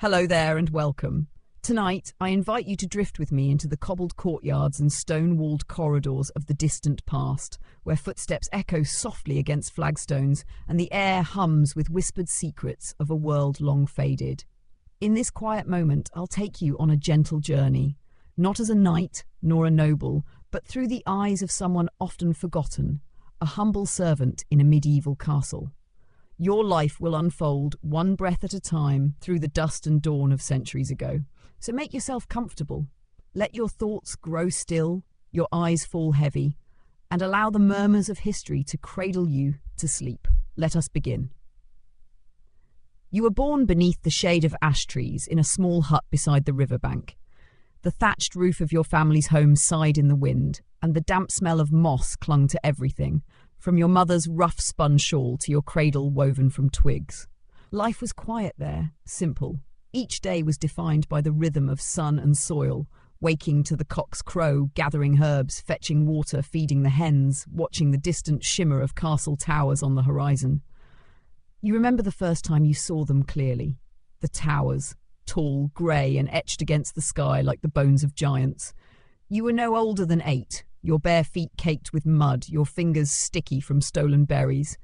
Hello there and welcome. Tonight, I invite you to drift with me into the cobbled courtyards and stone-walled corridors of the distant past, where footsteps echo softly against flagstones and the air hums with whispered secrets of a world long faded. In this quiet moment, I'll take you on a gentle journey, not as a knight nor a noble, but through the eyes of someone often forgotten, a humble servant in a medieval castle. Your life will unfold one breath at a time through the dust and dawn of centuries ago. So make yourself comfortable. Let your thoughts grow still, your eyes fall heavy, and allow the murmurs of history to cradle you to sleep. Let us begin. You were born beneath the shade of ash trees in a small hut beside the riverbank. The thatched roof of your family's home sighed in the wind, and the damp smell of moss clung to everything, from your mother's rough spun shawl to your cradle woven from twigs. Life was quiet there, simple. Each day was defined by the rhythm of sun and soil, waking to the cock's crow, gathering herbs, fetching water, feeding the hens, watching the distant shimmer of castle towers on the horizon. You remember the first time you saw them clearly. The towers, tall, grey and etched against the sky like the bones of giants. You were no older than 8, your bare feet caked with mud, your fingers sticky from stolen berries.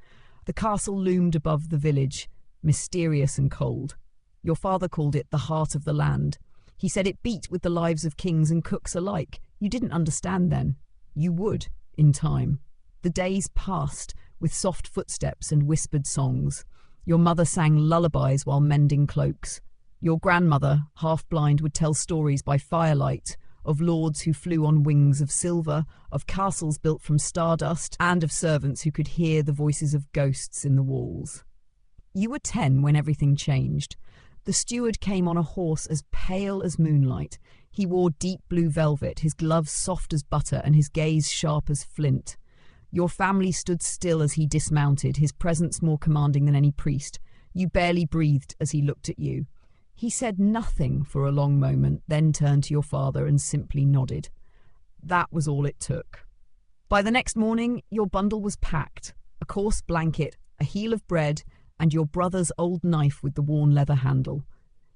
The castle loomed above the village, mysterious and cold. Your father called it the heart of the land. He said it beat with the lives of kings and cooks alike. You didn't understand then. You would, in time. The days passed, with soft footsteps and whispered songs. Your mother sang lullabies while mending cloaks. Your grandmother, half-blind, would tell stories by firelight, of lords who flew on wings of silver, of castles built from stardust, and of servants who could hear the voices of ghosts in the walls. You were 10 when everything changed. The steward came on a horse as pale as moonlight. He wore deep blue velvet, his gloves soft as butter, and his gaze sharp as flint. Your family stood still as he dismounted, his presence more commanding than any priest. You barely breathed as he looked at you. He said nothing for a long moment, then turned to your father and simply nodded. That was all it took. By the next morning, your bundle was packed. A coarse blanket, a heel of bread, and your brother's old knife with the worn leather handle.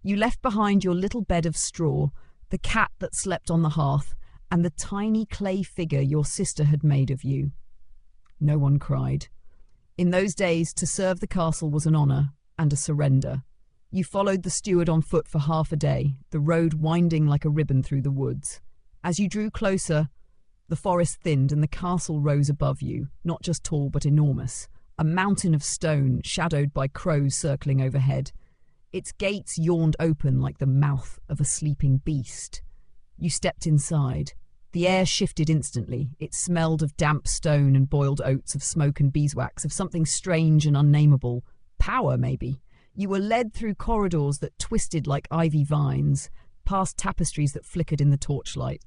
You left behind your little bed of straw, the cat that slept on the hearth, and the tiny clay figure your sister had made of you. No one cried. In those days, to serve the castle was an honour and a surrender. You followed the steward on foot for half a day, the road winding like a ribbon through the woods. As you drew closer, the forest thinned and the castle rose above you, not just tall but enormous, a mountain of stone shadowed by crows circling overhead. Its gates yawned open like the mouth of a sleeping beast. You stepped inside. The air shifted instantly. It smelled of damp stone and boiled oats, of smoke and beeswax, of something strange and unnameable. Power, maybe. You were led through corridors that twisted like ivy vines, past tapestries that flickered in the torchlight.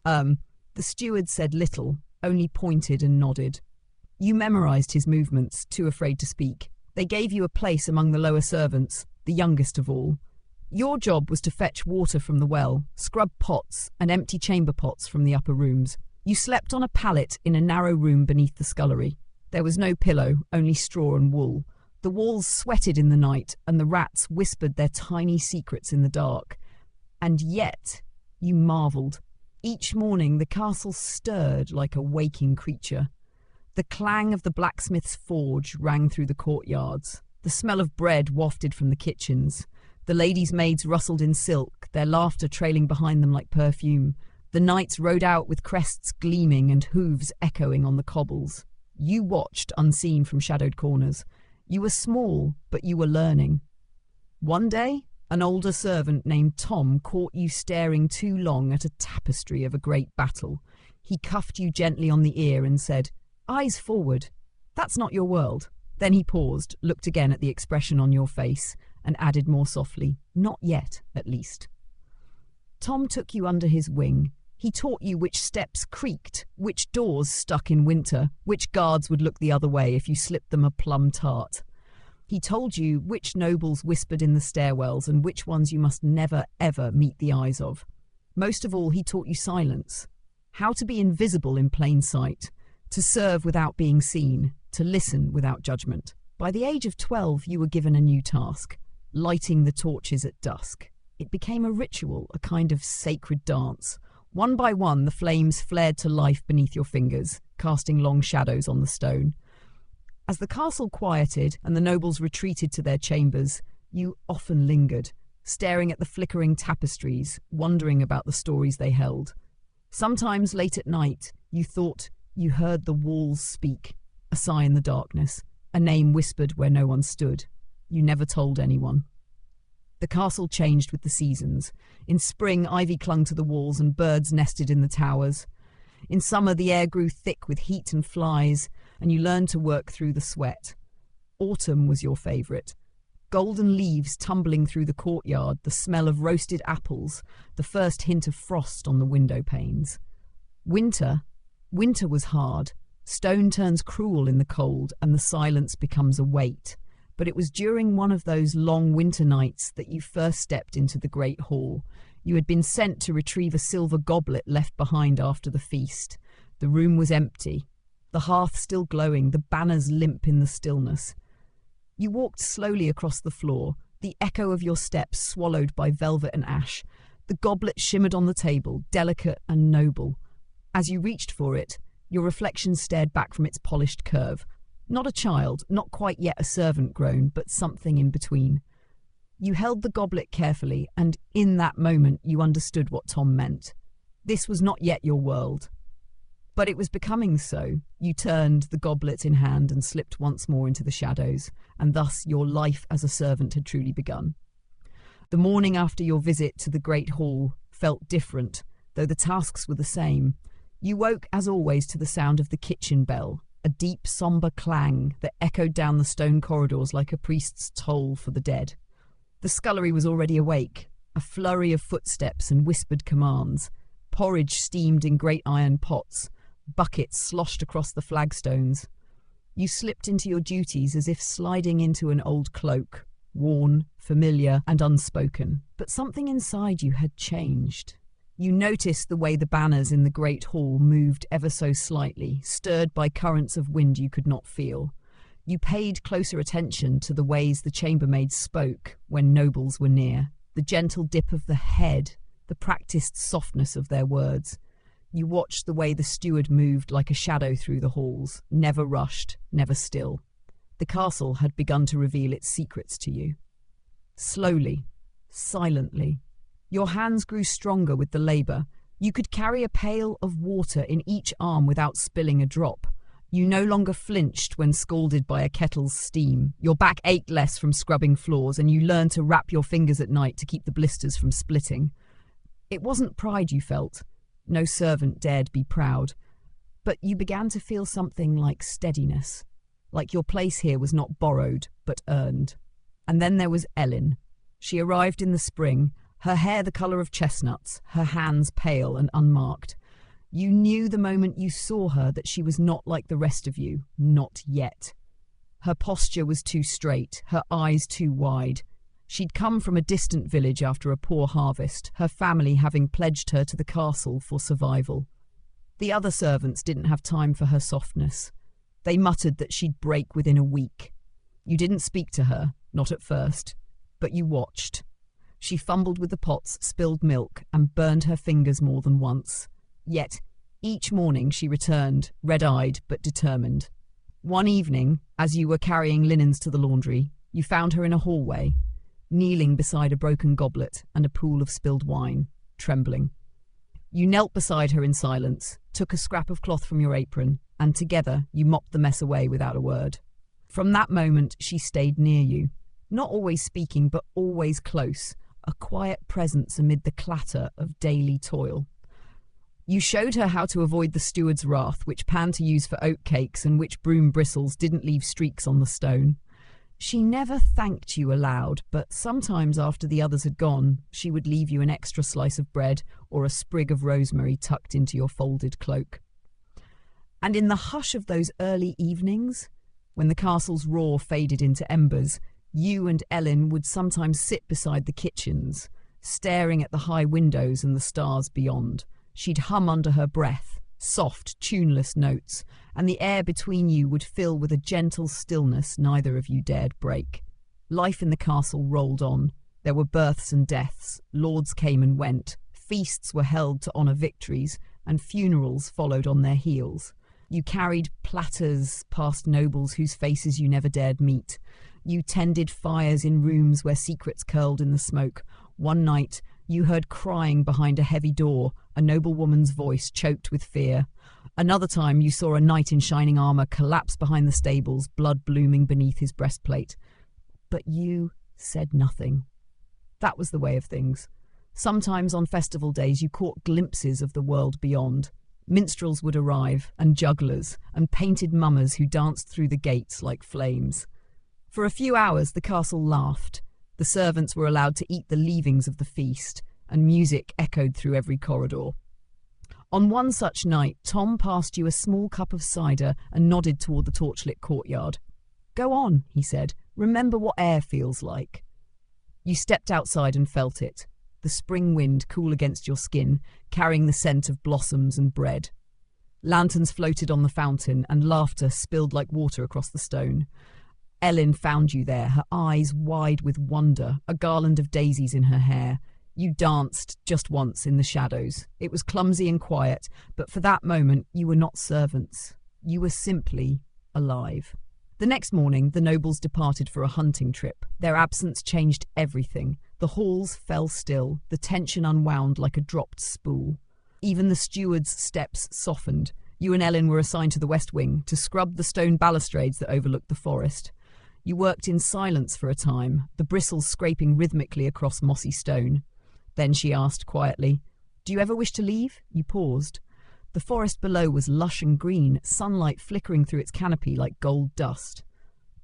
The steward said little, only pointed and nodded. You memorized his movements, too afraid to speak. They gave you a place among the lower servants, the youngest of all. Your job was to fetch water from the well, scrub pots and empty chamber pots from the upper rooms. You slept on a pallet in a narrow room beneath the scullery. There was no pillow, only straw and wool. The walls sweated in the night, and the rats whispered their tiny secrets in the dark. And yet, you marvelled. Each morning the castle stirred like a waking creature. The clang of the blacksmith's forge rang through the courtyards. The smell of bread wafted from the kitchens. The ladies' maids rustled in silk, their laughter trailing behind them like perfume. The knights rode out with crests gleaming and hooves echoing on the cobbles. You watched unseen from shadowed corners. You were small, but you were learning. One day, an older servant named Tom caught you staring too long at a tapestry of a great battle. He cuffed you gently on the ear and said, "Eyes forward. That's not your world." Then he paused, looked again at the expression on your face, and added more softly, "Not yet, at least." Tom took you under his wing. He taught you which steps creaked, which doors stuck in winter, which guards would look the other way if you slipped them a plum tart. He told you which nobles whispered in the stairwells and which ones you must never, ever meet the eyes of. Most of all, he taught you silence, how to be invisible in plain sight, to serve without being seen, to listen without judgment. By the age of 12, you were given a new task. lighting the torches at dusk. It became a ritual, a kind of sacred dance. One by one, the flames flared to life beneath your fingers, casting long shadows on the stone. As the castle quieted and the nobles retreated to their chambers, you often lingered, staring at the flickering tapestries, wondering about the stories they held. Sometimes late at night, you thought you heard the walls speak, a sigh in the darkness, a name whispered where no one stood. You never told anyone. The castle changed with the seasons. In spring, ivy clung to the walls and birds nested in the towers. In summer, the air grew thick with heat and flies, and you learned to work through the sweat. Autumn was your favourite. Golden leaves tumbling through the courtyard, the smell of roasted apples, the first hint of frost on the window panes. Winter was hard. Stone turns cruel in the cold, and the silence becomes a weight. But it was during one of those long winter nights that you first stepped into the great hall. You had been sent to retrieve a silver goblet left behind after the feast. The room was empty, the hearth still glowing, the banners limp in the stillness. You walked slowly across the floor, the echo of your steps swallowed by velvet and ash. The goblet shimmered on the table, delicate and noble. As you reached for it, your reflection stared back from its polished curve. Not a child, not quite yet a servant grown, but something in between. You held the goblet carefully, and in that moment you understood what Tom meant. This was not yet your world. But it was becoming so. You turned, the goblet in hand, and slipped once more into the shadows, and thus your life as a servant had truly begun. The morning after your visit to the great hall felt different, though the tasks were the same. You woke, as always, to the sound of the kitchen bell, a deep, sombre clang that echoed down the stone corridors like a priest's toll for the dead. The scullery was already awake, a flurry of footsteps and whispered commands. Porridge steamed in great iron pots, buckets sloshed across the flagstones. You slipped into your duties as if sliding into an old cloak, worn, familiar, and unspoken. But something inside you had changed. You noticed the way the banners in the great hall moved ever so slightly, stirred by currents of wind you could not feel. You paid closer attention to the ways the chambermaids spoke when nobles were near, the gentle dip of the head, the practiced softness of their words. You watched the way the steward moved like a shadow through the halls, never rushed, never still. The castle had begun to reveal its secrets to you. Slowly, silently. Your hands grew stronger with the labour. You could carry a pail of water in each arm without spilling a drop. You no longer flinched when scalded by a kettle's steam. Your back ached less from scrubbing floors, and you learned to wrap your fingers at night to keep the blisters from splitting. It wasn't pride you felt. No servant dared be proud. But you began to feel something like steadiness, like your place here was not borrowed, but earned. And then there was Ellen. She arrived in the spring, her hair the colour of chestnuts, her hands pale and unmarked. You knew the moment you saw her that she was not like the rest of you, not yet. Her posture was too straight, her eyes too wide. She'd come from a distant village after a poor harvest, her family having pledged her to the castle for survival. The other servants didn't have time for her softness. They muttered that she'd break within a week. You didn't speak to her, not at first, but you watched. She fumbled with the pots, spilled milk, and burned her fingers more than once. Yet, each morning she returned, red-eyed but determined. One evening, as you were carrying linens to the laundry, you found her in a hallway, kneeling beside a broken goblet and a pool of spilled wine, trembling. You knelt beside her in silence, took a scrap of cloth from your apron, and together you mopped the mess away without a word. From that moment she stayed near you, not always speaking but always close, a quiet presence amid the clatter of daily toil. You showed her how to avoid the steward's wrath, which pan to use for oatcakes and which broom bristles didn't leave streaks on the stone. She never thanked you aloud, but sometimes after the others had gone, she would leave you an extra slice of bread or a sprig of rosemary tucked into your folded cloak. And in the hush of those early evenings, when the castle's roar faded into embers, you and Ellen would sometimes sit beside the kitchens, staring at the high windows and the stars beyond. She'd hum under her breath, soft, tuneless notes, and the air between you would fill with a gentle stillness neither of you dared break. Life in the castle rolled on. There were births and deaths, lords came and went, feasts were held to honour victories, and funerals followed on their heels. You carried platters past nobles whose faces you never dared meet. You tended fires in rooms where secrets curled in the smoke. One night, you heard crying behind a heavy door, a noblewoman's voice choked with fear. Another time, you saw a knight in shining armour collapse behind the stables, blood blooming beneath his breastplate. But you said nothing. That was the way of things. Sometimes on festival days you caught glimpses of the world beyond. Minstrels would arrive, and jugglers, and painted mummers who danced through the gates like flames. For a few hours the castle laughed. The servants were allowed to eat the leavings of the feast, and music echoed through every corridor. On one such night, Tom passed you a small cup of cider and nodded toward the torchlit courtyard. "Go on," he said. "Remember what air feels like." You stepped outside and felt it, the spring wind cool against your skin, carrying the scent of blossoms and bread. Lanterns floated on the fountain, and laughter spilled like water across the stone. Ellen found you there, her eyes wide with wonder, a garland of daisies in her hair. You danced just once in the shadows. It was clumsy and quiet, but for that moment you were not servants. You were simply alive. The next morning, the nobles departed for a hunting trip. Their absence changed everything. The halls fell still, the tension unwound like a dropped spool. Even the steward's steps softened. You and Ellen were assigned to the West Wing, to scrub the stone balustrades that overlooked the forest. You worked in silence for a time, the bristles scraping rhythmically across mossy stone. Then she asked quietly, "Do you ever wish to leave?" You paused. The forest below was lush and green, sunlight flickering through its canopy like gold dust.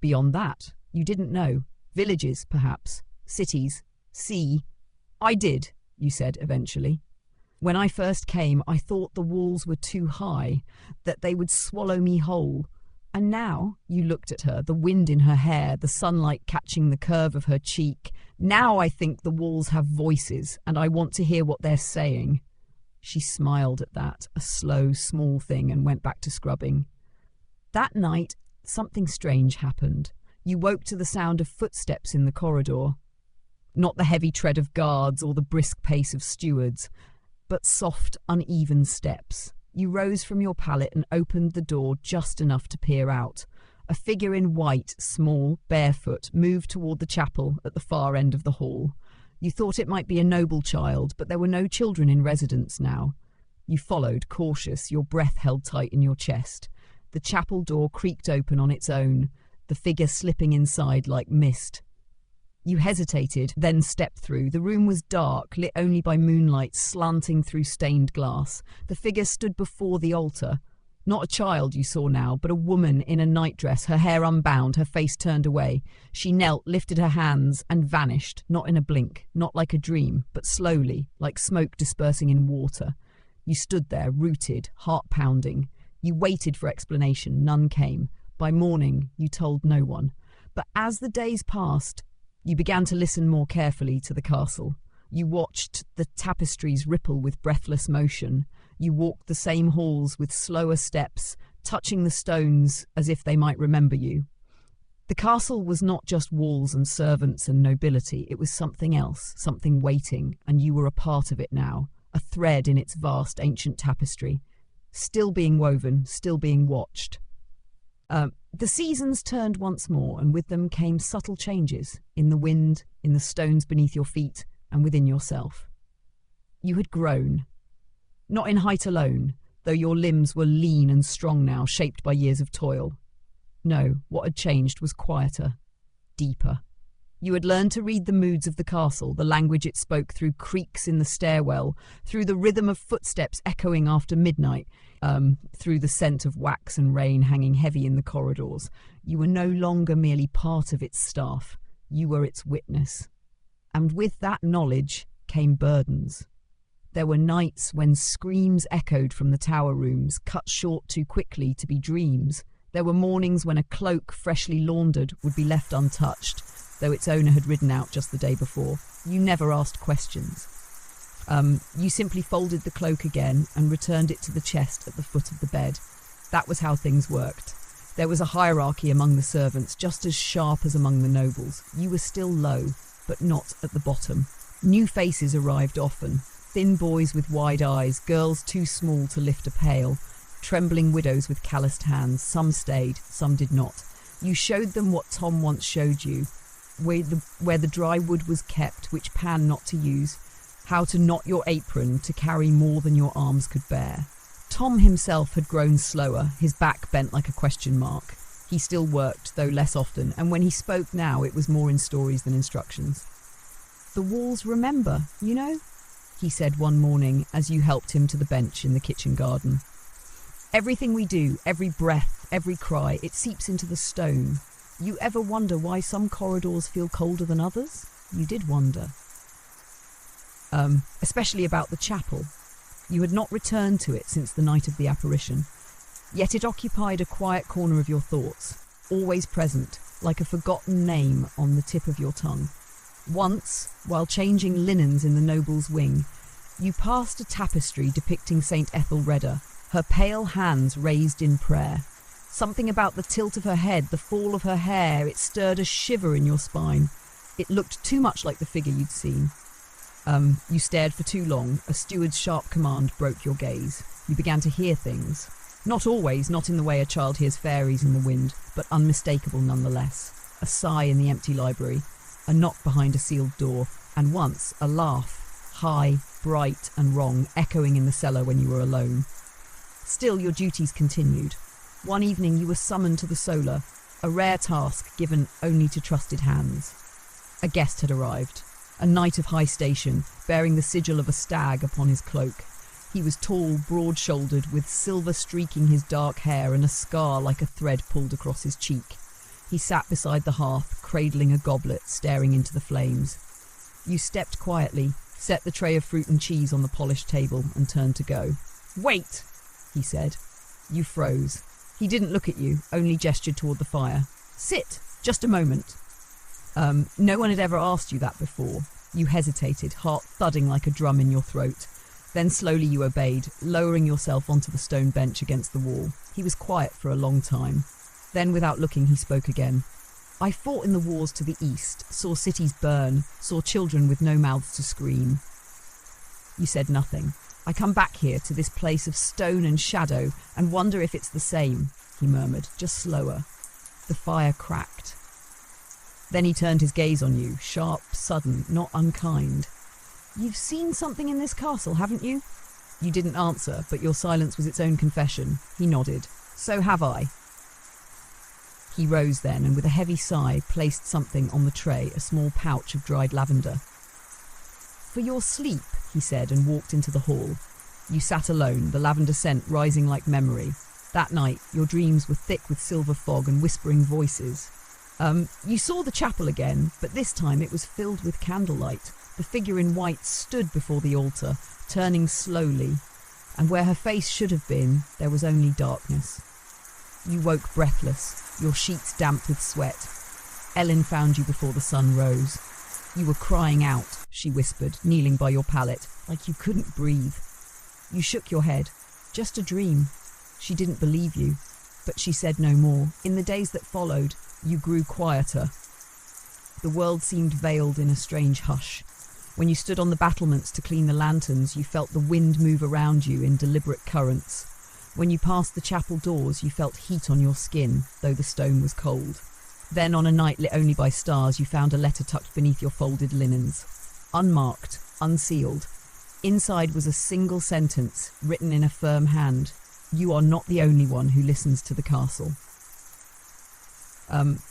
Beyond that, you didn't know. Villages, perhaps. Cities. Sea. "I did," you said eventually. "When I first came, I thought the walls were too high, that they would swallow me whole. And now," you looked at her, the wind in her hair, the sunlight catching the curve of her cheek, "now I think the walls have voices, and I want to hear what they're saying." She smiled at that, a slow, small thing, and went back to scrubbing. That night, something strange happened. You woke to the sound of footsteps in the corridor. Not the heavy tread of guards or the brisk pace of stewards, but soft, uneven steps. You rose from your pallet and opened the door just enough to peer out. A figure in white, small, barefoot, moved toward the chapel at the far end of the hall. You thought it might be a noble child, but there were no children in residence now. You followed, cautious, your breath held tight in your chest. The chapel door creaked open on its own, the figure slipping inside like mist. You hesitated, then stepped through. The room was dark, lit only by moonlight slanting through stained glass. The figure stood before the altar. Not a child you saw now, but a woman in a nightdress, her hair unbound, her face turned away. She knelt, lifted her hands, and vanished, not in a blink, not like a dream, but slowly, like smoke dispersing in water. You stood there, rooted, heart pounding. You waited for explanation, none came. By morning, you told no one. But as the days passed, you began to listen more carefully to the castle. You watched the tapestries ripple with breathless motion. You walked the same halls with slower steps, touching the stones as if they might remember you. The castle was not just walls and servants and nobility. It was something else, something waiting, and you were a part of it now, a thread in its vast ancient tapestry, still being woven, still being watched. The seasons turned once more, and with them came subtle changes in the wind, in the stones beneath your feet, and within yourself. You had grown. Not in height alone, though your limbs were lean and strong now, shaped by years of toil. No, what had changed was quieter, deeper. You had learned to read the moods of the castle, the language it spoke through creaks in the stairwell, through the rhythm of footsteps echoing after midnight, through the scent of wax and rain hanging heavy in the corridors. You were no longer merely part of its staff. You were its witness. And with that knowledge came burdens. There were nights when screams echoed from the tower rooms, cut short too quickly to be dreams. There were mornings when a cloak freshly laundered would be left untouched, though its owner had ridden out just the day before. You never asked questions. You simply folded the cloak again and returned it to the chest at the foot of the bed. That was how things worked. There was a hierarchy among the servants, just as sharp as among the nobles. You were still low, but not at the bottom. New faces arrived often. Thin boys with wide eyes, girls too small to lift a pail, trembling widows with calloused hands. Some stayed, some did not. You showed them what Tom once showed you, where the dry wood was kept, which pan not to use, how to knot your apron to carry more than your arms could bear. Tom himself had grown slower, his back bent like a question mark. He still worked, though less often, and when he spoke now, it was more in stories than instructions. "The walls remember, you know," he said one morning as you helped him to the bench in the kitchen garden. "Everything we do, every breath, every cry, it seeps into the stone. You ever wonder why some corridors feel colder than others?" You did wonder. Especially about the chapel. You had not returned to it since the night of the apparition. Yet it occupied a quiet corner of your thoughts, always present, like a forgotten name on the tip of your tongue. Once, while changing linens in the noble's wing, you passed a tapestry depicting St. Ethelreda, her pale hands raised in prayer. Something about the tilt of her head, the fall of her hair, it stirred a shiver in your spine. It looked too much like the figure you'd seen. You stared for too long. A steward's sharp command broke your gaze. You began to hear things. Not always, not in the way a child hears fairies in the wind, but unmistakable nonetheless. A sigh in the empty library, a knock behind a sealed door, and once a laugh, high, bright and wrong, echoing in the cellar when you were alone. Still, your duties continued. One evening you were summoned to the solar, a rare task given only to trusted hands. A guest had arrived. A knight of high station, bearing the sigil of a stag upon his cloak. He was tall, broad-shouldered, with silver streaking his dark hair and a scar like a thread pulled across his cheek. He sat beside the hearth, cradling a goblet, staring into the flames. You stepped quietly, set the tray of fruit and cheese on the polished table, and turned to go. "Wait," he said. You froze. He didn't look at you, only gestured toward the fire. "Sit, just a moment." No one had ever asked you that before. You hesitated, heart thudding like a drum in your throat. Then slowly you obeyed, lowering yourself onto the stone bench against the wall. He was quiet for a long time. Then, without looking, he spoke again. "I fought in the wars to the east, saw cities burn, saw children with no mouths to scream." You said nothing. "I come back here to this place of stone and shadow and wonder if it's the same," he murmured, just slower. The fire cracked. Then he turned his gaze on you, sharp, sudden, not unkind. "You've seen something in this castle, haven't you?" You didn't answer, but your silence was its own confession. He nodded. "So have I." He rose then, and with a heavy sigh, placed something on the tray, a small pouch of dried lavender. "For your sleep," he said, and walked into the hall. You sat alone, the lavender scent rising like memory. That night, your dreams were thick with silver fog and whispering voices. You saw the chapel again, but this time it was filled with candlelight. The figure in white stood before the altar, turning slowly, and where her face should have been, there was only darkness. You woke breathless, your sheets damp with sweat. Ellen found you before the sun rose. "You were crying out," she whispered, kneeling by your pallet, like you couldn't breathe. You shook your head. "Just a dream." She didn't believe you, but she said no more. In the days that followed, you grew quieter. The world seemed veiled in a strange hush. When you stood on the battlements to clean the lanterns, you felt the wind move around you in deliberate currents. When you passed the chapel doors, you felt heat on your skin, though the stone was cold. Then, on a night lit only by stars, you found a letter tucked beneath your folded linens. Unmarked, unsealed. Inside was a single sentence, written in a firm hand. "You are not the only one who listens to the castle."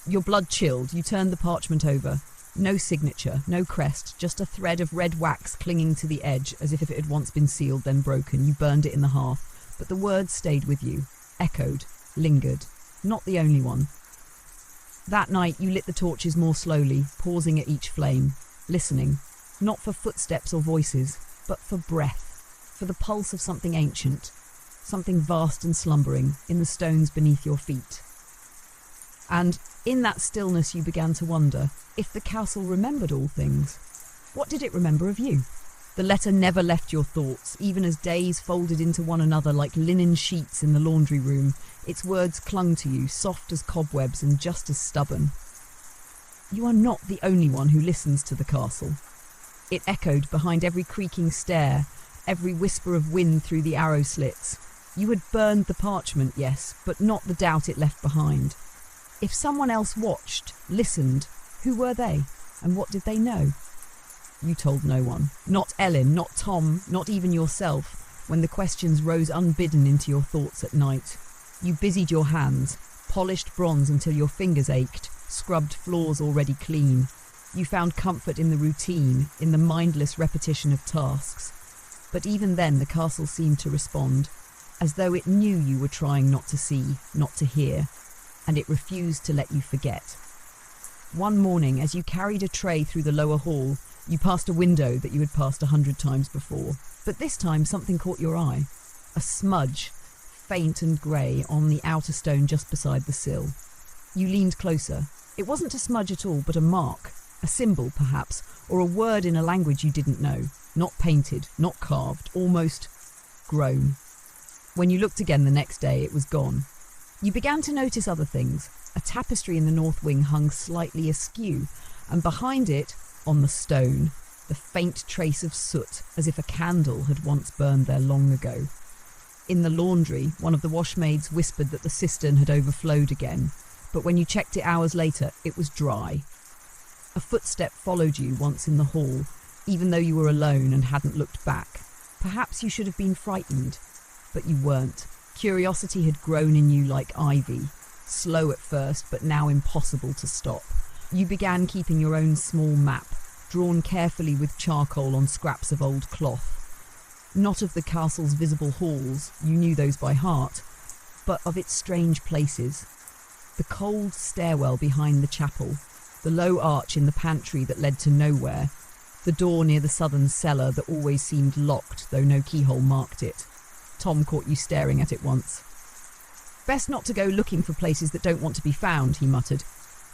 Your blood chilled. You turned the parchment over. No signature, no crest, just a thread of red wax clinging to the edge, as if it had once been sealed, then broken. You burned it in the hearth, but the words stayed with you, echoed, lingered. Not the only one. That night you lit the torches more slowly, pausing at each flame, listening, not for footsteps or voices, but for breath, for the pulse of something ancient, something vast and slumbering in the stones beneath your feet. And in that stillness you began to wonder if the castle remembered all things. What did it remember of you? The letter never left your thoughts, even as days folded into one another like linen sheets in the laundry room. Its words clung to you, soft as cobwebs and just as stubborn. You are not the only one who listens to the castle. It echoed behind every creaking stair, every whisper of wind through the arrow slits. You had burned the parchment, yes, but not the doubt it left behind. If someone else watched, listened, who were they, and what did they know? You told no one. Not Ellen, not Tom, not even yourself, when the questions rose unbidden into your thoughts at night. You busied your hands, polished bronze until your fingers ached, scrubbed floors already clean. You found comfort in the routine, in the mindless repetition of tasks. But even then the castle seemed to respond, as though it knew you were trying not to see, not to hear, and it refused to let you forget. One morning, as you carried a tray through the lower hall, you passed a window that you had passed 100 times before. But this time something caught your eye. A smudge, faint and grey, on the outer stone just beside the sill. You leaned closer. It wasn't a smudge at all, but a mark, a symbol perhaps, or a word in a language you didn't know. Not painted, not carved, almost grown. When you looked again the next day, it was gone. You began to notice other things. A tapestry in the north wing hung slightly askew, and behind it, on the stone, the faint trace of soot, as if a candle had once burned there long ago. In the laundry, one of the washmaids whispered that the cistern had overflowed again, but when you checked it hours later, it was dry. A footstep followed you once in the hall, even though you were alone and hadn't looked back. Perhaps you should have been frightened, but you weren't. Curiosity had grown in you like ivy, slow at first, but now impossible to stop. You began keeping your own small map, drawn carefully with charcoal on scraps of old cloth. Not of the castle's visible halls, you knew those by heart, but of its strange places. The cold stairwell behind the chapel, the low arch in the pantry that led to nowhere, the door near the southern cellar that always seemed locked, though no keyhole marked it. Tom caught you staring at it once. "Best not to go looking for places that don't want to be found," he muttered,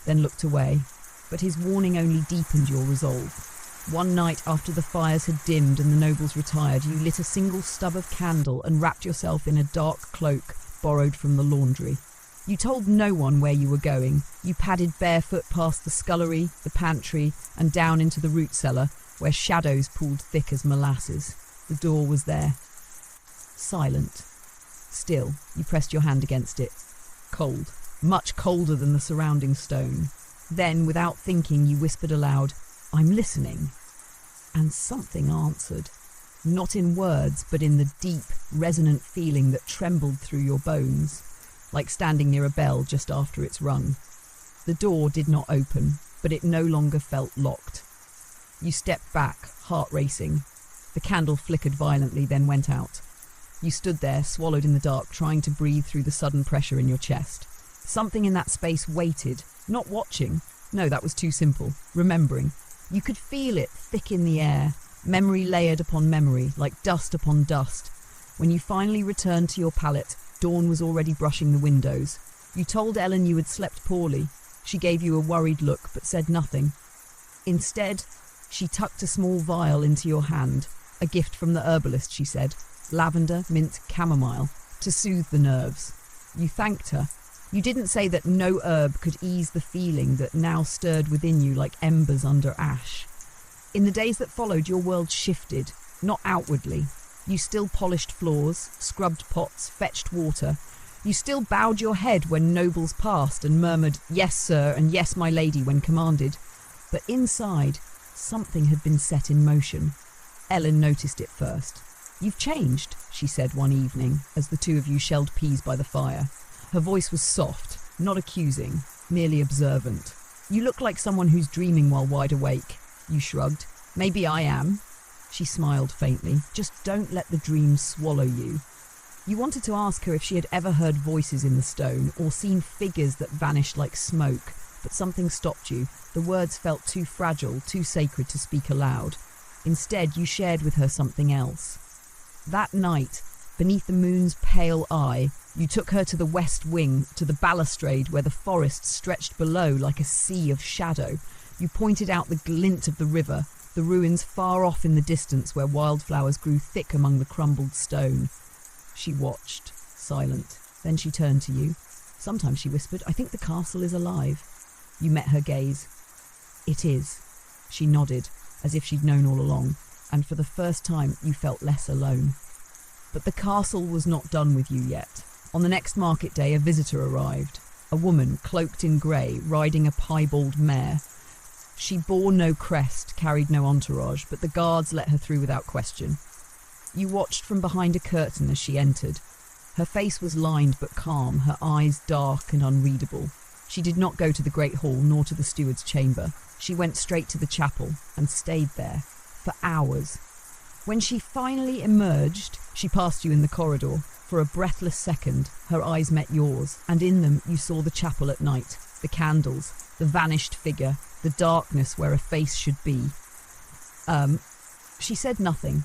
then looked away. But his warning only deepened your resolve. One night after the fires had dimmed and the nobles retired, you lit a single stub of candle and wrapped yourself in a dark cloak borrowed from the laundry. You told no one where you were going. You padded barefoot past the scullery, the pantry, and down into the root cellar, where shadows pooled thick as molasses. The door was there. Silent. Still, you pressed your hand against it. Cold. Much colder than the surrounding stone. Then, without thinking, you whispered aloud, "I'm listening." And something answered. Not in words, but in the deep, resonant feeling that trembled through your bones, like standing near a bell just after it's rung. The door did not open, but it no longer felt locked. You stepped back, heart racing. The candle flickered violently, then went out. You stood there, swallowed in the dark, trying to breathe through the sudden pressure in your chest. Something in that space waited, not watching. No, that was too simple. Remembering. You could feel it thick in the air, memory layered upon memory, like dust upon dust. When you finally returned to your pallet, dawn was already brushing the windows. You told Ellen you had slept poorly. She gave you a worried look, but said nothing. Instead, she tucked a small vial into your hand. A gift from the herbalist, she said. Lavender, mint, chamomile, to soothe the nerves. You thanked her. You didn't say that no herb could ease the feeling that now stirred within you like embers under ash. In the days that followed, your world shifted, not outwardly. You still polished floors, scrubbed pots, fetched water. You still bowed your head when nobles passed and murmured, "Yes, sir," and "Yes, my lady," when commanded. But inside, something had been set in motion. Ellen noticed it first. "You've changed," she said one evening, as the two of you shelled peas by the fire. Her voice was soft, not accusing, merely observant. "You look like someone who's dreaming while wide awake." You shrugged. "Maybe I am." She smiled faintly. "Just don't let the dream swallow you." You wanted to ask her if she had ever heard voices in the stone or seen figures that vanished like smoke, but something stopped you. The words felt too fragile, too sacred to speak aloud. Instead, you shared with her something else. That night, beneath the moon's pale eye, you took her to the west wing, to the balustrade where the forest stretched below like a sea of shadow. You pointed out the glint of the river, the ruins far off in the distance where wildflowers grew thick among the crumbled stone. She watched, silent. Then she turned to you. Sometimes she whispered, "I think the castle is alive." You met her gaze. "It is." She nodded, as if she'd known all along, and for the first time you felt less alone. But the castle was not done with you yet. On the next market day, a visitor arrived. A woman, cloaked in grey, riding a piebald mare. She bore no crest, carried no entourage, but the guards let her through without question. You watched from behind a curtain as she entered. Her face was lined but calm, her eyes dark and unreadable. She did not go to the great hall nor to the steward's chamber. She went straight to the chapel and stayed there for hours. When she finally emerged, she passed you in the corridor. For a breathless second, her eyes met yours, and in them you saw the chapel at night, the candles, the vanished figure, the darkness where a face should be. She said nothing,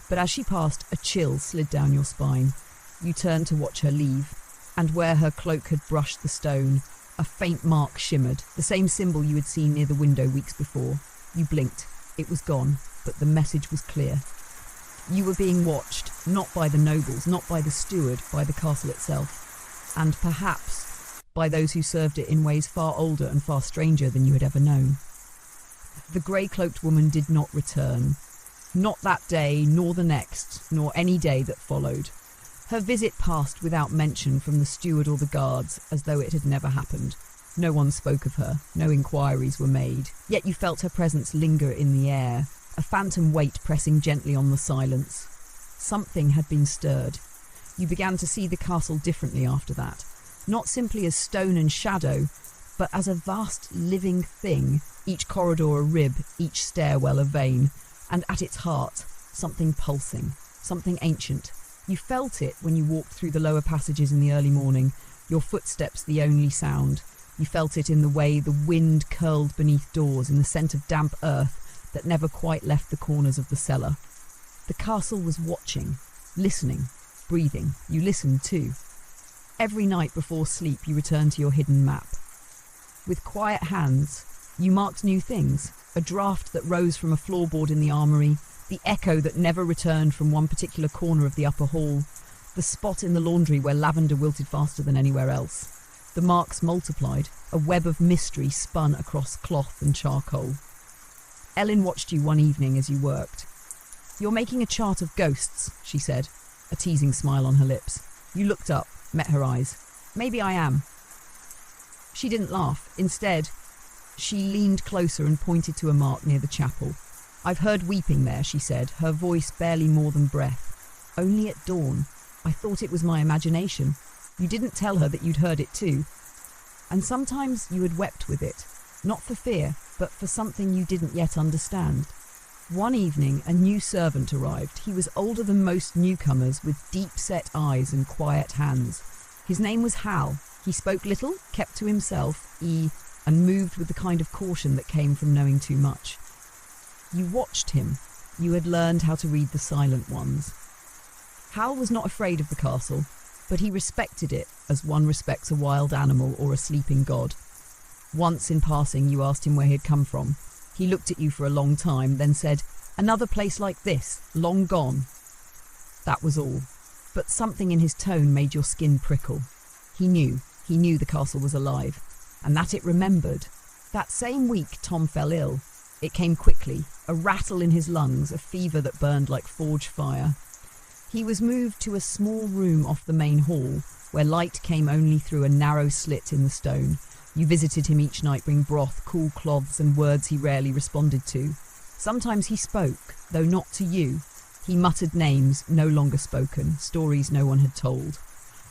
but as she passed, a chill slid down your spine. You turned to watch her leave, and where her cloak had brushed the stone, a faint mark shimmered, the same symbol you had seen near the window weeks before. You blinked. It was gone, but the message was clear. You were being watched, not by the nobles, not by the steward, by the castle itself, and perhaps by those who served it in ways far older and far stranger than you had ever known. The grey-cloaked woman did not return. Not that day, nor the next, nor any day that followed. Her visit passed without mention from the steward or the guards, as though it had never happened. No one spoke of her, no inquiries were made, yet you felt her presence linger in the air, a phantom weight pressing gently on the silence. Something had been stirred. You began to see the castle differently after that, not simply as stone and shadow, but as a vast living thing, each corridor a rib, each stairwell a vein, and at its heart, something pulsing, something ancient. You felt it when you walked through the lower passages in the early morning, your footsteps the only sound. You felt it in the way the wind curled beneath doors, in the scent of damp earth that never quite left the corners of the cellar. The castle was watching, listening, breathing. You listened too. Every night before sleep you returned to your hidden map. With quiet hands, you marked new things, a draft that rose from a floorboard in the armoury, the echo that never returned from one particular corner of the upper hall, the spot in the laundry where lavender wilted faster than anywhere else. The marks multiplied, a web of mystery spun across cloth and charcoal. Ellen watched you one evening as you worked. "You're making a chart of ghosts," she said, a teasing smile on her lips. You looked up, met her eyes. "Maybe I am." She didn't laugh. Instead, she leaned closer and pointed to a mark near the chapel. "I've heard weeping there," she said, her voice barely more than breath. "Only at dawn. I thought it was my imagination." You didn't tell her that you'd heard it too. And sometimes you had wept with it, not for fear, but for something you didn't yet understand. One evening, a new servant arrived. He was older than most newcomers, with deep-set eyes and quiet hands. His name was Hal. He spoke little, kept to himself, and moved with the kind of caution that came from knowing too much. You watched him. You had learned how to read the silent ones. Hal was not afraid of the castle, but he respected it as one respects a wild animal or a sleeping god. Once in passing you asked him where he had come from. He looked at you for a long time, then said, "Another place like this, long gone." That was all, but something in his tone made your skin prickle. He knew the castle was alive, and that it remembered. That same week Tom fell ill. It came quickly, a rattle in his lungs, a fever that burned like forge fire. He was moved to a small room off the main hall, where light came only through a narrow slit in the stone. You visited him each night, bring broth, cool cloths, and words he rarely responded to. Sometimes he spoke, though not to you. He muttered names no longer spoken, stories no one had told.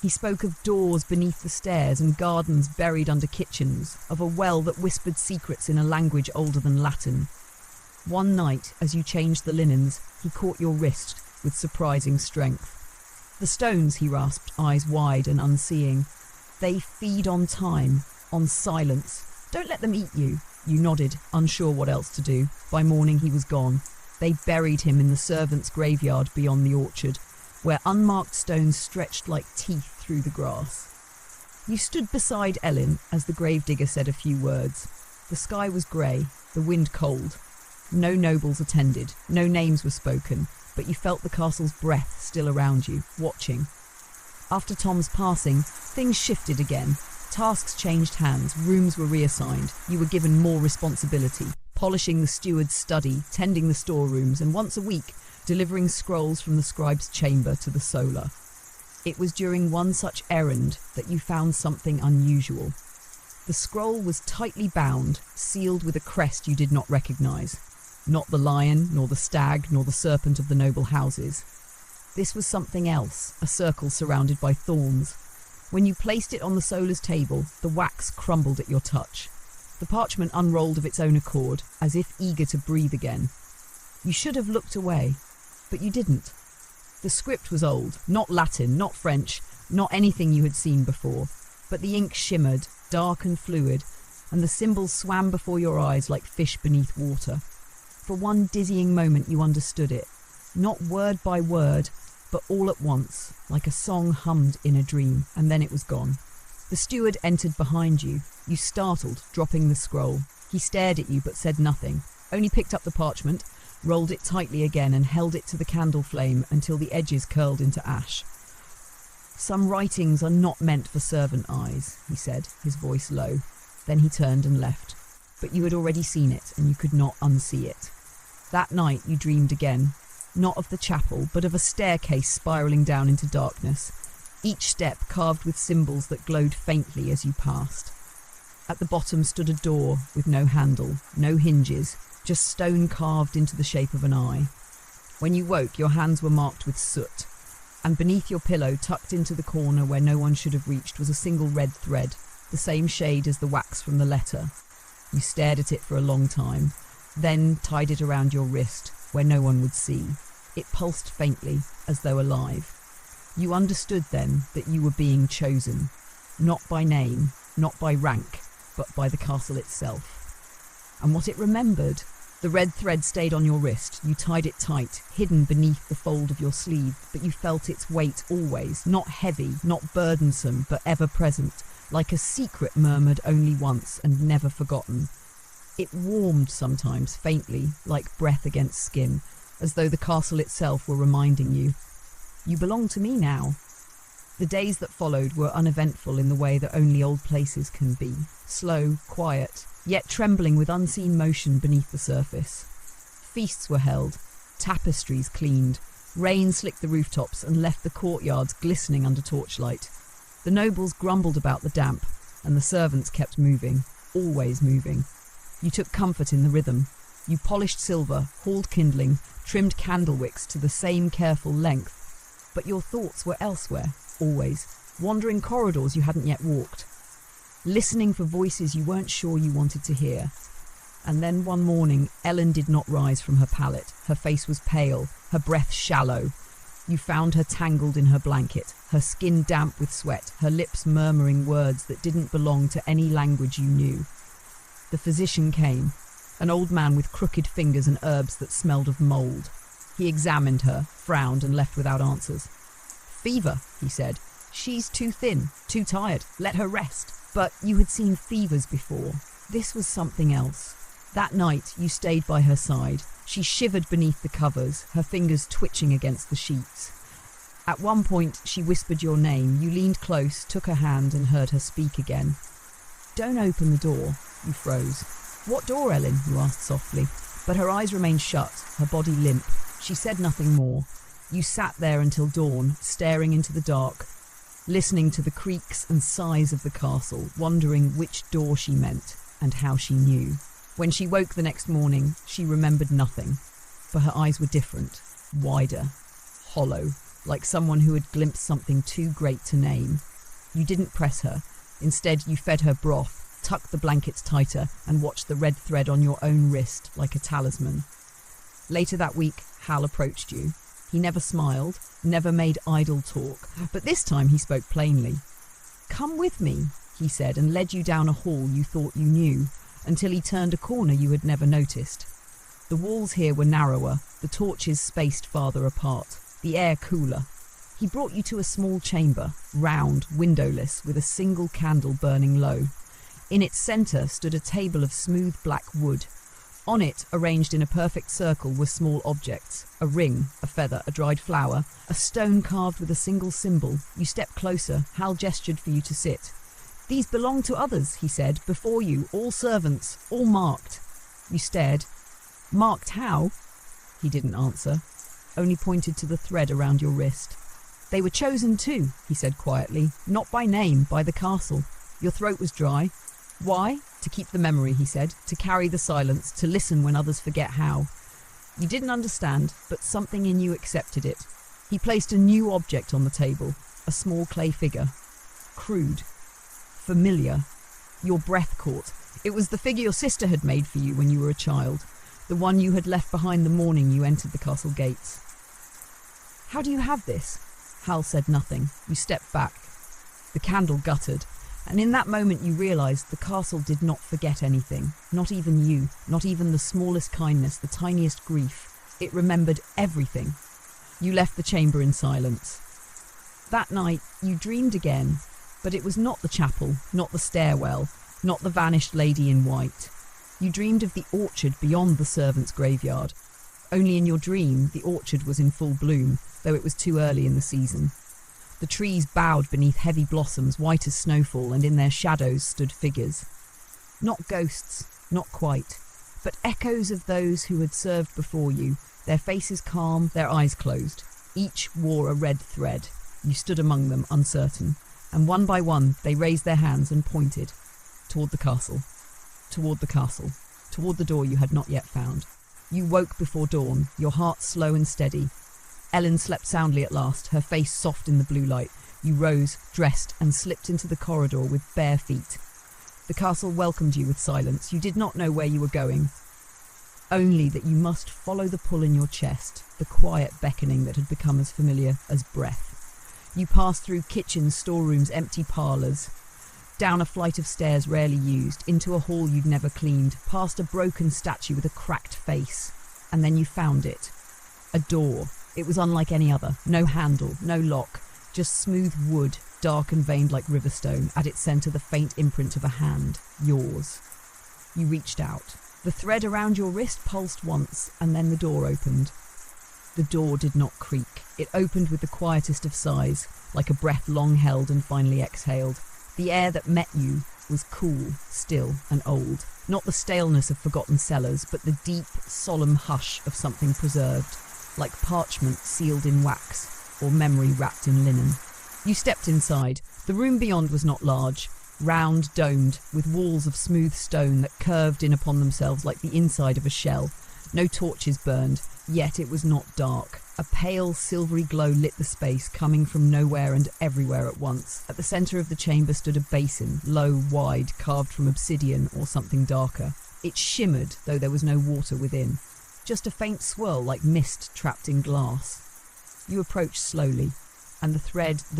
He spoke of doors beneath the stairs and gardens buried under kitchens, of a well that whispered secrets in a language older than Latin. One night, as you changed the linens, he caught your wrist with surprising strength. "The stones," he rasped, eyes wide and unseeing. "They feed on time, on silence. Don't let them eat you." You nodded, unsure what else to do. By morning he was gone. They buried him in the servants' graveyard beyond the orchard, where unmarked stones stretched like teeth through the grass. You stood beside Ellen as the gravedigger said a few words. The sky was grey, the wind cold. No nobles attended, no names were spoken, but you felt the castle's breath still around you, watching. After Tom's passing, things shifted again. Tasks changed hands, rooms were reassigned, you were given more responsibility, polishing the steward's study, tending the storerooms, and once a week, delivering scrolls from the scribe's chamber to the solar. It was during one such errand that you found something unusual. The scroll was tightly bound, sealed with a crest you did not recognize. Not the lion, nor the stag, nor the serpent of the noble houses. This was something else, a circle surrounded by thorns. When you placed it on the solar's table, the wax crumbled at your touch. The parchment unrolled of its own accord, as if eager to breathe again. You should have looked away, but you didn't. The script was old, not Latin, not French, not anything you had seen before, but the ink shimmered, dark and fluid, and the symbols swam before your eyes like fish beneath water. For one dizzying moment you understood it, not word by word, but all at once, like a song hummed in a dream, and then it was gone. The steward entered behind you. You startled, dropping the scroll. He stared at you but said nothing, only picked up the parchment, rolled it tightly again and held it to the candle flame until the edges curled into ash. "Some writings are not meant for servant eyes," he said, his voice low. Then he turned and left. But you had already seen it, and you could not unsee it. That night you dreamed again, not of the chapel, but of a staircase spiralling down into darkness, each step carved with symbols that glowed faintly as you passed. At the bottom stood a door with no handle, no hinges, just stone carved into the shape of an eye. When you woke, your hands were marked with soot, and beneath your pillow, tucked into the corner where no one should have reached, was a single red thread, the same shade as the wax from the letter. You stared at it for a long time, then tied it around your wrist, where no one would see. It pulsed faintly, as though alive. You understood then that you were being chosen, not by name, not by rank, but by the castle itself. And what it remembered, the red thread stayed on your wrist. You tied it tight, hidden beneath the fold of your sleeve, but you felt its weight always, not heavy, not burdensome, but ever present, like a secret murmured only once and never forgotten. It warmed sometimes, faintly, like breath against skin, as though the castle itself were reminding you, "You belong to me now." The days that followed were uneventful in the way that only old places can be, slow, quiet, yet trembling with unseen motion beneath the surface. Feasts were held, tapestries cleaned, rain slicked the rooftops and left the courtyards glistening under torchlight. The nobles grumbled about the damp, and the servants kept moving, always moving. You took comfort in the rhythm. You polished silver, hauled kindling, trimmed candle wicks to the same careful length. But your thoughts were elsewhere, always, wandering corridors you hadn't yet walked, listening for voices you weren't sure you wanted to hear. And then one morning, Ellen did not rise from her pallet. Her face was pale, her breath shallow. You found her tangled in her blanket, her skin damp with sweat, her lips murmuring words that didn't belong to any language you knew. The physician came, an old man with crooked fingers and herbs that smelled of mould. He examined her, frowned, and left without answers. "Fever," he said. "She's too thin, too tired. Let her rest." But you had seen fevers before. This was something else. That night, you stayed by her side. She shivered beneath the covers, her fingers twitching against the sheets. At one point, she whispered your name. You leaned close, took her hand, and heard her speak again. "Don't open the door." You froze. "What door, Ellen?" you asked softly. But her eyes remained shut, her body limp. She said nothing more. You sat there until dawn, staring into the dark, listening to the creaks and sighs of the castle, wondering which door she meant and how she knew. When she woke the next morning, she remembered nothing, for her eyes were different, wider, hollow, like someone who had glimpsed something too great to name. You didn't press her. Instead, you fed her broth, tucked the blankets tighter, and watched the red thread on your own wrist like a talisman. Later that week, Hal approached you. He never smiled, never made idle talk, but this time he spoke plainly. "Come with me," he said, and led you down a hall you thought you knew, until he turned a corner you had never noticed. The walls here were narrower, the torches spaced farther apart, the air cooler. He brought you to a small chamber, round, windowless, with a single candle burning low. In its centre stood a table of smooth black wood. On it, arranged in a perfect circle, were small objects. A ring, a feather, a dried flower, a stone carved with a single symbol. You stepped closer. Hal gestured for you to sit. "These belong to others," he said, "before you, all servants, all marked." You stared. "Marked how?" He didn't answer, only pointed to the thread around your wrist. "They were chosen too," he said quietly, "not by name, by the castle." Your throat was dry. "Why?" "To keep the memory," he said, "to carry the silence, to listen when others forget how." You didn't understand, but something in you accepted it. He placed a new object on the table, a small clay figure. Crude. Familiar. Your breath caught. It was the figure your sister had made for you when you were a child, the one you had left behind the morning you entered the castle gates. "How do you have this?" Hal said nothing. You stepped back. The candle guttered, and in that moment you realized the castle did not forget anything, not even you, not even the smallest kindness, the tiniest grief. It remembered everything. You left the chamber in silence. That night you dreamed again, but it was not the chapel, not the stairwell, not the vanished lady in white. You dreamed of the orchard beyond the servants' graveyard. Only in your dream the orchard was in full bloom, though it was too early in the season. The trees bowed beneath heavy blossoms, white as snowfall, and in their shadows stood figures. Not ghosts, not quite, but echoes of those who had served before you, their faces calm, their eyes closed. Each wore a red thread. You stood among them, uncertain, and one by one they raised their hands and pointed toward the castle, toward the door you had not yet found. You woke before dawn, your heart slow and steady. Ellen slept soundly at last, her face soft in the blue light. You rose, dressed, and slipped into the corridor with bare feet. The castle welcomed you with silence. You did not know where you were going, only that you must follow the pull in your chest, the quiet beckoning that had become as familiar as breath. You passed through kitchens, storerooms, empty parlours, down a flight of stairs rarely used, into a hall you'd never cleaned, past a broken statue with a cracked face, and then you found it. A door. It was unlike any other. No handle, no lock, just smooth wood, dark and veined like riverstone. At its centre, the faint imprint of a hand. Yours. You reached out. The thread around your wrist pulsed once, and then the door opened. The door did not creak. It opened with the quietest of sighs, like a breath long held and finally exhaled. The air that met you was cool, still, and old. Not the staleness of forgotten cellars, but the deep, solemn hush of something preserved, like parchment sealed in wax, or memory wrapped in linen. You stepped inside. The room beyond was not large, round, domed, with walls of smooth stone that curved in upon themselves like the inside of a shell. No torches burned, yet it was not dark. A pale, silvery glow lit the space, coming from nowhere and everywhere at once. At the centre of the chamber stood a basin, low, wide, carved from obsidian or something darker. It shimmered, though there was no water within. Just a faint swirl like mist trapped in glass. You approached slowly, and the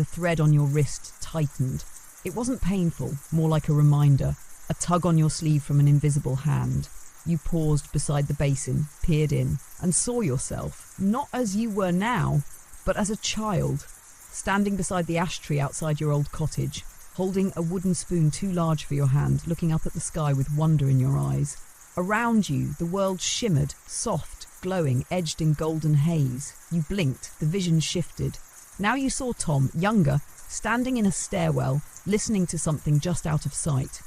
thread on your wrist tightened. It wasn't painful, more like a reminder, a tug on your sleeve from an invisible hand. You paused beside the basin, peered in, and saw yourself, not as you were now, but as a child, standing beside the ash tree outside your old cottage, holding a wooden spoon too large for your hand, looking up at the sky with wonder in your eyes. Around you, the world shimmered, soft, glowing, edged in golden haze. You blinked, the vision shifted. Now you saw Tom, younger, standing in a stairwell, listening to something just out of sight.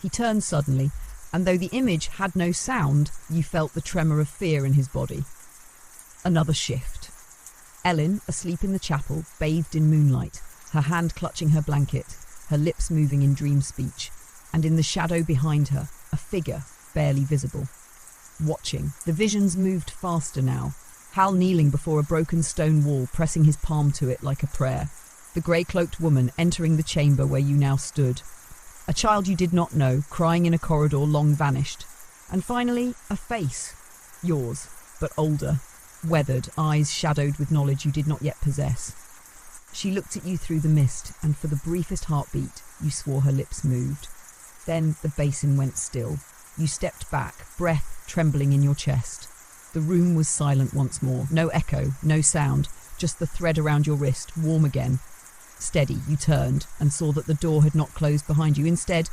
He turned suddenly, and though the image had no sound, you felt the tremor of fear in his body. Another shift. Ellen, asleep in the chapel, bathed in moonlight, her hand clutching her blanket, her lips moving in dream speech, and in the shadow behind her, a figure, barely visible. Watching. The visions moved faster now. Hal kneeling before a broken stone wall, pressing his palm to it like a prayer. The grey-cloaked woman entering the chamber where you now stood. A child you did not know, crying in a corridor long vanished. And finally, a face. Yours, but older, weathered, eyes shadowed with knowledge you did not yet possess. She looked at you through the mist, and for the briefest heartbeat, you swore her lips moved. Then the basin went still. You stepped back, breath trembling in your chest. The room was silent once more. No echo, no sound, just the thread around your wrist, warm again. Steady, you turned and saw that the door had not closed behind you. Instead,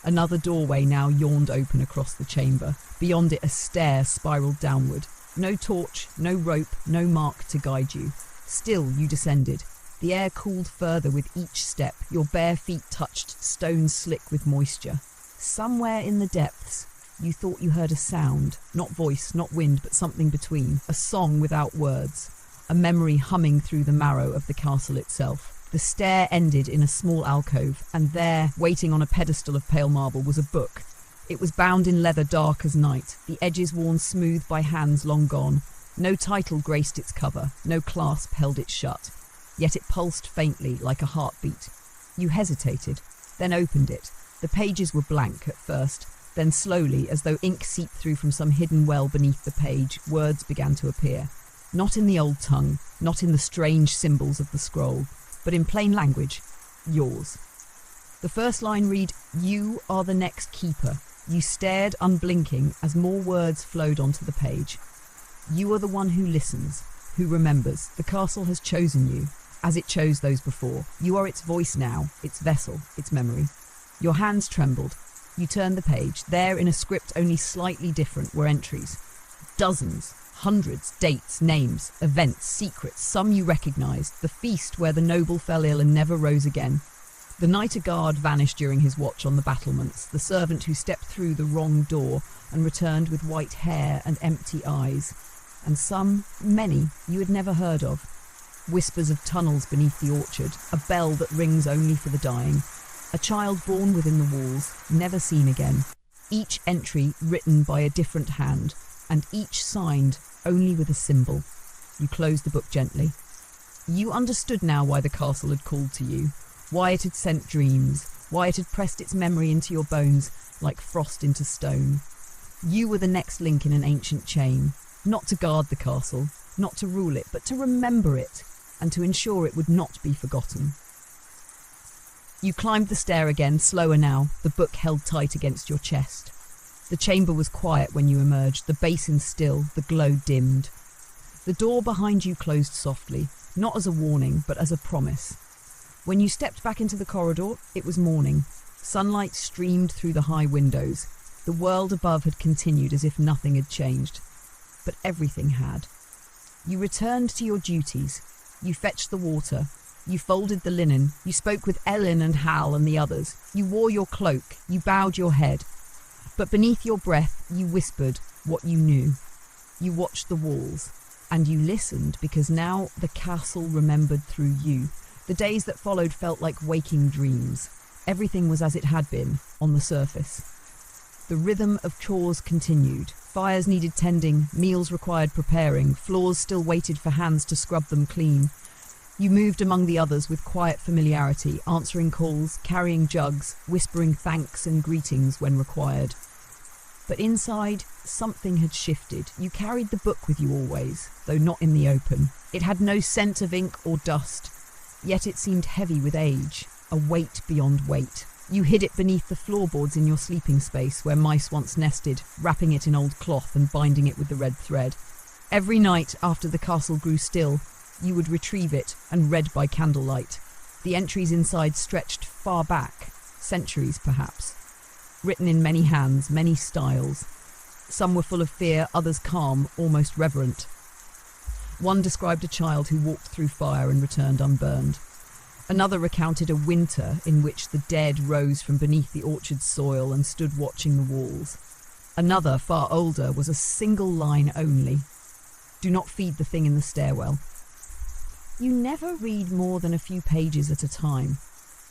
Another doorway now yawned open across the chamber. Beyond it, a stair spiraled downward. No torch, no rope, no mark to guide you. Still, you descended. The air cooled further with each step. Your bare feet touched stone slick with moisture. Somewhere in the depths, you thought you heard a sound. Not voice, not wind, but something between. A song without words. A memory humming through the marrow of the castle itself. The stair ended in a small alcove, and there, waiting on a pedestal of pale marble, was a book. It was bound in leather dark as night, the edges worn smooth by hands long gone. No title graced its cover, no clasp held it shut. Yet it pulsed faintly, like a heartbeat. You hesitated, then opened it. The pages were blank at first, then slowly, as though ink seeped through from some hidden well beneath the page, words began to appear. Not in the old tongue, not in the strange symbols of the scroll, but in plain language, yours. The first line read, "You are the next keeper." You stared unblinking as more words flowed onto the page. You are the one who listens, who remembers. The castle has chosen you, as it chose those before. You are its voice now, its vessel, its memory. Your hands trembled. You turned the page. There, in a script only slightly different, were entries. Dozens. Hundreds, dates, names, events, secrets, some you recognised. The feast where the noble fell ill and never rose again. The knight a guard vanished during his watch on the battlements. The servant who stepped through the wrong door and returned with white hair and empty eyes. And some, many, you had never heard of. Whispers of tunnels beneath the orchard. A bell that rings only for the dying. A child born within the walls, never seen again. Each entry written by a different hand, and each signed only with a symbol. You closed the book gently. You understood now why the castle had called to you, why it had sent dreams, why it had pressed its memory into your bones like frost into stone. You were the next link in an ancient chain, not to guard the castle, not to rule it, but to remember it, and to ensure it would not be forgotten. You climbed the stair again, slower now, the book held tight against your chest. The chamber was quiet when you emerged, the basin still, the glow dimmed. The door behind you closed softly, not as a warning, but as a promise. When you stepped back into the corridor, it was morning. Sunlight streamed through the high windows. The world above had continued as if nothing had changed. But everything had. You returned to your duties. You fetched the water. You folded the linen. You spoke with Ellen and Hal and the others. You wore your cloak. You bowed your head. But beneath your breath, you whispered what you knew. You watched the walls, and you listened because now the castle remembered through you. The days that followed felt like waking dreams. Everything was as it had been, on the surface. The rhythm of chores continued. Fires needed tending, meals required preparing, floors still waited for hands to scrub them clean. You moved among the others with quiet familiarity, answering calls, carrying jugs, whispering thanks and greetings when required. But inside, something had shifted. You carried the book with you always, though not in the open. It had no scent of ink or dust, yet it seemed heavy with age, a weight beyond weight. You hid it beneath the floorboards in your sleeping space where mice once nested, wrapping it in old cloth and binding it with the red thread. Every night after the castle grew still, you would retrieve it and read by candlelight. The entries inside stretched far back, centuries perhaps. Written in many hands, many styles. Some were full of fear, others calm, almost reverent. One described a child who walked through fire and returned unburned. Another recounted a winter in which the dead rose from beneath the orchard's soil and stood watching the walls. Another, far older, was a single line only. Do not feed the thing in the stairwell. You never read more than a few pages at a time.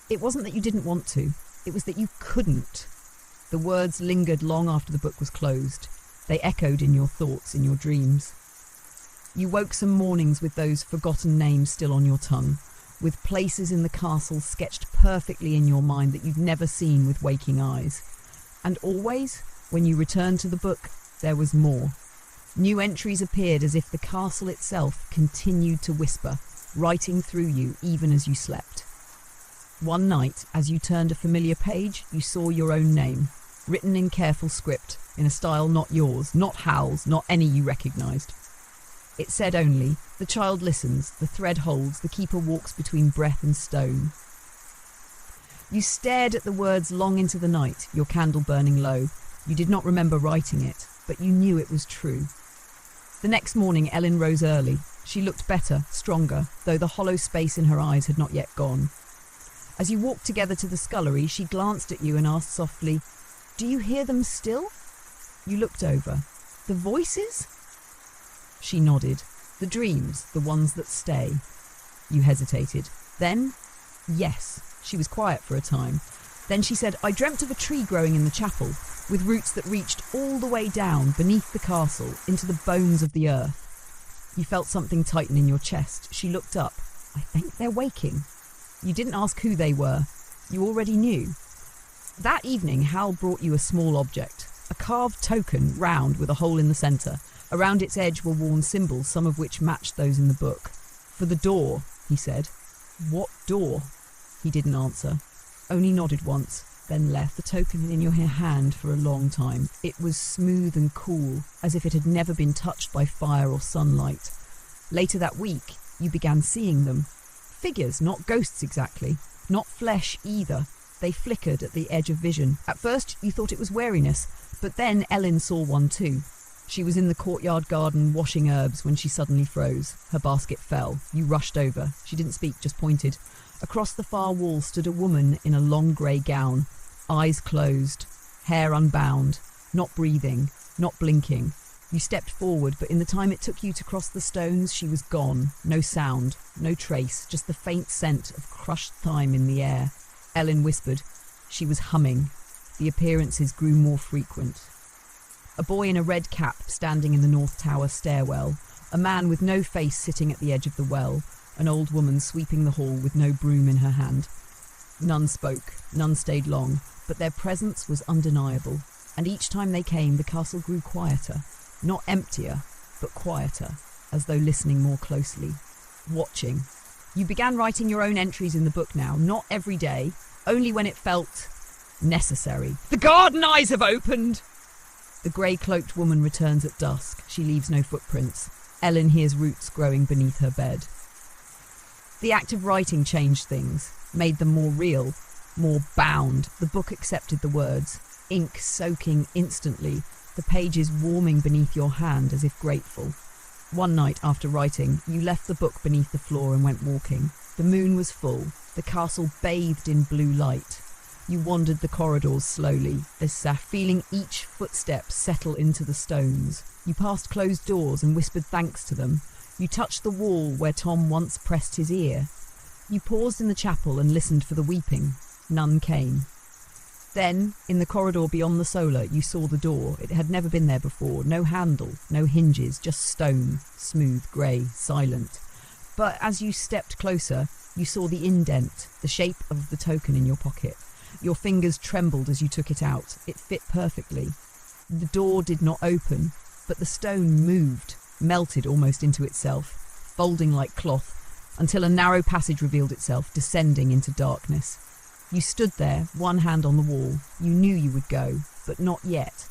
It wasn't that you didn't want to, it was that you couldn't. The words lingered long after the book was closed. They echoed in your thoughts, in your dreams. You woke some mornings with those forgotten names still on your tongue, with places in the castle sketched perfectly in your mind that you'd never seen with waking eyes. And always, when you returned to the book, there was more. New entries appeared as if the castle itself continued to whisper, writing through you even as you slept. One night, as you turned a familiar page, you saw your own name, written in careful script, in a style not yours, not Hal's, not any you recognised. It said only, the child listens, the thread holds, the keeper walks between breath and stone. You stared at the words long into the night, your candle burning low. You did not remember writing it, but you knew it was true. The next morning, Ellen rose early. She looked better, stronger, though the hollow space in her eyes had not yet gone. As you walked together to the scullery, she glanced at you and asked softly, "Do you hear them still?" You looked over. "The voices?" She nodded. "The dreams, the ones that stay." You hesitated. Then, yes. She was quiet for a time. Then she said, "I dreamt of a tree growing in the chapel, with roots that reached all the way down beneath the castle into the bones of the earth." You felt something tighten in your chest. She looked up. "I think they're waking." You didn't ask who they were. You already knew. That evening, Hal brought you a small object, a carved token, round with a hole in the centre. Around its edge were worn symbols, some of which matched those in the book. "For the door," he said. "What door?" He didn't answer, only nodded once, then left the token in your hand for a long time. It was smooth and cool, as if it had never been touched by fire or sunlight. Later that week, you began seeing them. Figures, not ghosts exactly, not flesh either. They flickered at the edge of vision. At first, you thought it was wariness, but then Ellen saw one too. She was in the courtyard garden washing herbs when she suddenly froze. Her basket fell. You rushed over. She didn't speak, just pointed. Across the far wall stood a woman in a long grey gown, eyes closed, hair unbound, not breathing, not blinking. You stepped forward, but in the time it took you to cross the stones, she was gone. No sound, no trace, just the faint scent of crushed thyme in the air. Ellen whispered. She was humming. The appearances grew more frequent. A boy in a red cap standing in the North Tower stairwell, a man with no face sitting at the edge of the well, an old woman sweeping the hall with no broom in her hand. None spoke, none stayed long, but their presence was undeniable, and each time they came the castle grew quieter. Not emptier, but quieter, as though listening more closely. Watching. You began writing your own entries in the book now, not every day, only when it felt necessary. "The garden eyes have opened!" The grey-cloaked woman returns at dusk. She leaves no footprints. Ellen hears roots growing beneath her bed. The act of writing changed things, made them more real, more bound. The book accepted the words, ink soaking instantly, the pages warming beneath your hand as if grateful. One night after writing, you left the book beneath the floor and went walking. The moon was full, the castle bathed in blue light. You wandered the corridors slowly, feeling each footstep settle into the stones. You passed closed doors and whispered thanks to them. You touched the wall where Tom once pressed his ear. You paused in the chapel and listened for the weeping. None came. Then, in the corridor beyond the solar, you saw the door. It had never been there before. No handle, no hinges, just stone, smooth, grey, silent. But as you stepped closer, you saw the indent, the shape of the token in your pocket. Your fingers trembled as you took it out. It fit perfectly. The door did not open, but the stone moved, melted almost into itself, folding like cloth, until a narrow passage revealed itself, descending into darkness. You stood there, one hand on the wall. You knew you would go, but not yet.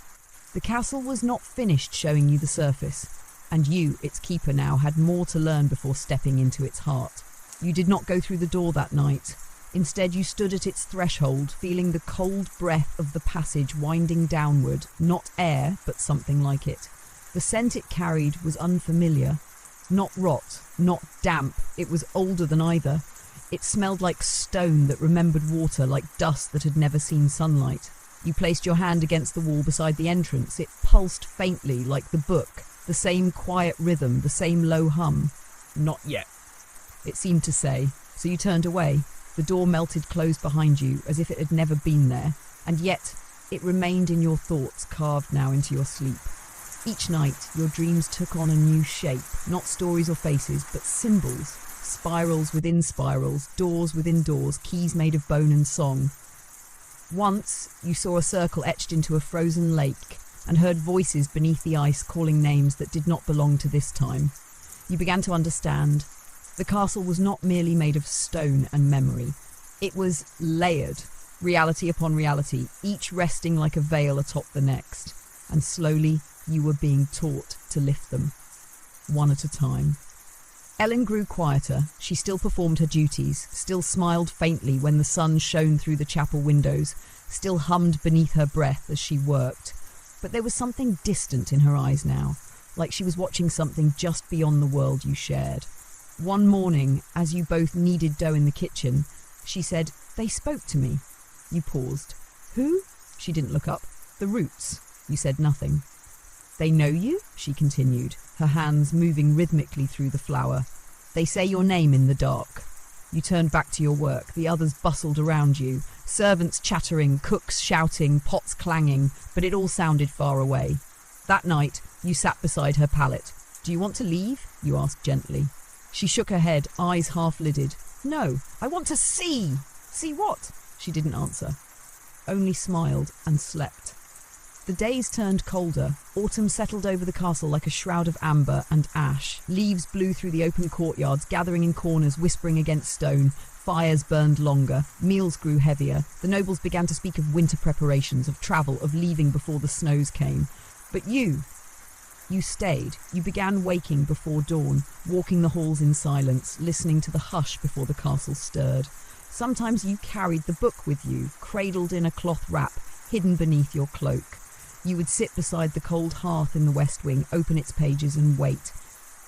The castle was not finished showing you the surface, and you, its keeper now, had more to learn before stepping into its heart. You did not go through the door that night. Instead, you stood at its threshold, feeling the cold breath of the passage winding downward, not air, but something like it. The scent it carried was unfamiliar. Not rot, not damp, it was older than either. It smelled like stone that remembered water, like dust that had never seen sunlight. You placed your hand against the wall beside the entrance. It pulsed faintly, like the book, the same quiet rhythm, the same low hum. "Not yet," it seemed to say, so you turned away. The door melted closed behind you, as if it had never been there, and yet it remained in your thoughts, carved now into your sleep. Each night, your dreams took on a new shape, not stories or faces, but symbols, spirals within spirals, doors within doors, keys made of bone and song. Once, you saw a circle etched into a frozen lake and heard voices beneath the ice calling names that did not belong to this time. You began to understand. The castle was not merely made of stone and memory. It was layered, reality upon reality, each resting like a veil atop the next. And slowly, you were being taught to lift them, one at a time. Ellen grew quieter. She still performed her duties, still smiled faintly when the sun shone through the chapel windows, still hummed beneath her breath as she worked. But there was something distant in her eyes now, like she was watching something just beyond the world you shared. One morning, as you both kneaded dough in the kitchen, she said, "They spoke to me." You paused. "Who?" She didn't look up. "The Roots." You said nothing. "They know you?" she continued, her hands moving rhythmically through the flour. "They say your name in the dark." You turned back to your work. The others bustled around you, servants chattering, cooks shouting, pots clanging, but it all sounded far away. That night, you sat beside her pallet. "Do you want to leave?" you asked gently. She shook her head, eyes half-lidded. "No, I want to see." "See what?" She didn't answer, only smiled and slept. The days turned colder. Autumn settled over the castle like a shroud of amber and ash. Leaves blew through the open courtyards, gathering in corners, whispering against stone. Fires burned longer. Meals grew heavier. The nobles began to speak of winter preparations, of travel, of leaving before the snows came. But you stayed. You began waking before dawn, walking the halls in silence, listening to the hush before the castle stirred. Sometimes you carried the book with you, cradled in a cloth wrap, hidden beneath your cloak. You would sit beside the cold hearth in the West Wing, open its pages and wait.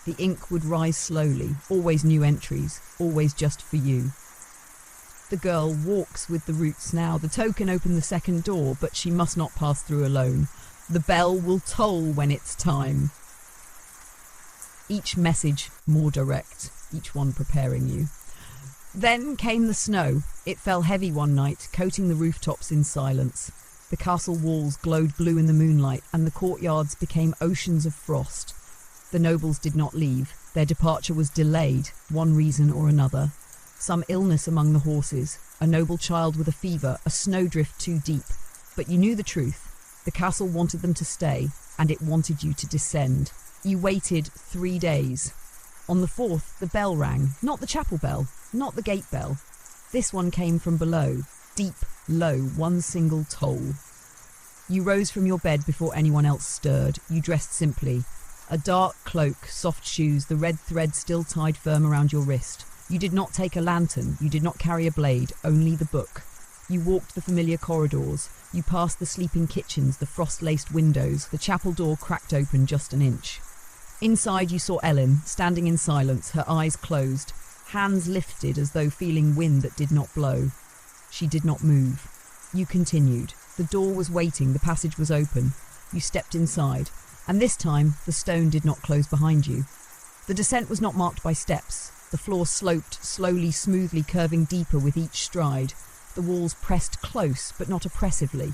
The ink would rise slowly, always new entries, always just for you. The girl walks with the Roots now. The token opened the second door, but she must not pass through alone. The bell will toll when it's time. Each message more direct, each one preparing you. Then came the snow. It fell heavy one night, coating the rooftops in silence. The castle walls glowed blue in the moonlight, and the courtyards became oceans of frost. The nobles did not leave. Their departure was delayed, one reason or another. Some illness among the horses, a noble child with a fever, a snowdrift too deep. But you knew the truth. The castle wanted them to stay, and it wanted you to descend. You waited 3 days. On the 4th, the bell rang. Not the chapel bell, not the gate bell. This one came from below, deep, low, one single toll. You rose from your bed before anyone else stirred. You dressed simply. A dark cloak, soft shoes, the red thread still tied firm around your wrist. You did not take a lantern. You did not carry a blade, only the book. You walked the familiar corridors. You passed the sleeping kitchens, the frost-laced windows. The chapel door cracked open just an inch. Inside you saw Ellen, standing in silence, her eyes closed, hands lifted as though feeling wind that did not blow. She did not move. You continued. The door was waiting, the passage was open. You stepped inside, and this time the stone did not close behind you. The descent was not marked by steps. The floor sloped, slowly, smoothly, curving deeper with each stride. The walls pressed close, but not oppressively.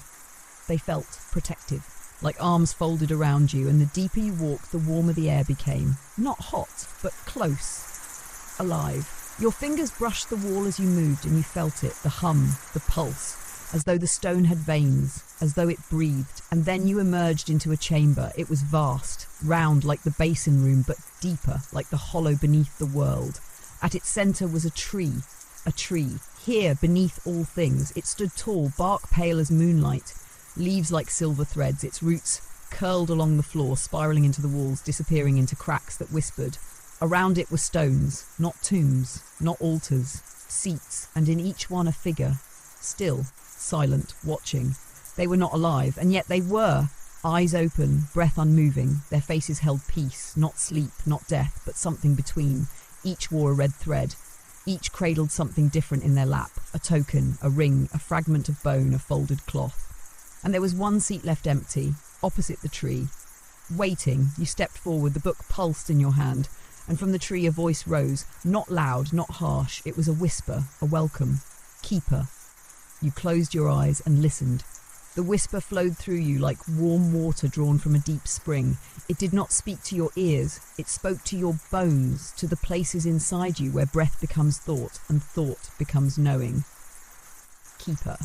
They felt protective, like arms folded around you, and the deeper you walked, the warmer the air became. Not hot, but close. Alive. Your fingers brushed the wall as you moved, and you felt it, the hum, the pulse, as though the stone had veins, as though it breathed. And then you emerged into a chamber. It was vast, round like the basin room, but deeper, like the hollow beneath the world. At its centre was a tree. Here, beneath all things. It stood tall, bark pale as moonlight, leaves like silver threads, its roots curled along the floor, spiralling into the walls, disappearing into cracks that whispered. Around it were stones, not tombs, not altars, seats, and in each one a figure, still, silent, watching. They were not alive, and yet they were. Eyes open, breath unmoving, their faces held peace, not sleep, not death, but something between. Each wore a red thread. Each cradled something different in their lap, a token, a ring, a fragment of bone, a folded cloth. And there was one seat left empty, opposite the tree. Waiting, you stepped forward, the book pulsed in your hand, and from the tree a voice rose, not loud, not harsh. It was a whisper, a welcome. Keeper. You closed your eyes and listened. The whisper flowed through you like warm water drawn from a deep spring. It did not speak to your ears. It spoke to your bones, to the places inside you where breath becomes thought and thought becomes knowing. Keeper.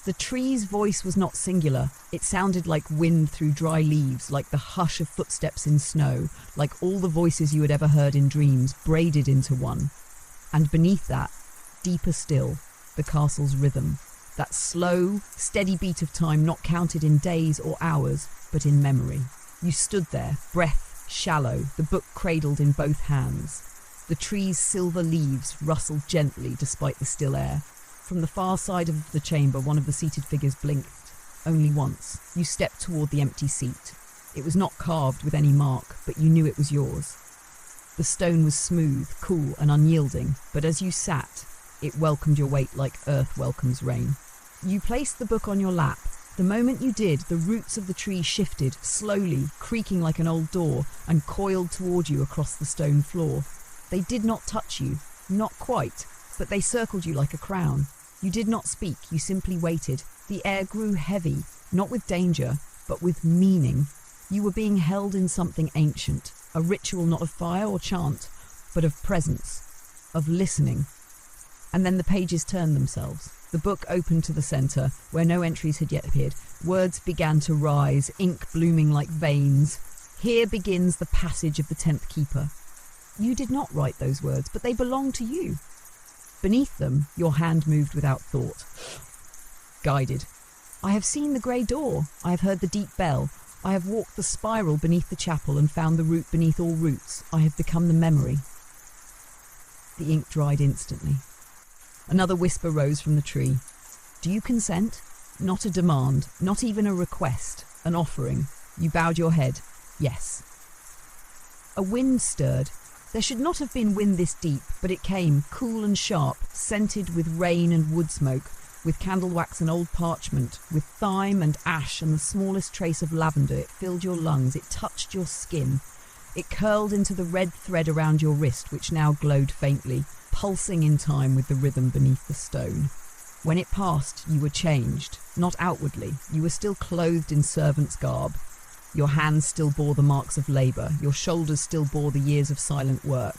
The tree's voice was not singular. It sounded like wind through dry leaves, like the hush of footsteps in snow, like all the voices you had ever heard in dreams, braided into one. And beneath that, deeper still, the castle's rhythm. That slow, steady beat of time not counted in days or hours, but in memory. You stood there, breath shallow, the book cradled in both hands. The tree's silver leaves rustled gently despite the still air. From the far side of the chamber, one of the seated figures blinked. Only once. You stepped toward the empty seat. It was not carved with any mark, but you knew it was yours. The stone was smooth, cool, and unyielding, but as you sat, it welcomed your weight like earth welcomes rain. You placed the book on your lap. The moment you did, the roots of the tree shifted, slowly, creaking like an old door, and coiled toward you across the stone floor. They did not touch you, not quite, but they circled you like a crown. You did not speak, you simply waited. The air grew heavy, not with danger, but with meaning. You were being held in something ancient, a ritual not of fire or chant, but of presence, of listening. And then the pages turned themselves. The book opened to the centre, where no entries had yet appeared. Words began to rise, ink blooming like veins. Here begins the passage of the 10th Keeper. You did not write those words, but they belonged to you. Beneath them, your hand moved without thought. Guided. I have seen the grey door. I have heard the deep bell. I have walked the spiral beneath the chapel and found the root beneath all roots. I have become the memory. The ink dried instantly. Another whisper rose from the tree. Do you consent? Not a demand, not even a request, an offering. You bowed your head. Yes. A wind stirred. There should not have been wind this deep, but it came, cool and sharp, scented with rain and wood smoke, with candle wax and old parchment, with thyme and ash and the smallest trace of lavender. It filled your lungs, it touched your skin. It curled into the red thread around your wrist, which now glowed faintly, pulsing in time with the rhythm beneath the stone. When it passed, you were changed, not outwardly. You were still clothed in servant's garb. Your hands still bore the marks of labour, your shoulders still bore the years of silent work.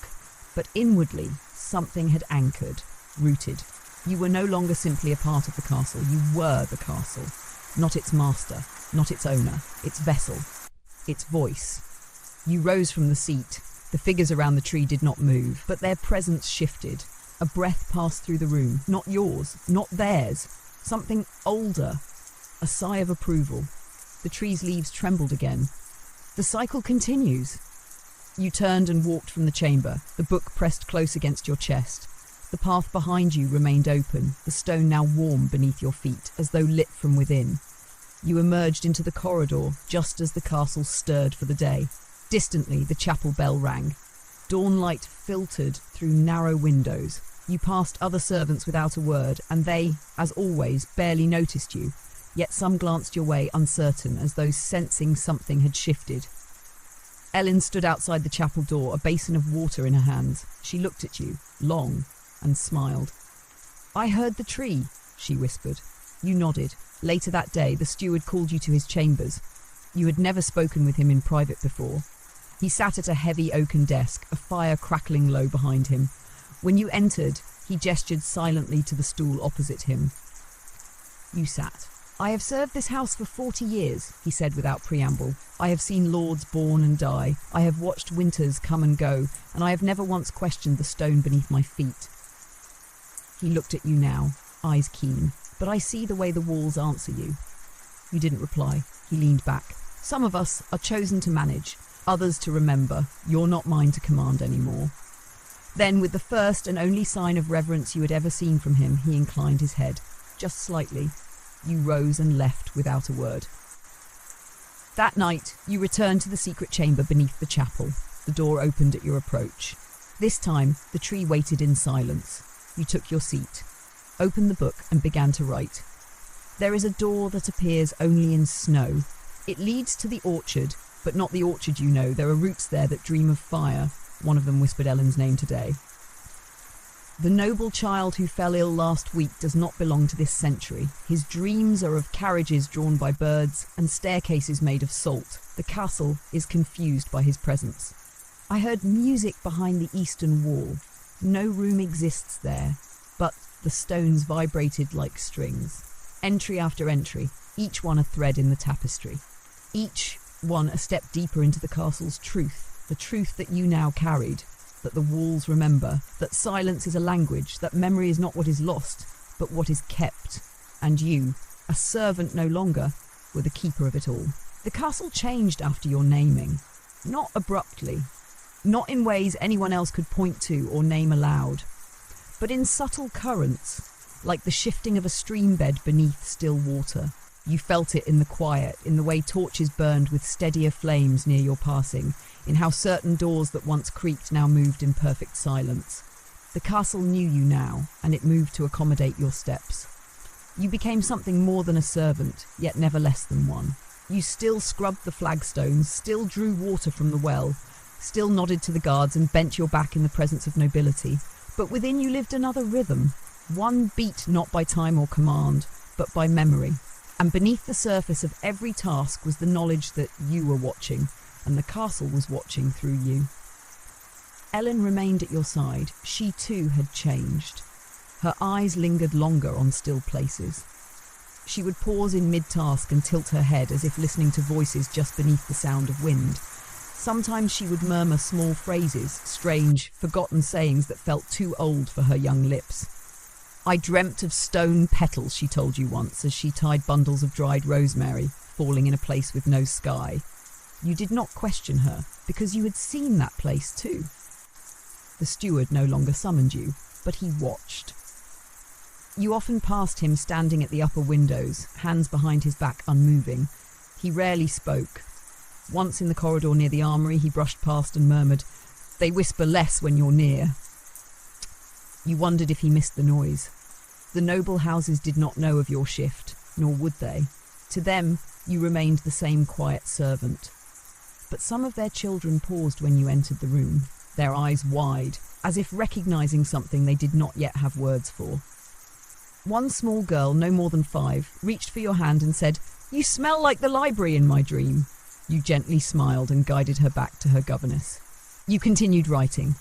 But inwardly, something had anchored, rooted. You were no longer simply a part of the castle, you were the castle. Not its master, not its owner, its vessel, its voice. You rose from the seat. The figures around the tree did not move, but their presence shifted. A breath passed through the room, not yours, not theirs. Something older, a sigh of approval. The tree's leaves trembled again. The cycle continues. You turned and walked from the chamber, the book pressed close against your chest. The path behind you remained open, the stone now warm beneath your feet, as though lit from within. You emerged into the corridor, just as the castle stirred for the day. Distantly, the chapel bell rang. Dawnlight filtered through narrow windows. You passed other servants without a word, and they, as always, barely noticed you. Yet some glanced your way uncertain, as though sensing something had shifted. Ellen stood outside the chapel door, a basin of water in her hands. She looked at you, long, and smiled. I heard the tree, she whispered. You nodded. Later that day, the steward called you to his chambers. You had never spoken with him in private before. He sat at a heavy oaken desk, a fire crackling low behind him. When you entered, he gestured silently to the stool opposite him. You sat. I have served this house for 40 years, he said without preamble. I have seen lords born and die. I have watched winters come and go, and I have never once questioned the stone beneath my feet. He looked at you now, eyes keen. But I see the way the walls answer you. You didn't reply. He leaned back. Some of us are chosen to manage, others to remember. You're not mine to command anymore. Then, with the first and only sign of reverence you had ever seen from him, he inclined his head, just slightly. You rose and left without a word. That night, you returned to the secret chamber beneath the chapel. The door opened at your approach. This time, the tree waited in silence. You took your seat, opened the book and began to write. There is a door that appears only in snow. It leads to the orchard, but not the orchard you know. There are roots there that dream of fire. One of them whispered Ellen's name today. The noble child who fell ill last week does not belong to this century. His dreams are of carriages drawn by birds and staircases made of salt. The castle is confused by his presence. I heard music behind the eastern wall. No room exists there, but the stones vibrated like strings. Entry after entry, each one a thread in the tapestry. Each one a step deeper into the castle's truth, the truth that you now carried, that the walls remember, that silence is a language, that memory is not what is lost, but what is kept. And you, a servant no longer, were the keeper of it all. The castle changed after your naming. Not abruptly. not in ways anyone else could point to or name aloud, but in subtle currents, like the shifting of a stream bed beneath still water. You felt it in the quiet, in the way torches burned with steadier flames near your passing, in how certain doors that once creaked now moved in perfect silence. The castle knew you now, and it moved to accommodate your steps. You became something more than a servant, yet never less than one. You still scrubbed the flagstones, still drew water from the well, still nodded to the guards and bent your back in the presence of nobility, but within you lived another rhythm, one beat not by time or command, but by memory. And beneath the surface of every task was the knowledge that you were watching, and the castle was watching through you. Ellen remained at your side. She too had changed. Her eyes lingered longer on still places. She would pause in mid-task and tilt her head as if listening to voices just beneath the sound of wind. Sometimes she would murmur small phrases, strange, forgotten sayings that felt too old for her young lips. "I dreamt of stone petals," she told you once, as she tied bundles of dried rosemary, falling in a place with no sky. You did not question her, because you had seen that place too. The steward no longer summoned you, but he watched. You often passed him standing at the upper windows, hands behind his back unmoving. He rarely spoke. Once in the corridor near the armory, he brushed past and murmured, "They whisper less when you're near." You wondered if he missed the noise. The noble houses did not know of your shift, nor would they. To them, you remained the same quiet servant. But some of their children paused when you entered the room, their eyes wide, as if recognizing something they did not yet have words for. One small girl, no more than 5, reached for your hand and said, "You smell like the library in my dream." You gently smiled and guided her back to her governess. You continued writing.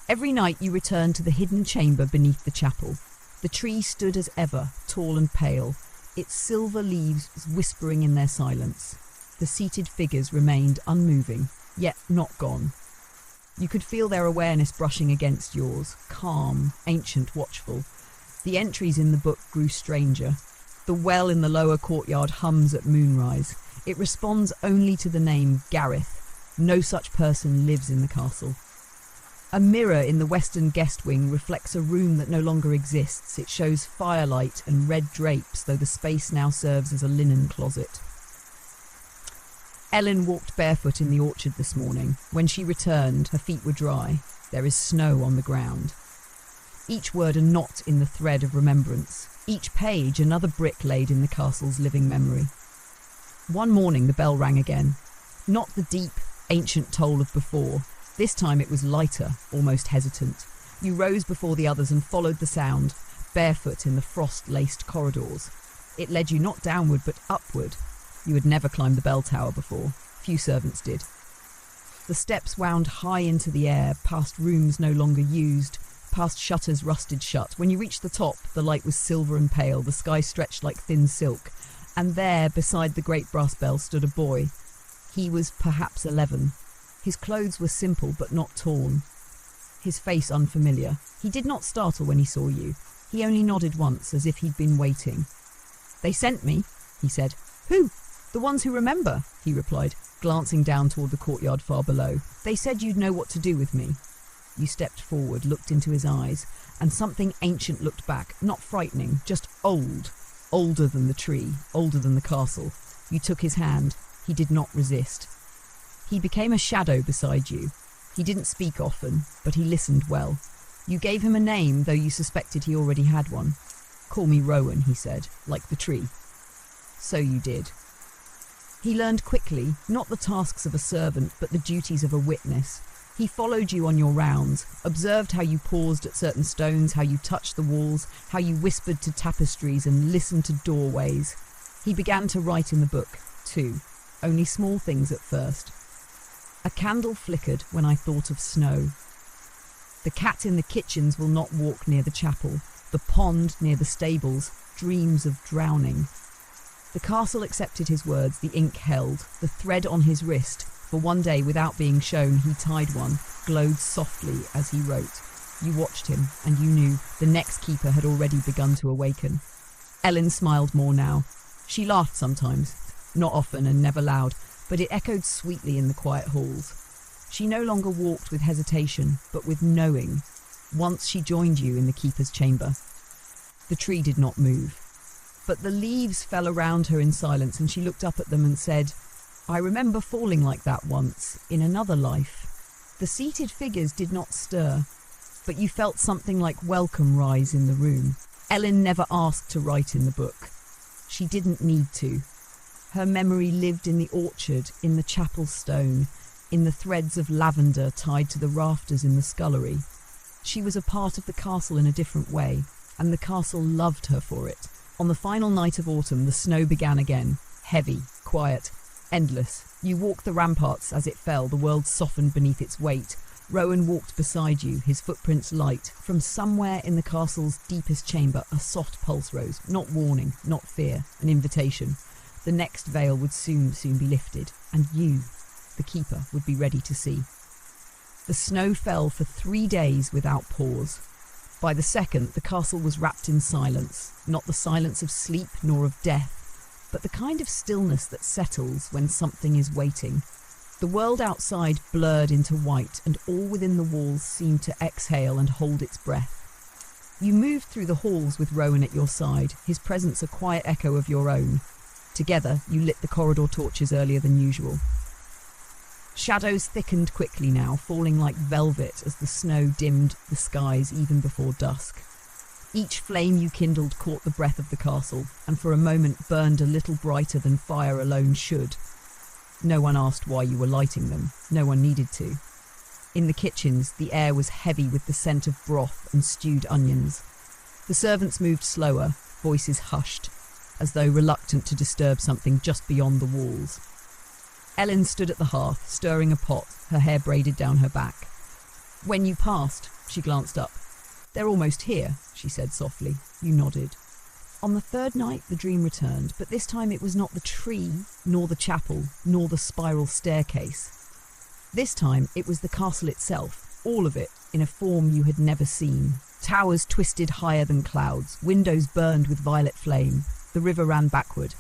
Every night you returned to the hidden chamber beneath the chapel. The tree stood as ever, tall and pale, its silver leaves whispering in their silence. The seated figures remained unmoving, yet not gone. You could feel their awareness brushing against yours, calm, ancient, watchful. The entries in the book grew stranger. The well in the lower courtyard hums at moonrise. It responds only to the name Gareth. No such person lives in the castle. A mirror in the western guest wing reflects a room that no longer exists. It shows firelight and red drapes, though the space now serves as a linen closet. Ellen walked barefoot in the orchard this morning. When she returned, her feet were dry. There is snow on the ground. Each word a knot in the thread of remembrance. Each page another brick laid in the castle's living memory. One morning the bell rang again. Not the deep, ancient toll of before. This time it was lighter, almost hesitant. You rose before the others and followed the sound, barefoot in the frost-laced corridors. It led you not downward but upward. You had never climbed the bell tower before. Few servants did. The steps wound high into the air, past rooms no longer used, past shutters rusted shut. When you reached the top, the light was silver and pale, the sky stretched like thin silk, and there, beside the great brass bell, stood a boy. He was perhaps 11. His clothes were simple but not torn. His face unfamiliar. He did not startle when he saw you. He only nodded once, as if he'd been waiting. "They sent me," he said. "Who?" "The ones who remember," he replied, glancing down toward the courtyard far below. "They said you'd know what to do with me." You stepped forward, looked into his eyes, and something ancient looked back, not frightening, just old. Older than the tree, older than the castle. You took his hand. He did not resist. He became a shadow beside you. He didn't speak often, but he listened well. You gave him a name, though you suspected he already had one. "Call me Rowan," he said, "like the tree." So you did. He learned quickly, not the tasks of a servant, but the duties of a witness. He followed you on your rounds, observed how you paused at certain stones, how you touched the walls, how you whispered to tapestries and listened to doorways. He began to write in the book, too, only small things at first. A candle flickered when I thought of snow. The cat in the kitchens will not walk near the chapel. The pond near the stables dreams of drowning. The castle accepted his words, the ink held, the thread on his wrist, for one day without being shown he tied one, glowed softly as he wrote. You watched him, and you knew the next keeper had already begun to awaken. Ellen smiled more now. She laughed sometimes, not often and never loud, but it echoed sweetly in the quiet halls. She no longer walked with hesitation, but with knowing, once she joined you in the keeper's chamber. The tree did not move, but the leaves fell around her in silence, and she looked up at them and said, "I remember falling like that once, in another life." The seated figures did not stir, but you felt something like welcome rise in the room. Ellen never asked to write in the book. She didn't need to. Her memory lived in the orchard, in the chapel stone, in the threads of lavender tied to the rafters in the scullery. She was a part of the castle in a different way, and the castle loved her for it. On the final night of autumn, the snow began again, heavy, quiet, endless. You walked the ramparts as it fell, the world softened beneath its weight. Rowan walked beside you, his footprints light. From somewhere in the castle's deepest chamber, a soft pulse rose, not warning, not fear, an invitation. The next veil would soon be lifted, and you, the keeper, would be ready to see. The snow fell for 3 days without pause. By the second, the castle was wrapped in silence, not the silence of sleep nor of death, but the kind of stillness that settles when something is waiting. The world outside blurred into white, and all within the walls seemed to exhale and hold its breath. You moved through the halls with Rowan at your side, his presence a quiet echo of your own. Together, you lit the corridor torches earlier than usual. Shadows thickened quickly now, falling like velvet as the snow dimmed the skies even before dusk. Each flame you kindled caught the breath of the castle, and for a moment burned a little brighter than fire alone should. No one asked why you were lighting them. No one needed to. In the kitchens, the air was heavy with the scent of broth and stewed onions. The servants moved slower, voices hushed, as though reluctant to disturb something just beyond the walls. Ellen stood at the hearth, stirring a pot, her hair braided down her back. When you passed, she glanced up. "They're almost here," she said softly. You nodded. On the third night, the dream returned, but this time it was not the tree, nor the chapel, nor the spiral staircase. This time, it was the castle itself, all of it, in a form you had never seen. Towers twisted higher than clouds, windows burned with violet flame. The river ran backward.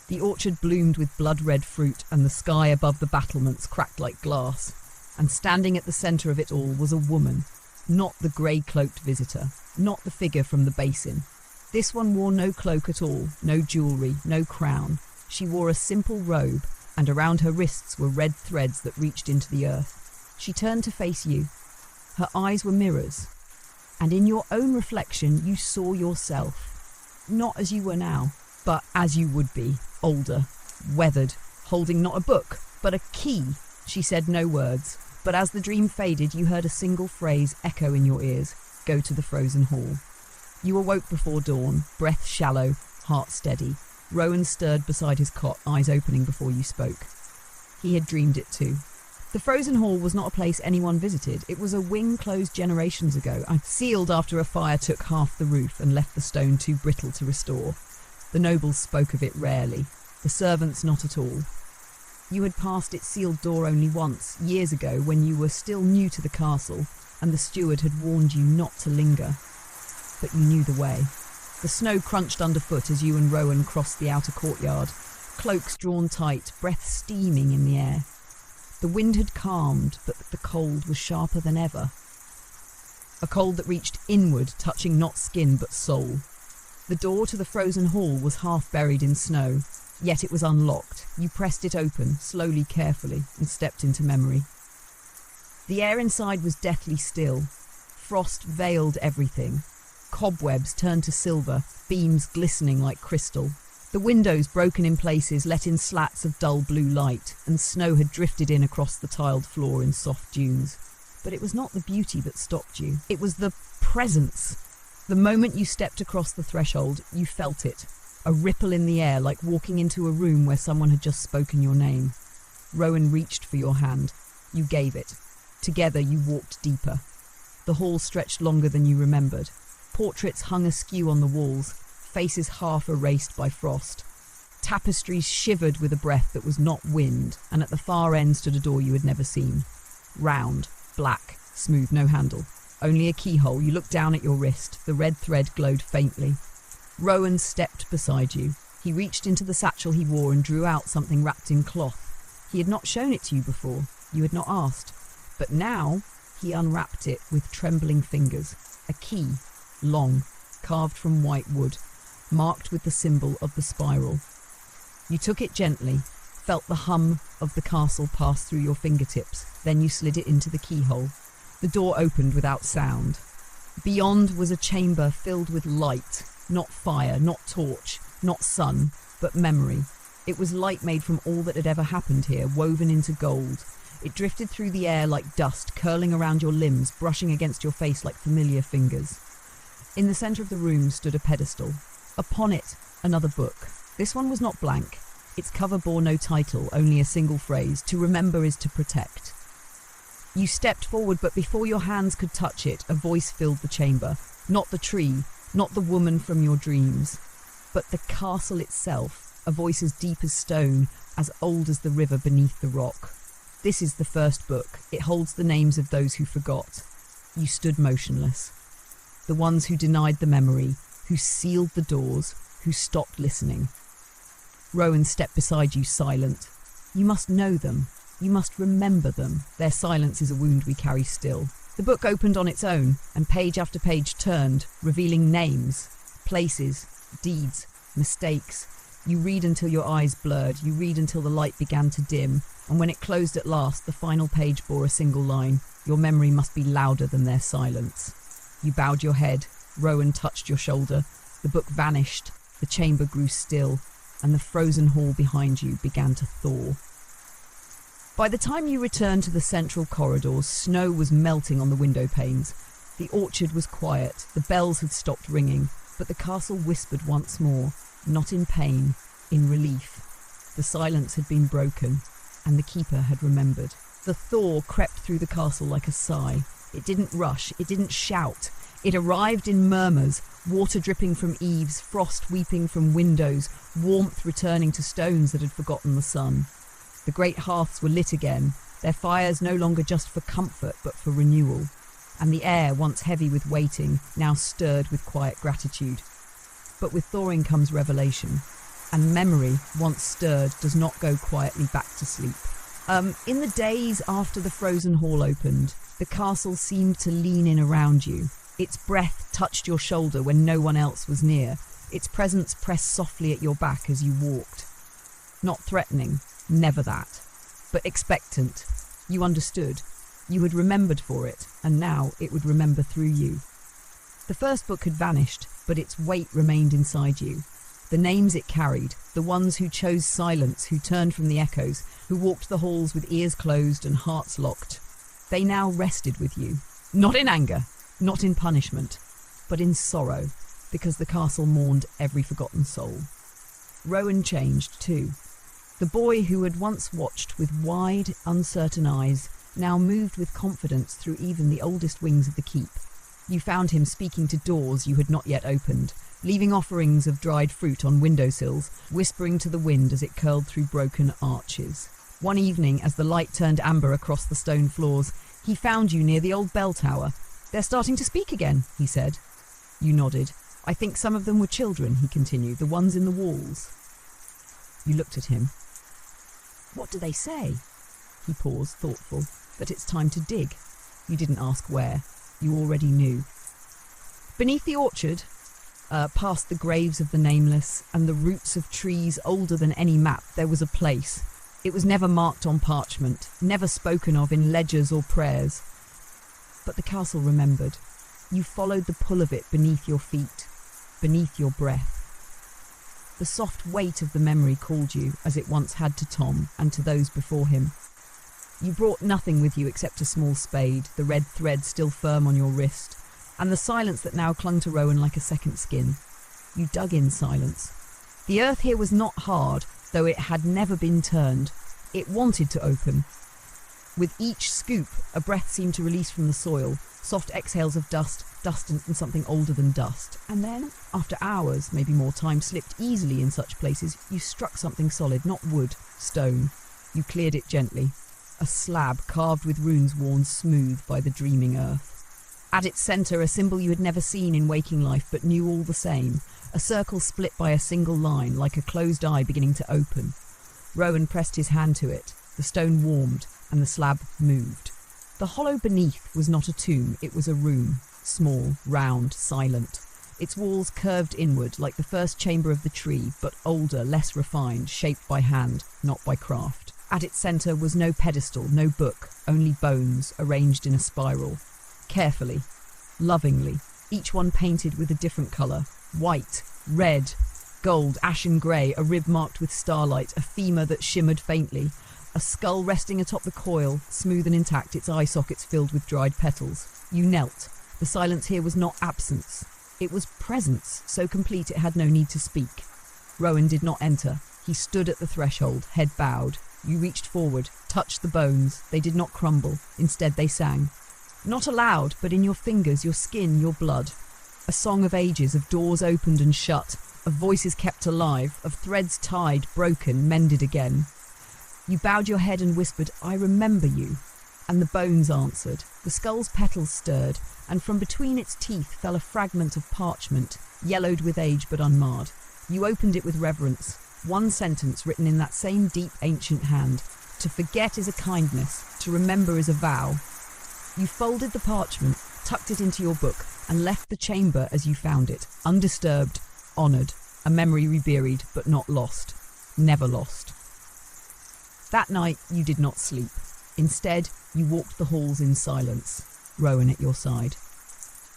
The orchard bloomed with blood-red fruit, and the sky above the battlements cracked like glass. And standing at the centre of it all was a woman, not the grey-cloaked visitor, not the figure from the basin. This one wore no cloak at all, no jewellery, no crown. She wore a simple robe, and around her wrists were red threads that reached into the earth. She turned to face you. Her eyes were mirrors, and in your own reflection you saw yourself. Not as you were now, but as you would be, older, weathered, holding not a book, but a key. She said no words, but as the dream faded, you heard a single phrase echo in your ears: "Go to the frozen hall." You awoke before dawn, breath shallow, heart steady. Rowan stirred beside his cot, eyes opening before you spoke. He had dreamed it too. The frozen hall was not a place anyone visited. It was a wing closed generations ago, sealed after a fire took half the roof and left the stone too brittle to restore. The nobles spoke of it rarely, the servants not at all. You had passed its sealed door only once, years ago, when you were still new to the castle, and the steward had warned you not to linger. But you knew the way. The snow crunched underfoot as you and Rowan crossed the outer courtyard, cloaks drawn tight, breath steaming in the air. The wind had calmed, but the cold was sharper than ever. A cold that reached inward, touching not skin but soul. The door to the frozen hall was half buried in snow, yet it was unlocked. You pressed it open, slowly, carefully, and stepped into memory. The air inside was deathly still. Frost veiled everything. Cobwebs turned to silver, beams glistening like crystal. The windows, broken in places, let in slats of dull blue light, and snow had drifted in across the tiled floor in soft dunes. But it was not the beauty that stopped you. It was the presence. The moment you stepped across the threshold, you felt it. A ripple in the air, like walking into a room where someone had just spoken your name. Rowan reached for your hand. You gave it. Together you walked deeper. The hall stretched longer than you remembered. Portraits hung askew on the walls, faces half erased by frost. Tapestries shivered with a breath that was not wind, and at the far end stood a door you had never seen. Round, black, smooth, no handle. Only a keyhole. You looked down at your wrist. The red thread glowed faintly. Rowan stepped beside you. He reached into the satchel he wore and drew out something wrapped in cloth. He had not shown it to you before. You had not asked. But now he unwrapped it with trembling fingers. A key, long, carved from white wood, marked with the symbol of the spiral. You took it gently, felt the hum of the castle pass through your fingertips, then you slid it into the keyhole. The door opened without sound. Beyond was a chamber filled with light, not fire, not torch, not sun, but memory. It was light made from all that had ever happened here, woven into gold. It drifted through the air like dust, curling around your limbs, brushing against your face like familiar fingers. In the centre of the room stood a pedestal. Upon it, another book. This one was not blank. Its cover bore no title, only a single phrase: "To remember is to protect." You stepped forward, but before your hands could touch it, a voice filled the chamber. Not the tree, not the woman from your dreams, but the castle itself, a voice as deep as stone, as old as the river beneath the rock. "This is the first book. It holds the names of those who forgot." You stood motionless. The ones who denied the memory, who sealed the doors, who stopped listening. Rowan stepped beside you, silent. You must know them. You must remember them. Their silence is a wound we carry still. The book opened on its own, and page after page turned, revealing names, places, deeds, mistakes. You read until your eyes blurred. You read until the light began to dim. And when it closed at last, the final page bore a single line: "Your memory must be louder than their silence." You bowed your head. Rowan touched your shoulder. The book vanished. The chamber grew still, and the frozen hall behind you began to thaw. By the time you returned to the central corridors, snow was melting on the window panes. The orchard was quiet. The bells had stopped ringing, but the castle whispered once more, not in pain, in relief. The silence had been broken, and the keeper had remembered. The thaw crept through the castle like a sigh. It didn't rush, it didn't shout. It arrived in murmurs, water dripping from eaves, frost weeping from windows, warmth returning to stones that had forgotten the sun. The great hearths were lit again, their fires no longer just for comfort but for renewal. And the air, once heavy with waiting, now stirred with quiet gratitude. But with thawing comes revelation, and memory, once stirred, does not go quietly back to sleep. In the days after the frozen hall opened, the castle seemed to lean in around you. Its breath touched your shoulder when no one else was near. Its presence pressed softly at your back as you walked. Not threatening, never that, but expectant. You understood. You had remembered for it, and now it would remember through you. The first book had vanished, but its weight remained inside you. The names it carried, the ones who chose silence, who turned from the echoes, who walked the halls with ears closed and hearts locked. They now rested with you, not in anger, not in punishment, but in sorrow, because the castle mourned every forgotten soul. Rowan changed too. The boy who had once watched with wide, uncertain eyes now moved with confidence through even the oldest wings of the keep. You found him speaking to doors you had not yet opened, leaving offerings of dried fruit on windowsills, whispering to the wind as it curled through broken arches. One evening, as the light turned amber across the stone floors, he found you near the old bell tower. "They're starting to speak again," he said. You nodded. "I think some of them were children," he continued, "the ones in the walls." You looked at him. "What do they say?" He paused, thoughtful. "That it's time to dig." You didn't ask where. You already knew. Beneath the orchard, past the graves of the nameless and the roots of trees older than any map, there was a place. It was never marked on parchment, never spoken of in ledgers or prayers. But the castle remembered. You followed the pull of it beneath your feet, beneath your breath. The soft weight of the memory called you, as it once had to Tom and to those before him. You brought nothing with you except a small spade, the red thread still firm on your wrist, and the silence that now clung to Rowan like a second skin. You dug in silence. The earth here was not hard, though it had never been turned. It wanted to open. With each scoop, a breath seemed to release from the soil, soft exhales of dust and something older than dust. And then, after hours, maybe more, time slipped easily in such places. You struck something solid, not wood, stone. You cleared it gently. A slab carved with runes worn smooth by the dreaming earth. At its centre, a symbol you had never seen in waking life, but knew all the same. A circle split by a single line, like a closed eye beginning to open. Rowan pressed his hand to it. The stone warmed, and the slab moved. The hollow beneath was not a tomb, it was a room, small, round, silent. Its walls curved inward like the first chamber of the tree, but older, less refined, shaped by hand, not by craft. At its centre was no pedestal, no book, only bones arranged in a spiral. Carefully, lovingly, each one painted with a different colour. White, red, gold, ashen grey, a rib marked with starlight, a femur that shimmered faintly, a skull resting atop the coil, smooth and intact, its eye sockets filled with dried petals. You knelt. The silence here was not absence. It was presence, so complete it had no need to speak. Rowan did not enter. He stood at the threshold, head bowed. You reached forward, touched the bones. They did not crumble. Instead they sang. Not aloud, but in your fingers, your skin, your blood. A song of ages, of doors opened and shut, of voices kept alive, of threads tied, broken, mended again. You bowed your head and whispered, "I remember you." And the bones answered. The skull's petals stirred, and from between its teeth fell a fragment of parchment, yellowed with age but unmarred. You opened it with reverence. One sentence written in that same deep ancient hand. To forget is a kindness, to remember is a vow. You folded the parchment, tucked it into your book, and left the chamber as you found it, undisturbed, honoured, a memory reburied but not lost, never lost. That night you did not sleep. Instead, you walked the halls in silence, Rowan at your side.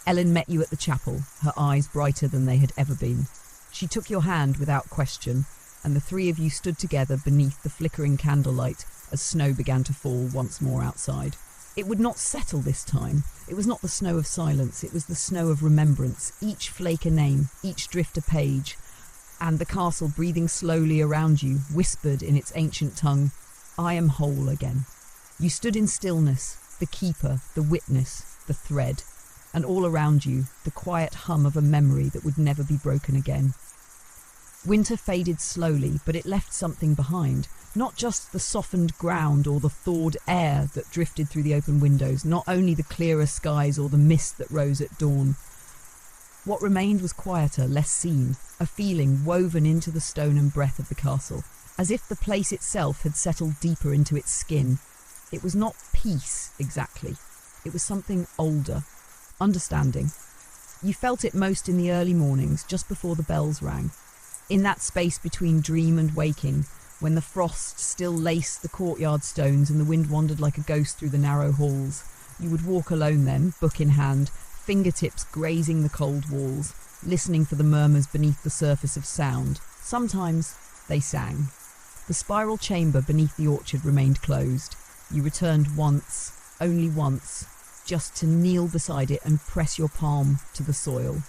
Ellen met you at the chapel, her eyes brighter than they had ever been. She took your hand without question, and the three of you stood together beneath the flickering candlelight as snow began to fall once more outside. It would not settle this time. It was not the snow of silence, it was the snow of remembrance, each flake a name, each drift a page, and the castle breathing slowly around you, whispered in its ancient tongue, "I am whole again." You stood in stillness, the keeper, the witness, the thread, and all around you, the quiet hum of a memory that would never be broken again. Winter faded slowly, but it left something behind. Not just the softened ground or the thawed air that drifted through the open windows, not only the clearer skies or the mist that rose at dawn. What remained was quieter, less seen, a feeling woven into the stone and breath of the castle, as if the place itself had settled deeper into its skin. It was not peace, exactly. It was something older, understanding. You felt it most in the early mornings, just before the bells rang. In that space between dream and waking, when the frost still laced the courtyard stones and the wind wandered like a ghost through the narrow halls, you would walk alone then, book in hand, fingertips grazing the cold walls, listening for the murmurs beneath the surface of sound. Sometimes they sang. The spiral chamber beneath the orchard remained closed. You returned once, only once, just to kneel beside it and press your palm to the soil.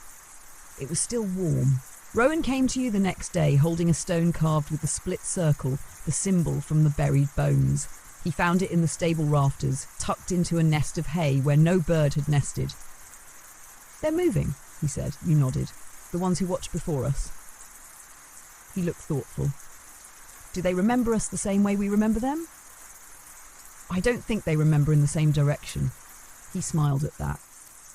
It was still warm. Rowan came to you the next day, holding a stone carved with the split circle, the symbol from the buried bones. He found it in the stable rafters, tucked into a nest of hay where no bird had nested. "They're moving," he said. You nodded. "The ones who watched before us." He looked thoughtful. "Do they remember us the same way we remember them?" "I don't think they remember in the same direction." He smiled at that.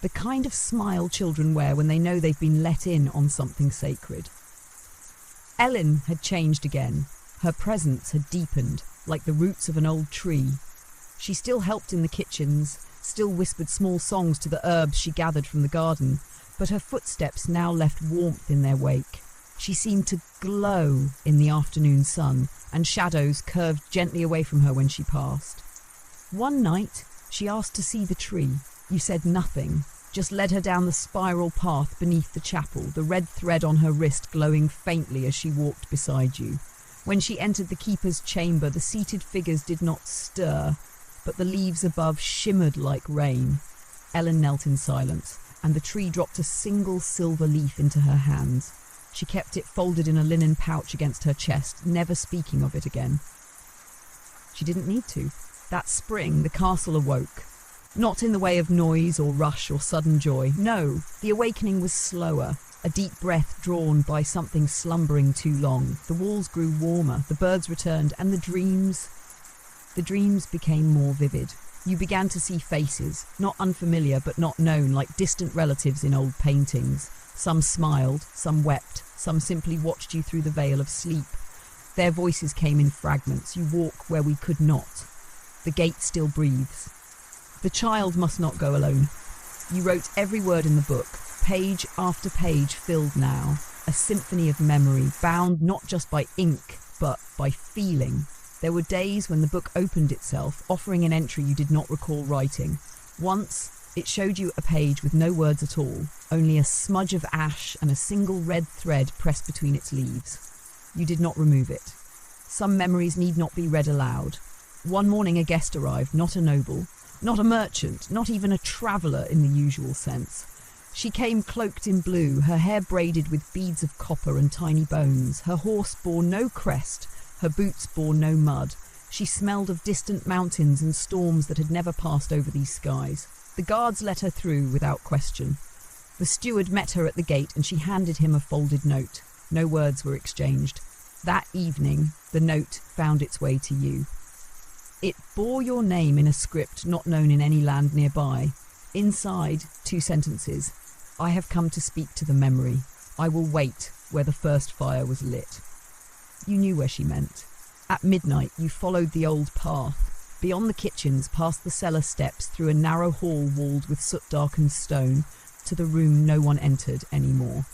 The kind of smile children wear when they know they've been let in on something sacred. Ellen had changed again. Her presence had deepened, like the roots of an old tree. She still helped in the kitchens, still whispered small songs to the herbs she gathered from the garden, but her footsteps now left warmth in their wake. She seemed to glow in the afternoon sun, and shadows curved gently away from her when she passed. One night, she asked to see the tree. You said nothing, just led her down the spiral path beneath the chapel, the red thread on her wrist glowing faintly as she walked beside you. When she entered the keeper's chamber, the seated figures did not stir, but the leaves above shimmered like rain. Ellen knelt in silence, and the tree dropped a single silver leaf into her hands. She kept it folded in a linen pouch against her chest, never speaking of it again. She didn't need to. That spring, the castle awoke. Not in the way of noise or rush or sudden joy. No, the awakening was slower, a deep breath drawn by something slumbering too long. The walls grew warmer, the birds returned, and the dreams became more vivid. You began to see faces, not unfamiliar but not known, like distant relatives in old paintings. Some smiled, some wept, some simply watched you through the veil of sleep. Their voices came in fragments. You walk where we could not. The gate still breathes. The child must not go alone. You wrote every word in the book, page after page filled now, a symphony of memory, bound not just by ink, but by feeling. There were days when the book opened itself, offering an entry you did not recall writing. Once, it showed you a page with no words at all, only a smudge of ash and a single red thread pressed between its leaves. You did not remove it. Some memories need not be read aloud. One morning a guest arrived, not a noble, not a merchant, not even a traveller in the usual sense. She came cloaked in blue, her hair braided with beads of copper and tiny bones. Her horse bore no crest, her boots bore no mud. She smelled of distant mountains and storms that had never passed over these skies. The guards let her through without question. The steward met her at the gate and she handed him a folded note. No words were exchanged. That evening, the note found its way to you. It bore your name in a script not known in any land nearby. Inside, 2 sentences. I have come to speak to the memory. I will wait where the first fire was lit. You knew where she meant. At midnight, you followed the old path. Beyond the kitchens, past the cellar steps, through a narrow hall walled with soot-darkened stone, to the room no one entered anymore.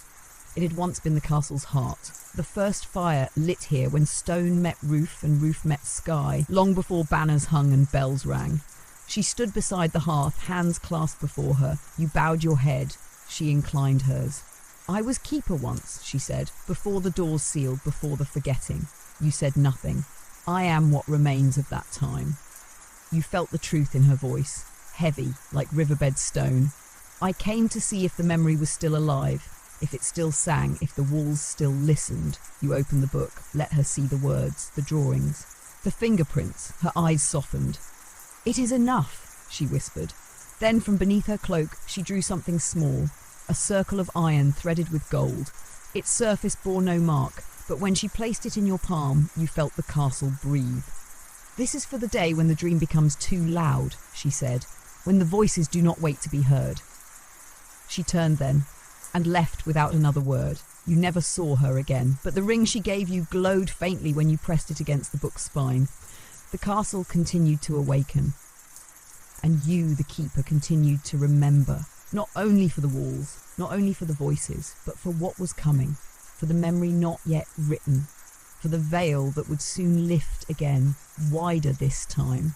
It had once been the castle's heart. The first fire lit here when stone met roof and roof met sky, long before banners hung and bells rang. She stood beside the hearth, hands clasped before her. You bowed your head. She inclined hers. I was keeper once, she said, before the doors sealed, before the forgetting. You said nothing. I am what remains of that time. You felt the truth in her voice, heavy, like riverbed stone. I came to see if the memory was still alive, if it still sang, if the walls still listened. You opened the book, let her see the words, the drawings, the fingerprints. Her eyes softened. It is enough, she whispered. Then from beneath her cloak she drew something small, a circle of iron threaded with gold. Its surface bore no mark, but when she placed it in your palm, you felt the castle breathe. This is for the day when the dream becomes too loud, she said, when the voices do not wait to be heard. She turned then, and left without another word. You never saw her again, but the ring she gave you glowed faintly when you pressed it against the book's spine. The castle continued to awaken, and you, the keeper, continued to remember, not only for the walls, not only for the voices, but for what was coming, for the memory not yet written, for the veil that would soon lift again, wider this time,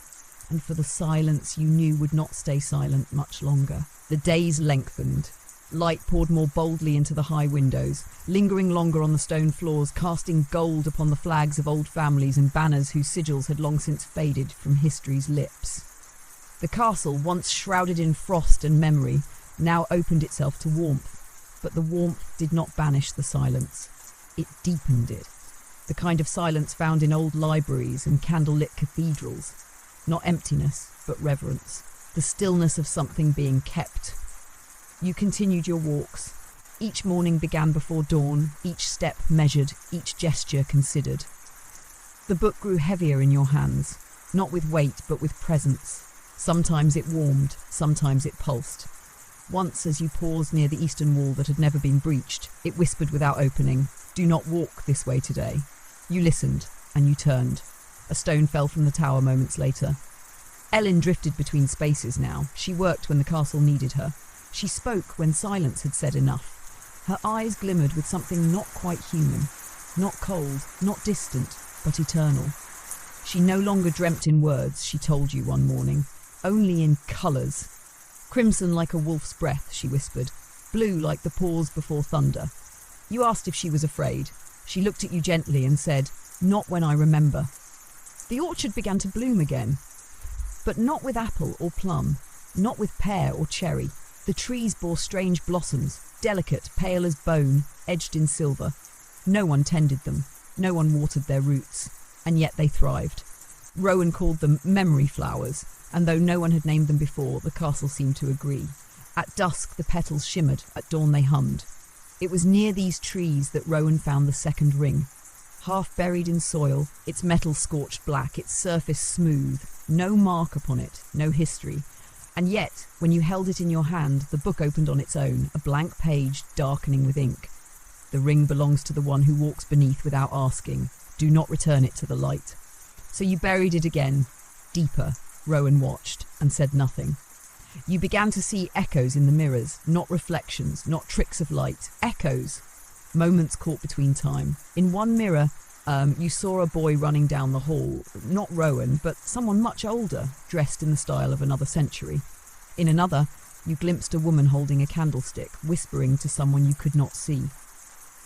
and for the silence you knew would not stay silent much longer. The days lengthened. Light poured more boldly into the high windows, lingering longer on the stone floors, casting gold upon the flags of old families and banners whose sigils had long since faded from history's lips. The castle, once shrouded in frost and memory, now opened itself to warmth, but the warmth did not banish the silence. It deepened it. The kind of silence found in old libraries and candle-lit cathedrals. Not emptiness, but reverence. The stillness of something being kept. You continued your walks. Each morning began before dawn, each step measured, each gesture considered. The book grew heavier in your hands, not with weight, but with presence. Sometimes it warmed, sometimes it pulsed. Once, as you paused near the eastern wall that had never been breached, it whispered without opening, "Do not walk this way today." You listened, and you turned. A stone fell from the tower moments later. Ellen drifted between spaces now. She worked when the castle needed her. She spoke when silence had said enough. Her eyes glimmered with something not quite human, not cold, not distant, but eternal. She no longer dreamt in words, she told you one morning, only in colours. Crimson like a wolf's breath, she whispered, blue like the pause before thunder. You asked if she was afraid. She looked at you gently and said, "Not when I remember." The orchard began to bloom again, but not with apple or plum, not with pear or cherry. The trees bore strange blossoms, delicate, pale as bone, edged in silver. No one tended them, no one watered their roots, and yet they thrived. Rowan called them memory flowers, and though no one had named them before, the castle seemed to agree. At dusk the petals shimmered, at dawn they hummed. It was near these trees that Rowan found the second ring. Half buried in soil, its metal scorched black, its surface smooth, no mark upon it, no history. And yet, when you held it in your hand, the book opened on its own, a blank page darkening with ink. The ring belongs to the one who walks beneath without asking. Do not return it to the light. So you buried it again, deeper, Rowan watched and said nothing. You began to see echoes in the mirrors, not reflections, not tricks of light. Echoes. Moments caught between time. In one mirror, you saw a boy running down the hall. Not Rowan, but someone much older, dressed in the style of another century. In another, you glimpsed a woman holding a candlestick, whispering to someone you could not see.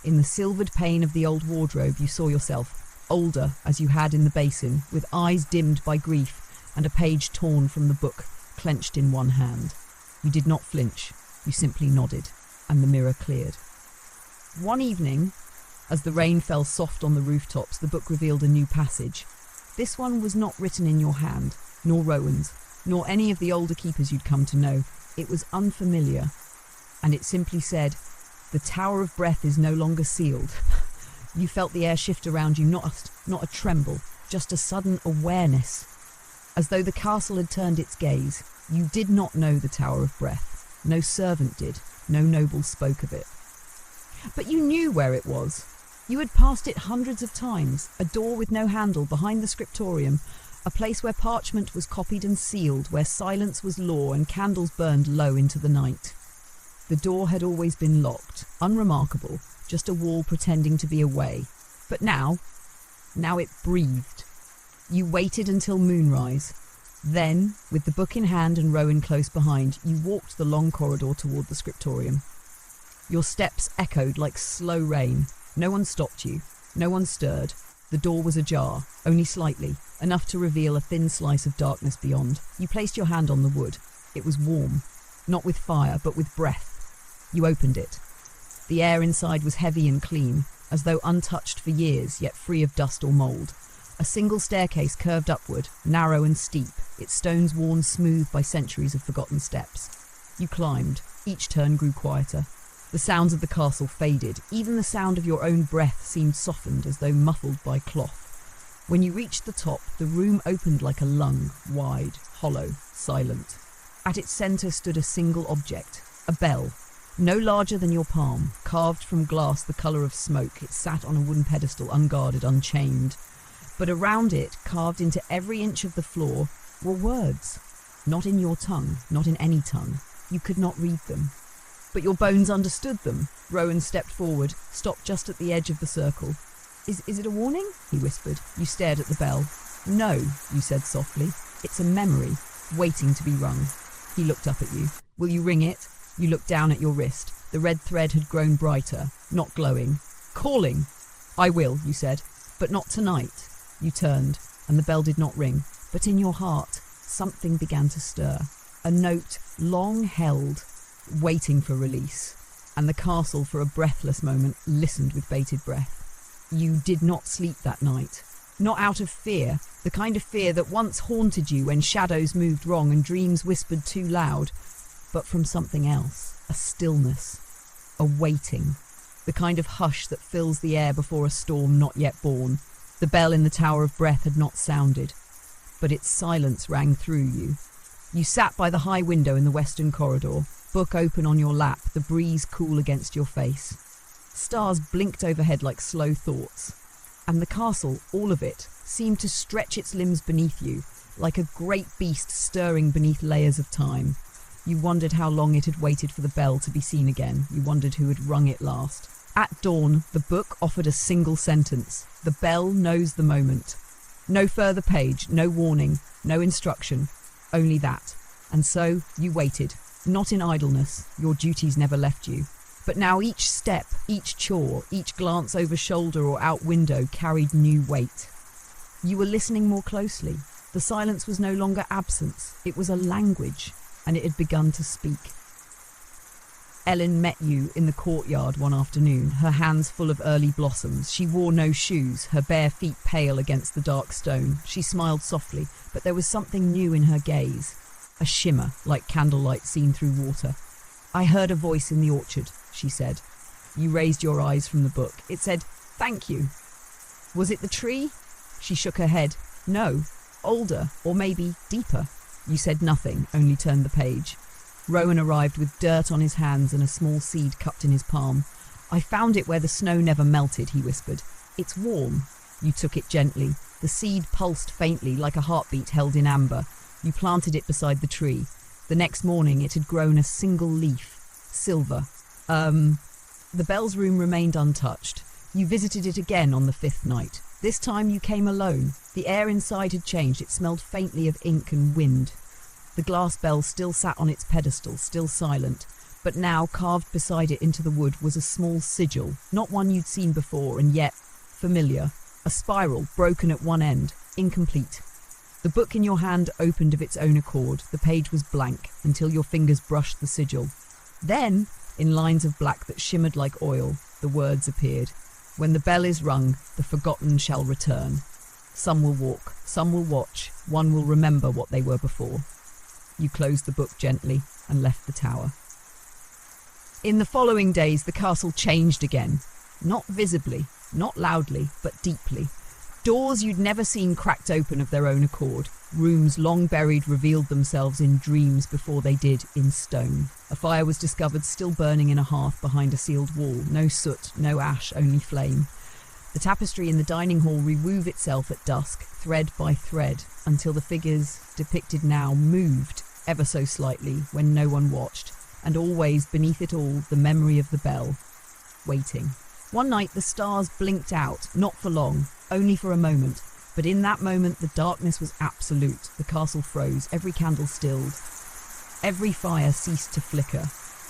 In the silvered pane of the old wardrobe, you saw yourself, older as you had in the basin, with eyes dimmed by grief and a page torn from the book, clenched in one hand. You did not flinch, you simply nodded, and the mirror cleared. One evening, as the rain fell soft on the rooftops, the book revealed a new passage. This one was not written in your hand, nor Rowan's, nor any of the older keepers you'd come to know. It was unfamiliar, and it simply said, "The Tower of Breath is no longer sealed." You felt the air shift around you, not a tremble, just a sudden awareness, as though the castle had turned its gaze. You did not know the Tower of Breath. No servant did. No noble spoke of it. But you knew where it was. You had passed it hundreds of times, a door with no handle behind the scriptorium, a place where parchment was copied and sealed, where silence was law and candles burned low into the night. The door had always been locked, unremarkable, just a wall pretending to be a way. But now it breathed. You waited until moonrise. Then, with the book in hand and Rowan close behind, you walked the long corridor toward the scriptorium. Your steps echoed like slow rain. No one stopped you. No one stirred. The door was ajar, only slightly, enough to reveal a thin slice of darkness beyond. You placed your hand on the wood. It was warm, not with fire, but with breath. You opened it. The air inside was heavy and clean, as though untouched for years, yet free of dust or mould. A single staircase curved upward, narrow and steep, its stones worn smooth by centuries of forgotten steps. You climbed. Each turn grew quieter. The sounds of the castle faded. Even the sound of your own breath seemed softened, as though muffled by cloth. When you reached the top, the room opened like a lung, wide, hollow, silent. At its centre stood a single object, a bell, no larger than your palm, carved from glass the colour of smoke. It sat on a wooden pedestal, unguarded, unchained. But around it, carved into every inch of the floor, were words. Not in your tongue, not in any tongue. You could not read them. But your bones understood them. Rowan stepped forward, stopped just at the edge of the circle. Is it a warning?" he whispered. You stared at the bell. "No," you said softly. "It's a memory, waiting to be rung." He looked up at you. "Will you ring it?" You looked down at your wrist. The red thread had grown brighter, not glowing. "Calling!" "I will," you said, "but not tonight." You turned, and the bell did not ring. But in your heart, something began to stir. A note long held, waiting for release, and the castle for a breathless moment listened with bated breath. You did not sleep that night. Not out of fear, the kind of fear that once haunted you when shadows moved wrong and dreams whispered too loud, but from something else, a stillness, a waiting, the kind of hush that fills the air before a storm not yet born. The bell in the Tower of Breath had not sounded, but its silence rang through you. You sat by the high window in the western corridor, book open on your lap, the breeze cool against your face. Stars blinked overhead like slow thoughts, and the castle, all of it, seemed to stretch its limbs beneath you, like a great beast stirring beneath layers of time. You wondered how long it had waited for the bell to be seen again. You wondered who had rung it last. At dawn, the book offered a single sentence. The bell knows the moment. No further page, no warning, no instruction, only that. And so you waited, not in idleness. Your duties never left you. But now each step, each chore, each glance over shoulder or out window carried new weight. You were listening more closely. The silence was no longer absence. It was a language, and it had begun to speak. Ellen met you in the courtyard one afternoon, her hands full of early blossoms. She wore no shoes, her bare feet pale against the dark stone. She smiled softly, but there was something new in her gaze, a shimmer like candlelight seen through water. "I heard a voice in the orchard," she said. You raised your eyes from the book. It said, "Thank you." "Was it the tree?" She shook her head. "No, older, or maybe deeper." You said nothing, only turned the page. Rowan arrived with dirt on his hands and a small seed cupped in his palm. "I found it where the snow never melted," he whispered. "It's warm." You took it gently. The seed pulsed faintly like a heartbeat held in amber. You planted it beside the tree. The next morning it had grown a single leaf. Silver. The bell's room remained untouched. You visited it again on the 5th night. This time you came alone. The air inside had changed. It smelled faintly of ink and wind. The glass bell still sat on its pedestal, still silent. But now, carved beside it into the wood, was a small sigil, not one you'd seen before, and yet familiar. A spiral, broken at one end, incomplete. The book in your hand opened of its own accord. The page was blank, until your fingers brushed the sigil. Then, in lines of black that shimmered like oil, the words appeared. When the bell is rung, the forgotten shall return. Some will walk, some will watch, one will remember what they were before. You closed the book gently and left the tower. In the following days, the castle changed again. Not visibly, not loudly, but deeply. Doors you'd never seen cracked open of their own accord. Rooms long buried revealed themselves in dreams before they did in stone. A fire was discovered still burning in a hearth behind a sealed wall. No soot, no ash, only flame. The tapestry in the dining hall rewove itself at dusk, thread by thread, until the figures depicted now moved ever so slightly when no one watched, and always beneath it all the memory of the bell, waiting. One night the stars blinked out, not for long, only for a moment, but in that moment the darkness was absolute. The castle froze, every candle stilled, every fire ceased to flicker,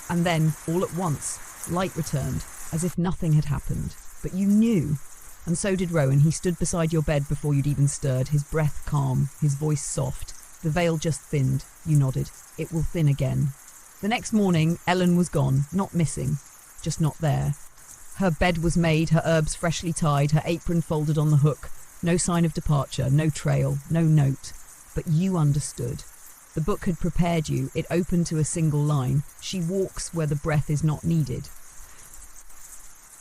and then, all at once, light returned, as if nothing had happened. But you knew, and so did Rowan. He stood beside your bed before you'd even stirred, his breath calm, his voice soft. The veil just thinned. You nodded. It will thin again. The next morning, Ellen was gone, not missing, just not there. Her bed was made, her herbs freshly tied, her apron folded on the hook. No sign of departure, no trail, no note. But you understood. The book had prepared you. It opened to a single line. She walks where the breath is not needed.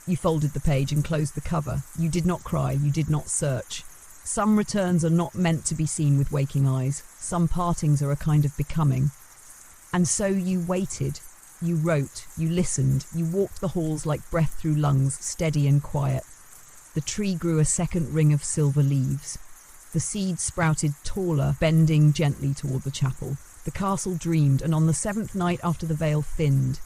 You folded the page and closed the cover. You did not cry, you did not search. Some returns are not meant to be seen with waking eyes. Some partings are a kind of becoming. And so you waited. You wrote, you listened, you walked the halls like breath through lungs, steady and quiet. The tree grew a second ring of silver leaves. The seeds sprouted taller, bending gently toward the chapel. The castle dreamed, and on the 7th night after the veil thinned,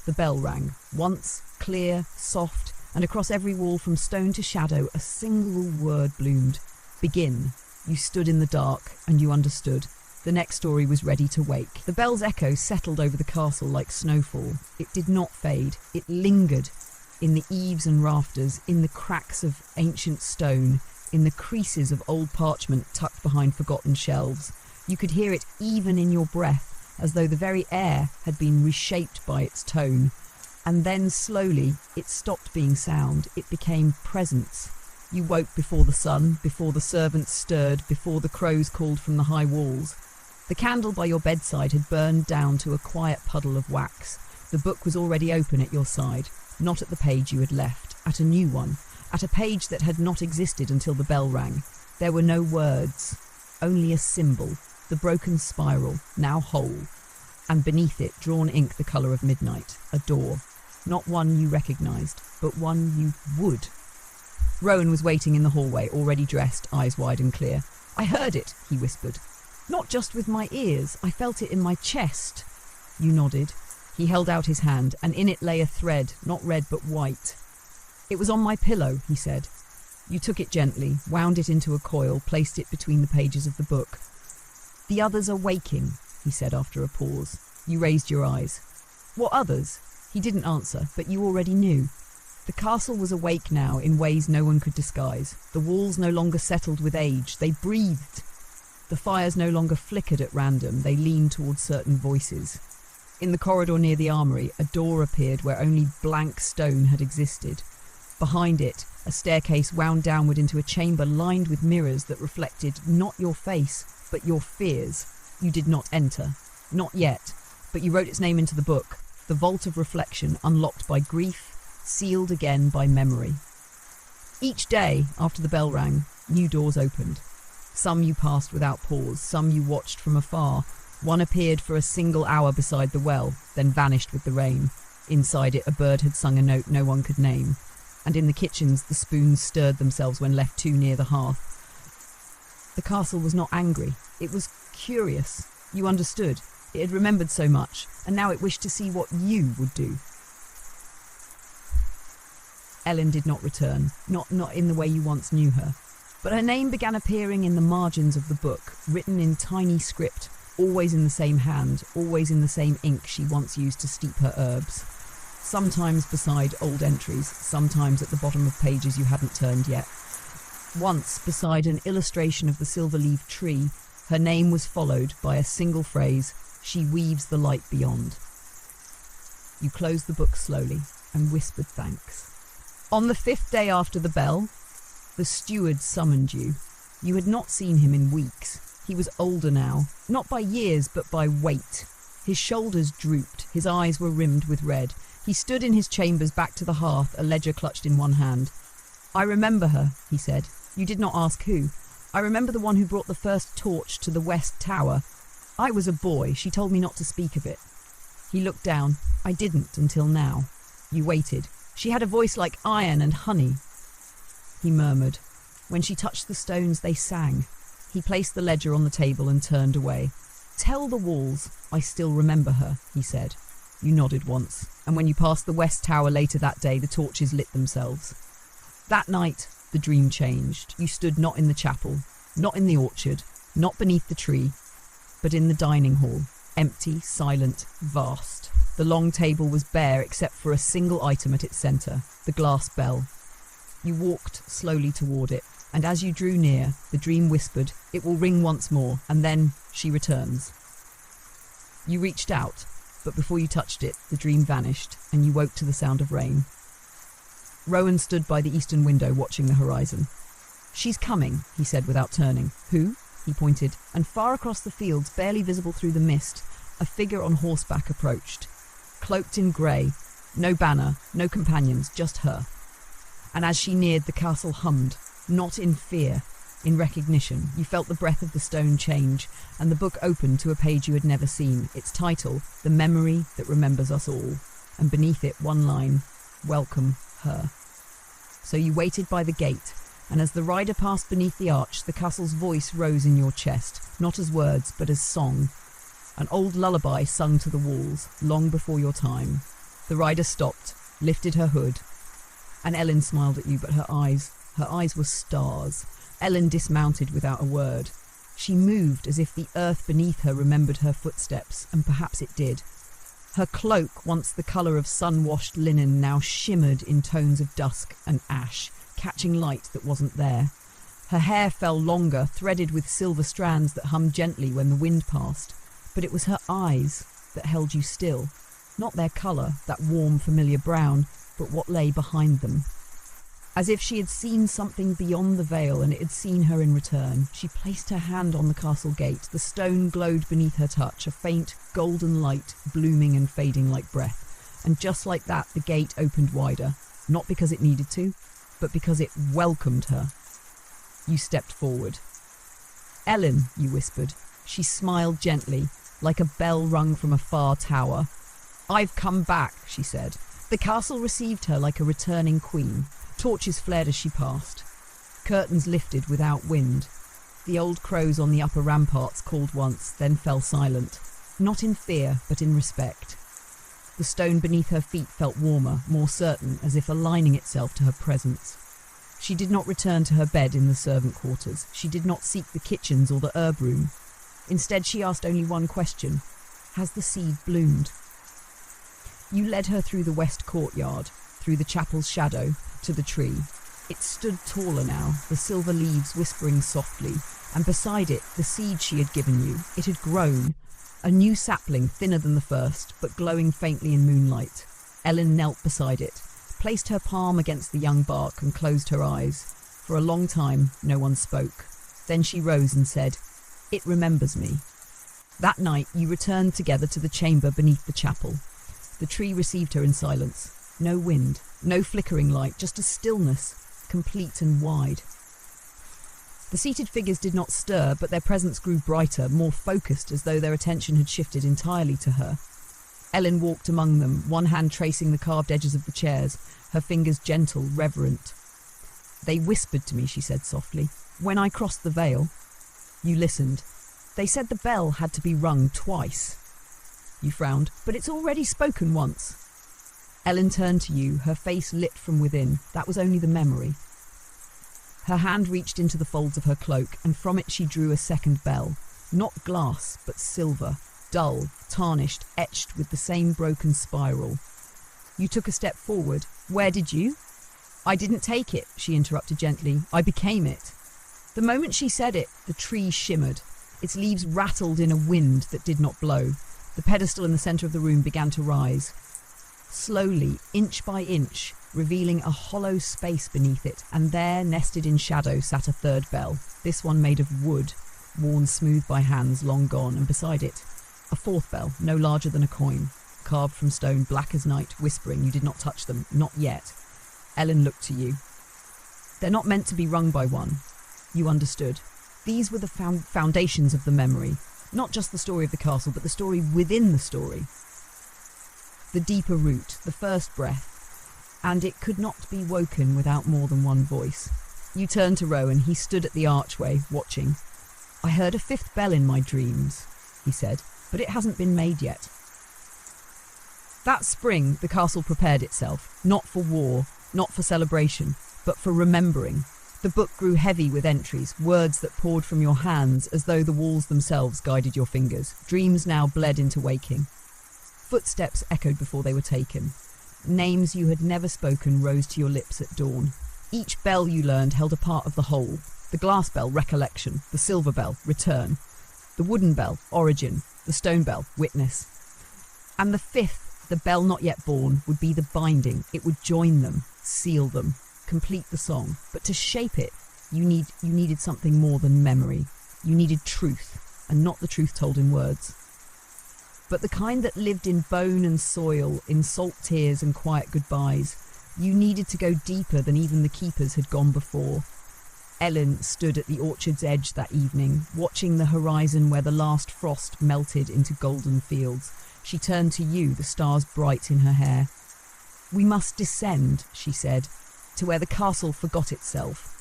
the bell rang. Once, clear, soft, and across every wall from stone to shadow, a single word bloomed. Begin. You stood in the dark, and you understood. The next story was ready to wake. The bell's echo settled over the castle like snowfall. It did not fade. It lingered in the eaves and rafters, in the cracks of ancient stone, in the creases of old parchment tucked behind forgotten shelves. You could hear it even in your breath, as though the very air had been reshaped by its tone. And then slowly it stopped being sound. It became presence. You woke before the sun, before the servants stirred, before the crows called from the high walls. The candle by your bedside had burned down to a quiet puddle of wax. The book was already open at your side, not at the page you had left, at a new one, at a page that had not existed until the bell rang. There were no words, only a symbol, the broken spiral, now whole, and beneath it, drawn ink the colour of midnight, a door. Not one you recognised, but one you would. Rowan was waiting in the hallway, already dressed, eyes wide and clear. "I heard it," he whispered. "Not just with my ears, I felt it in my chest." You nodded. He held out his hand, and in it lay a thread, not red but white. "It was on my pillow," he said. You took it gently, wound it into a coil, placed it between the pages of the book. "The others are waking," he said after a pause. You raised your eyes. "What others?" He didn't answer, but you already knew. The castle was awake now in ways no one could disguise. The walls no longer settled with age, they breathed. The fires no longer flickered at random, they leaned towards certain voices. In the corridor near the armoury, a door appeared where only blank stone had existed. Behind it, a staircase wound downward into a chamber lined with mirrors that reflected not your face, but your fears. You did not enter. Not yet, but you wrote its name into the book. The vault of reflection, unlocked by grief, sealed again by memory. Each day, after the bell rang, new doors opened. Some you passed without pause, some you watched from afar. One appeared for a single hour beside the well, then vanished with the rain. Inside it, a bird had sung a note no one could name. And in the kitchens, the spoons stirred themselves when left too near the hearth. The castle was not angry. It was curious. You understood. It had remembered so much, and now it wished to see what you would do. Ellen did not return, not in the way you once knew her. But her name began appearing in the margins of the book, written in tiny script, always in the same hand, always in the same ink she once used to steep her herbs. Sometimes beside old entries, sometimes at the bottom of pages you hadn't turned yet. Once, beside an illustration of the silver-leaved tree, her name was followed by a single phrase, "She weaves the light beyond." You closed the book slowly and whispered thanks. On the 5th day after the bell, the steward summoned you. You had not seen him in weeks. He was older now, not by years but by weight. His shoulders drooped, his eyes were rimmed with red. He stood in his chambers back to the hearth, a ledger clutched in one hand. "I remember her," he said. "You did not ask who. I remember the one who brought the first torch to the West Tower. I was a boy. She told me not to speak of it." He looked down. "I didn't until now." You waited. "She had a voice like iron and honey." He murmured. "When she touched the stones, they sang." He placed the ledger on the table and turned away. "Tell the walls, I still remember her," he said. You nodded once, and when you passed the West Tower later that day, the torches lit themselves. That night, the dream changed. You stood not in the chapel, not in the orchard, not beneath the tree, but in the dining hall, empty, silent, vast. The long table was bare except for a single item at its centre, the glass bell. You walked slowly toward it, and as you drew near, the dream whispered, "It will ring once more, and then she returns." You reached out, but before you touched it, the dream vanished, and you woke to the sound of rain. Rowan stood by the eastern window watching the horizon. "She's coming," he said without turning. "Who?" He pointed, and far across the fields, barely visible through the mist, a figure on horseback approached. Cloaked in grey, no banner, no companions, just her. And as she neared, the castle hummed, not in fear, in recognition. You felt the breath of the stone change, and the book opened to a page you had never seen, its title, "The Memory That Remembers Us All," and beneath it one line, "Welcome her." So you waited by the gate, and as the rider passed beneath the arch, the castle's voice rose in your chest, not as words, but as song. An old lullaby sung to the walls, long before your time. The rider stopped, lifted her hood, and Ellen smiled at you, but her eyes were stars. Ellen dismounted without a word. She moved as if the earth beneath her remembered her footsteps, and perhaps it did. Her cloak, once the colour of sun-washed linen, now shimmered in tones of dusk and ash, catching light that wasn't there. Her hair fell longer, threaded with silver strands that hummed gently when the wind passed. But it was her eyes that held you still. Not their colour, that warm, familiar brown, but what lay behind them. As if she had seen something beyond the veil and it had seen her in return, she placed her hand on the castle gate. The stone glowed beneath her touch, a faint golden light blooming and fading like breath. And just like that, the gate opened wider, not because it needed to, but because it welcomed her. You stepped forward. "Ellen," you whispered. She smiled gently, like a bell rung from a far tower. "I've come back," she said. The castle received her like a returning queen. Torches flared as she passed. Curtains lifted without wind. The old crows on the upper ramparts called once, then fell silent. Not in fear, but in respect. The stone beneath her feet felt warmer, more certain, as if aligning itself to her presence. She did not return to her bed in the servant quarters. She did not seek the kitchens or the herb room. Instead, she asked only one question. Has the seed bloomed? You led her through the west courtyard, through the chapel's shadow, to the tree. It stood taller now, the silver leaves whispering softly, and beside it, the seed she had given you. It had grown, a new sapling thinner than the first, but glowing faintly in moonlight. Ellen knelt beside it, placed her palm against the young bark and closed her eyes. For a long time, no one spoke. Then she rose and said, "It remembers me." That night, you returned together to the chamber beneath the chapel. The tree received her in silence. No wind, no flickering light, just a stillness, complete and wide. The seated figures did not stir, but their presence grew brighter, more focused, as though their attention had shifted entirely to her. Ellen walked among them, one hand tracing the carved edges of the chairs, her fingers gentle, reverent. "They whispered to me," she said softly, "when I crossed the veil." You listened. They said the bell had to be rung twice. You frowned. But it's already spoken once. Ellen turned to you, her face lit from within. That was only the memory. Her hand reached into the folds of her cloak, and from it she drew a second bell. Not glass, but silver, dull, tarnished, etched with the same broken spiral. You took a step forward. Where did you? I didn't take it, she interrupted gently. I became it. The moment she said it, the tree shimmered. Its leaves rattled in a wind that did not blow. The pedestal in the centre of the room began to rise. Slowly, inch by inch, revealing a hollow space beneath it, and there, nested in shadow, sat a third bell, this one made of wood, worn smooth by hands long gone, and beside it, a fourth bell, no larger than a coin, carved from stone, black as night, whispering you did not touch them, not yet. Ellen looked to you. They're not meant to be rung by one. You understood. These were the foundations of the memory, not just the story of the castle, but the story within the story. The deeper root, the first breath, and it could not be woken without more than one voice. You turned to Rowan. He stood at the archway, watching. I heard a fifth bell in my dreams, he said, but it hasn't been made yet. That spring, the castle prepared itself, not for war, not for celebration, but for remembering. The book grew heavy with entries, words that poured from your hands as though the walls themselves guided your fingers. Dreams now bled into waking. Footsteps echoed before they were taken. Names you had never spoken rose to your lips at dawn. Each bell you learned held a part of the whole. The glass bell, recollection. The silver bell, return. The wooden bell, origin. The stone bell, witness. And the fifth, the bell not yet born, would be the binding. It would join them, seal them, complete the song. But to shape it, you needed something more than memory. You needed truth, and not the truth told in words, but the kind that lived in bone and soil, in salt tears and quiet goodbyes. You needed to go deeper than even the keepers had gone before. Ellen stood at the orchard's edge that evening, watching the horizon where the last frost melted into golden fields. She turned to you, the stars bright in her hair. We must descend, she said, to where the castle forgot itself.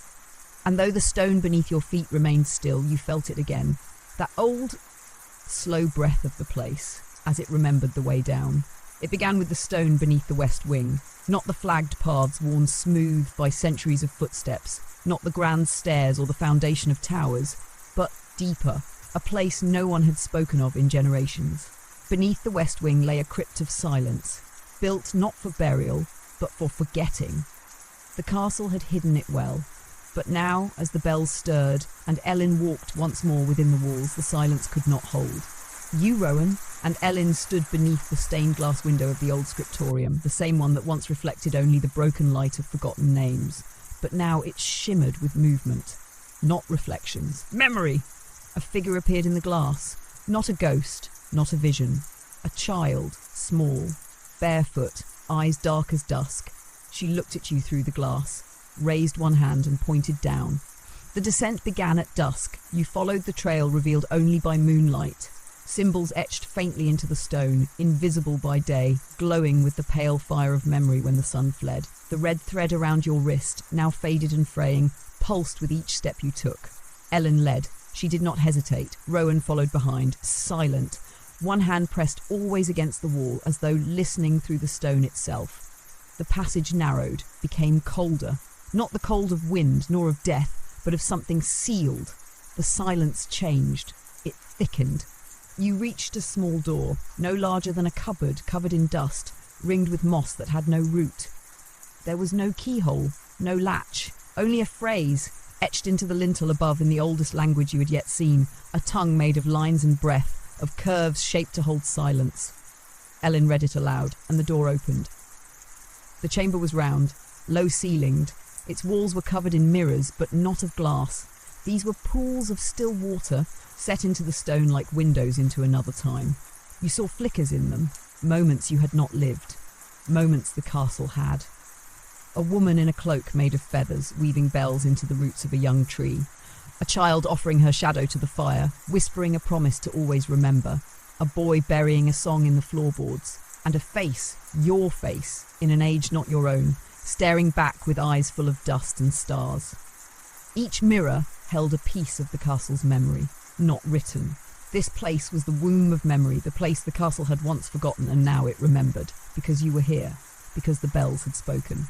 And though the stone beneath your feet remained still, you felt it again. That old, slow breath of the place, as it remembered the way down. It began with the stone beneath the west wing, not the flagged paths worn smooth by centuries of footsteps, not the grand stairs or the foundation of towers, but deeper, a place no one had spoken of in generations. Beneath the west wing lay a crypt of silence, built not for burial, but for forgetting. The castle had hidden it well, but now, as the bells stirred and Ellen walked once more within the walls, the silence could not hold. You, Rowan, and Ellen stood beneath the stained glass window of the old scriptorium, the same one that once reflected only the broken light of forgotten names. But now it shimmered with movement, not reflections. Memory! A figure appeared in the glass, not a ghost, not a vision. A child, small, barefoot, eyes dark as dusk. She looked at you through the glass, raised one hand and pointed down. The descent began at dusk. You followed the trail revealed only by moonlight, symbols etched faintly into the stone, invisible by day, glowing with the pale fire of memory when the sun fled. The red thread around your wrist, now faded and fraying, pulsed with each step you took. Ellen led. She did not hesitate. Rowan followed behind, silent, one hand pressed always against the wall, as though listening through the stone itself. The passage narrowed, became colder. Not the cold of wind, nor of death, but of something sealed. The silence changed. It thickened. You reached a small door, no larger than a cupboard covered in dust, ringed with moss that had no root. There was no keyhole, no latch, only a phrase, etched into the lintel above in the oldest language you had yet seen, a tongue made of lines and breath, of curves shaped to hold silence. Ellen read it aloud, and the door opened. The chamber was round, low-ceilinged. Its walls were covered in mirrors, but not of glass. These were pools of still water, set into the stone like windows into another time. You saw flickers in them, moments you had not lived, moments the castle had. A woman in a cloak made of feathers, weaving bells into the roots of a young tree. A child offering her shadow to the fire, whispering a promise to always remember. A boy burying a song in the floorboards. And a face, your face, in an age not your own, staring back with eyes full of dust and stars. Each mirror, held a piece of the castle's memory, not written. This place was the womb of memory, the place the castle had once forgotten and now it remembered, because you were here, because the bells had spoken.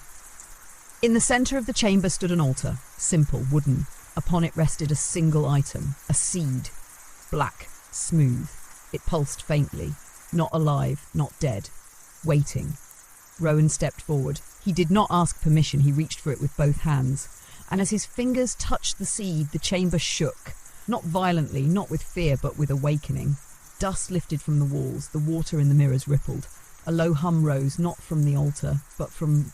In the centre of the chamber stood an altar, simple, wooden. Upon it rested a single item, a seed, black, smooth. It pulsed faintly, not alive, not dead, waiting. Rowan stepped forward. He did not ask permission, he reached for it with both hands. And as his fingers touched the seed, the chamber shook. Not violently, not with fear, but with awakening. Dust lifted from the walls, the water in the mirrors rippled. A low hum rose, not from the altar, but from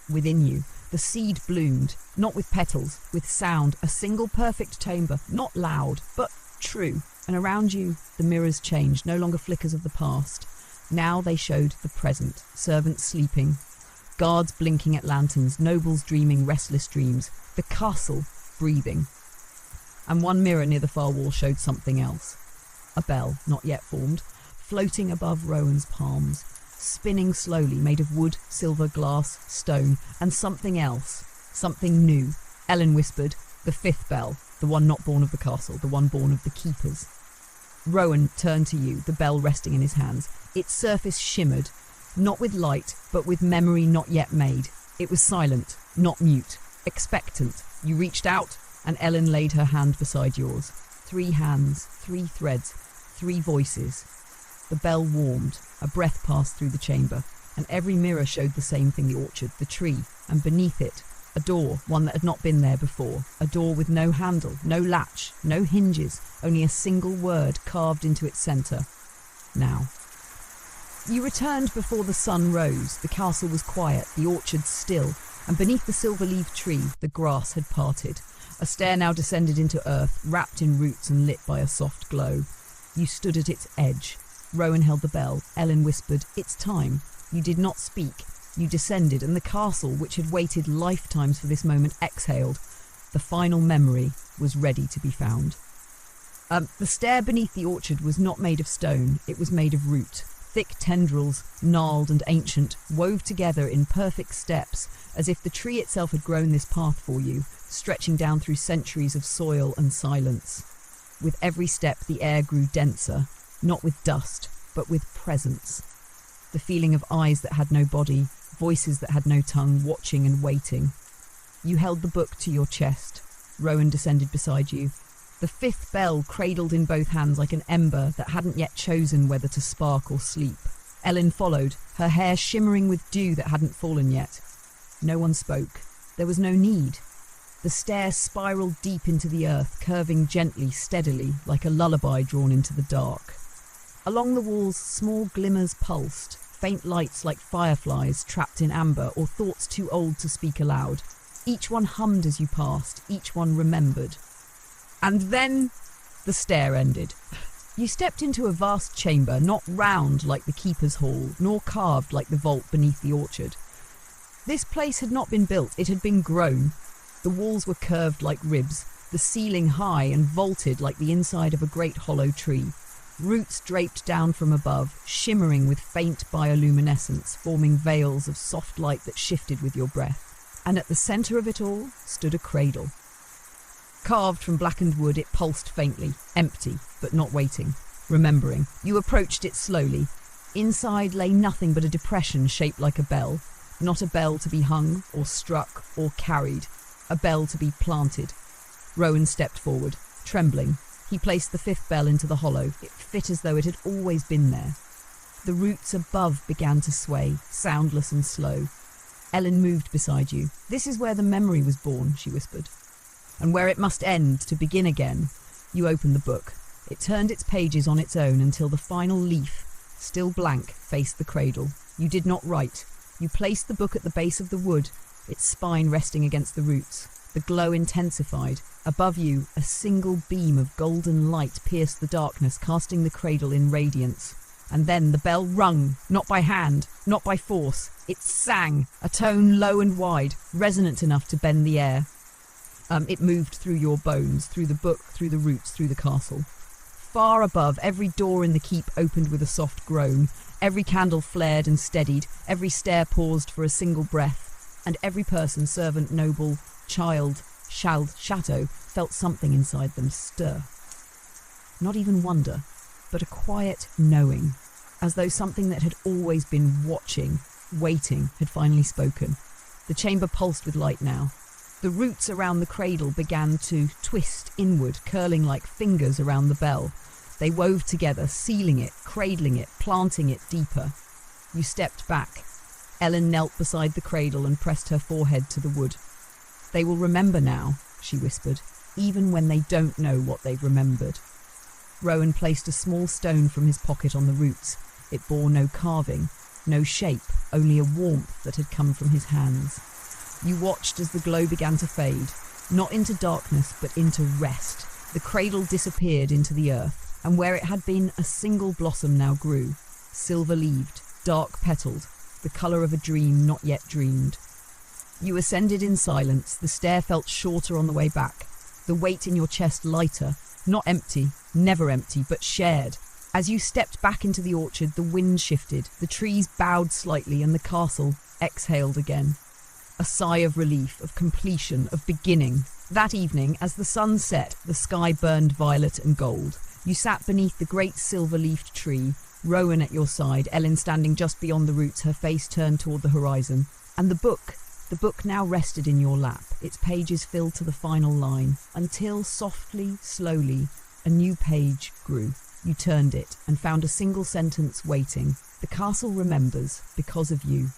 within you. The seed bloomed, not with petals, with sound, a single perfect timbre, not loud, but true. And around you, the mirrors changed, no longer flickers of the past. Now they showed the present, servants sleeping, guards blinking at lanterns, nobles dreaming restless dreams, the castle breathing. And one mirror near the far wall showed something else. A bell, not yet formed, floating above Rowan's palms, spinning slowly, made of wood, silver, glass, stone, and something else, something new. Ellen whispered, the fifth bell, the one not born of the castle, the one born of the keepers. Rowan turned to you, the bell resting in his hands. Its surface shimmered, not with light, but with memory not yet made. It was silent, not mute, expectant. You reached out, and Ellen laid her hand beside yours. 3 hands, 3 threads, 3 voices. The bell warmed, a breath passed through the chamber, and every mirror showed the same thing: the orchard, the tree, and beneath it, a door, one that had not been there before. A door with no handle, no latch, no hinges, only a single word carved into its centre. Now. You returned before the sun rose. The castle was quiet, the orchard still, and beneath the silver-leaved tree, the grass had parted. A stair now descended into earth, wrapped in roots and lit by a soft glow. You stood at its edge. Rowan held the bell. Ellen whispered, "It's time." You did not speak. You descended, and the castle, which had waited lifetimes for this moment, exhaled. The final memory was ready to be found. The stair beneath the orchard was not made of stone. It was made of root. Thick tendrils, gnarled and ancient, wove together in perfect steps, as if the tree itself had grown this path for you, stretching down through centuries of soil and silence. With every step, the air grew denser, not with dust, but with presence. The feeling of eyes that had no body, voices that had no tongue, watching and waiting. You held the book to your chest. Rowan descended beside you. The fifth bell cradled in both hands like an ember that hadn't yet chosen whether to spark or sleep. Ellen followed, her hair shimmering with dew that hadn't fallen yet. No one spoke. There was no need. The stair spiraled deep into the earth, curving gently, steadily, like a lullaby drawn into the dark. Along the walls, small glimmers pulsed, faint lights like fireflies trapped in amber or thoughts too old to speak aloud. Each one hummed as you passed, each one remembered. And then the stair ended. You stepped into a vast chamber, not round like the keeper's hall, nor carved like the vault beneath the orchard. This place had not been built, it had been grown. The walls were curved like ribs, the ceiling high and vaulted like the inside of a great hollow tree. Roots draped down from above, shimmering with faint bioluminescence, forming veils of soft light that shifted with your breath. And at the centre of it all stood a cradle. Carved from blackened wood, it pulsed faintly, empty, but not waiting, remembering. You approached it slowly. Inside lay nothing but a depression shaped like a bell. Not a bell to be hung, or struck, or carried. A bell to be planted. Rowan stepped forward, trembling. He placed the fifth bell into the hollow. It fit as though it had always been there. The roots above began to sway, soundless and slow. Ellen moved beside you. "This is where the memory was born," she whispered. "And where it must end to begin again." You opened the book. It turned its pages on its own until the final leaf, still blank, faced the cradle. You did not write. You placed the book at the base of the wood, its spine resting against the roots. The glow intensified. Above you, a single beam of golden light pierced the darkness, casting the cradle in radiance. And then the bell rung, not by hand, not by force. It sang, a tone low and wide, resonant enough to bend the air. It moved through your bones, through the book, through the roots, through the castle. Far above, every door in the keep opened with a soft groan. Every candle flared and steadied. Every stair paused for a single breath. And every person, servant, noble, child, shadow felt something inside them stir. Not even wonder, but a quiet knowing, as though something that had always been watching, waiting, had finally spoken. The chamber pulsed with light now. The roots around the cradle began to twist inward, curling like fingers around the bell. They wove together, sealing it, cradling it, planting it deeper. You stepped back. Ellen knelt beside the cradle and pressed her forehead to the wood. "They will remember now," she whispered, "even when they don't know what they've remembered." Rowan placed a small stone from his pocket on the roots. It bore no carving, no shape, only a warmth that had come from his hands. You watched as the glow began to fade, not into darkness but into rest. The cradle disappeared into the earth, and where it had been, a single blossom now grew, silver-leaved, dark-petalled, the colour of a dream not yet dreamed. You ascended in silence. The stair felt shorter on the way back, the weight in your chest lighter, not empty, never empty, but shared. As you stepped back into the orchard, the wind shifted, the trees bowed slightly, and the castle exhaled again. A sigh of relief, of completion, of beginning. That evening, as the sun set, the sky burned violet and gold. You sat beneath the great silver-leafed tree, Rowan at your side, Ellen standing just beyond the roots, her face turned toward the horizon. And the book now rested in your lap, its pages filled to the final line, until softly, slowly, a new page grew. You turned it and found a single sentence waiting. "The castle remembers because of you."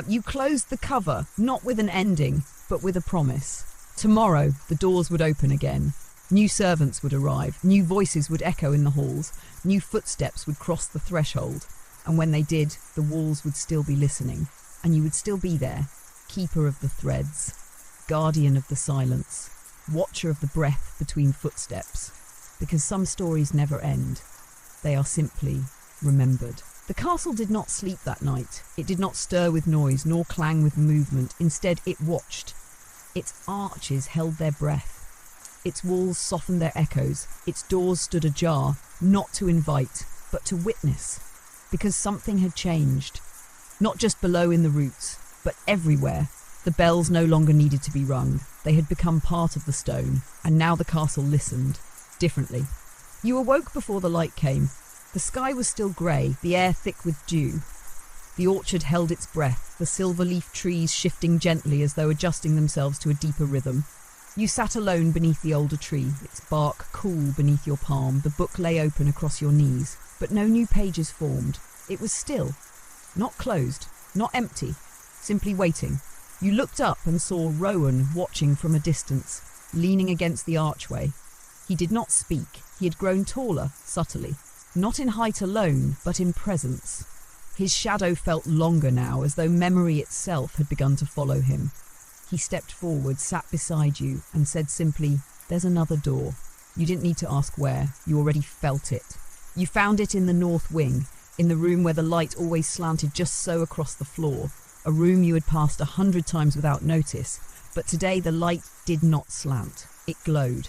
You closed the cover, not with an ending, but with a promise. Tomorrow, the doors would open again. New servants would arrive, new voices would echo in the halls, new footsteps would cross the threshold, and when they did, the walls would still be listening, and you would still be there, keeper of the threads, guardian of the silence, watcher of the breath between footsteps, because some stories never end. They are simply remembered. The castle did not sleep that night. It did not stir with noise, nor clang with movement. Instead, it watched. Its arches held their breath. Its walls softened their echoes. Its doors stood ajar, not to invite, but to witness. Because something had changed. Not just below in the roots, but everywhere. The bells no longer needed to be rung. They had become part of the stone, and now the castle listened, differently. You awoke before the light came. The sky was still grey, the air thick with dew. The orchard held its breath, the silver-leaf trees shifting gently as though adjusting themselves to a deeper rhythm. You sat alone beneath the older tree, its bark cool beneath your palm. The book lay open across your knees, but no new pages formed. It was still, not closed, not empty, simply waiting. You looked up and saw Rowan watching from a distance, leaning against the archway. He did not speak. He had grown taller, subtly. Not in height alone, but in presence. His shadow felt longer now, as though memory itself had begun to follow him. He stepped forward, sat beside you, and said simply, "There's another door." You didn't need to ask where. You already felt it. You found it in the north wing, in the room where the light always slanted just so across the floor, a room you had passed 100 times without notice, but today the light did not slant. It glowed.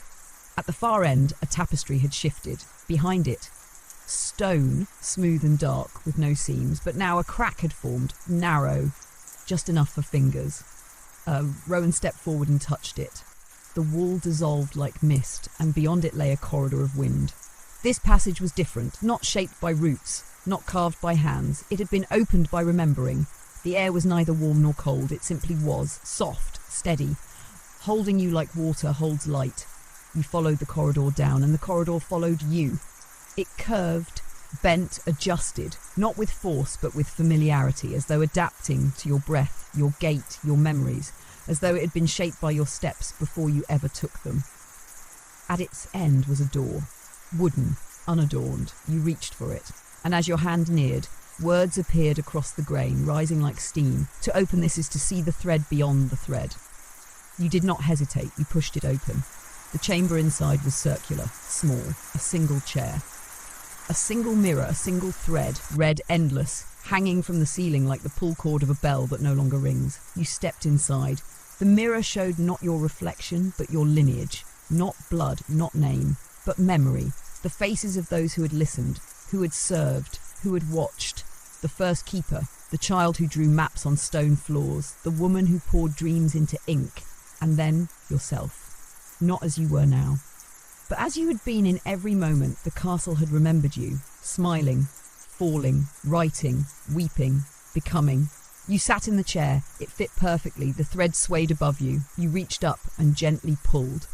At the far end, a tapestry had shifted. Behind it, stone, smooth and dark, with no seams, but now a crack had formed, narrow, just enough for fingers. Rowan stepped forward and touched it. The wall dissolved like mist, and beyond it lay a corridor of wind. This passage was different, not shaped by roots, not carved by hands. It had been opened by remembering. The air was neither warm nor cold, it simply was, soft, steady, holding you like water holds light. You followed the corridor down, and the corridor followed you. It curved, bent, adjusted, not with force but with familiarity, as though adapting to your breath, your gait, your memories, as though it had been shaped by your steps before you ever took them. At its end was a door, wooden, unadorned. You reached for it, and as your hand neared, words appeared across the grain, rising like steam. To open this is to see the thread beyond the thread. You did not hesitate, you pushed it open. The chamber inside was circular, small, a single chair. A single mirror, a single thread, red endless, hanging from the ceiling like the pull cord of a bell that no longer rings. You stepped inside. The mirror showed not your reflection, but your lineage. Not blood, not name, but memory. The faces of those who had listened, who had served, who had watched. The first keeper, the child who drew maps on stone floors, the woman who poured dreams into ink, And then yourself. Not as you were now. But as you had been in every moment, the castle had remembered you, smiling, falling, writing, weeping, becoming. You sat in the chair, it fit perfectly, the thread swayed above you. You reached up and gently pulled.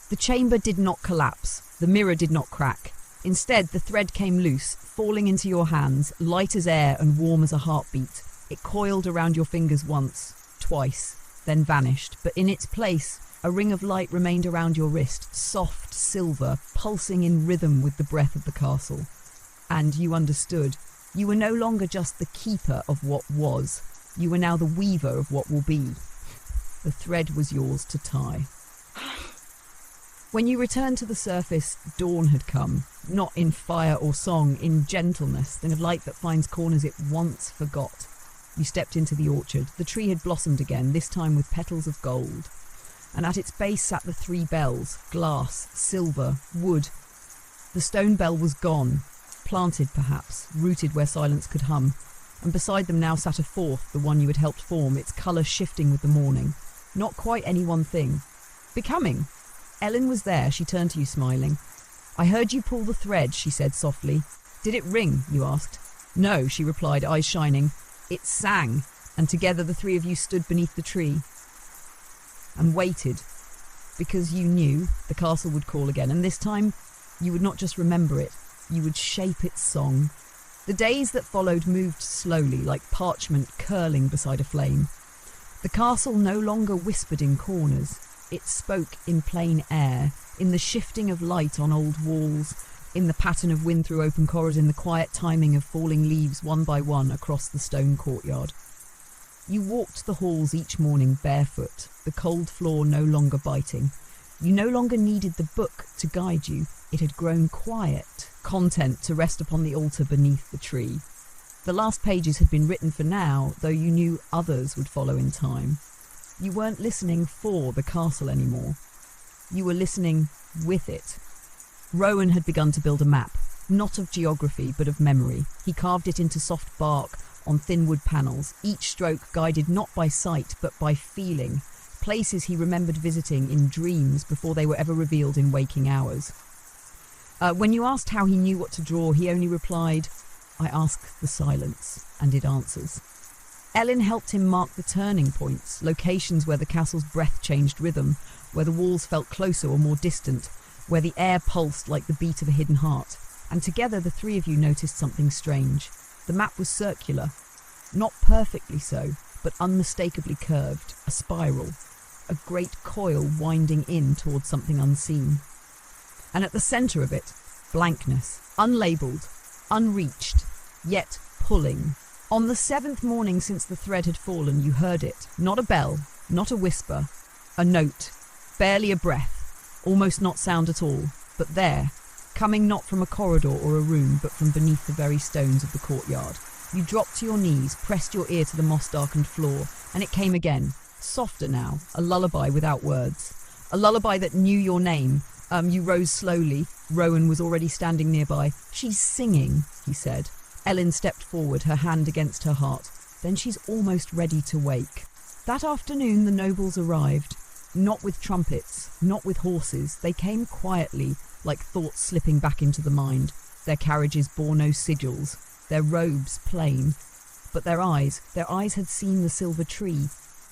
The chamber did not collapse, the mirror did not crack. Instead, the thread came loose, falling into your hands, light as air and warm as a heartbeat. It coiled around your fingers once, twice, then vanished, but in its place, a ring of light remained around your wrist, soft silver, pulsing in rhythm with the breath of the castle. And you understood. You were no longer just the keeper of what was. You were now the weaver of what will be. The thread was yours to tie. When you returned to the surface, dawn had come, not in fire or song, in gentleness, the light that finds corners it once forgot. You stepped into the orchard. The tree had blossomed again, this time with petals of gold. And at its base sat the 3 bells, glass, silver, wood. The stone bell was gone, planted perhaps, rooted where silence could hum. And beside them now sat a 4th, the one you had helped form, its colour shifting with the morning. Not quite any one thing. Becoming. Ellen was there, she turned to you smiling. I heard you pull the thread, she said softly. Did it ring, you asked. No, she replied, eyes shining. It sang, and together the 3 of you stood beneath the tree. And waited, because you knew the castle would call again, and this time you would not just remember it, you would shape its song. The days that followed moved slowly, like parchment curling beside a flame. The castle no longer whispered in corners. It spoke in plain air, in the shifting of light on old walls, in the pattern of wind through open corridors, in the quiet timing of falling leaves one by one across the stone courtyard. You walked the halls each morning barefoot, the cold floor no longer biting. You no longer needed the book to guide you. It had grown quiet, content to rest upon the altar beneath the tree. The last pages had been written for now, though you knew others would follow in time. You weren't listening for the castle anymore. You were listening with it. Rowan had begun to build a map, not of geography, but of memory. He carved it into soft bark on thin wood panels, each stroke guided not by sight, but by feeling, places he remembered visiting in dreams before they were ever revealed in waking hours. When you asked how he knew what to draw, he only replied, I ask the silence, and it answers. Ellen helped him mark the turning points, locations where the castle's breath changed rhythm, where the walls felt closer or more distant, where the air pulsed like the beat of a hidden heart. And together the 3 of you noticed something strange. The map was circular, not perfectly so, but unmistakably curved, a spiral, a great coil winding in towards something unseen. And at the centre of it, blankness, unlabelled, unreached, yet pulling. On the 7th morning since the thread had fallen, you heard it, not a bell, not a whisper, a note, barely a breath, almost not sound at all, but there, coming not from a corridor or a room, but from beneath the very stones of the courtyard. You dropped to your knees, pressed your ear to the moss-darkened floor, and it came again, softer now, a lullaby without words. A lullaby that knew your name. You rose slowly. Rowan was already standing nearby. She's singing, he said. Ellen stepped forward, her hand against her heart. Then she's almost ready to wake. That afternoon the nobles arrived, not with trumpets, not with horses. They came quietly, like thoughts slipping back into the mind. Their carriages bore no sigils, their robes plain. But their eyes had seen the silver tree,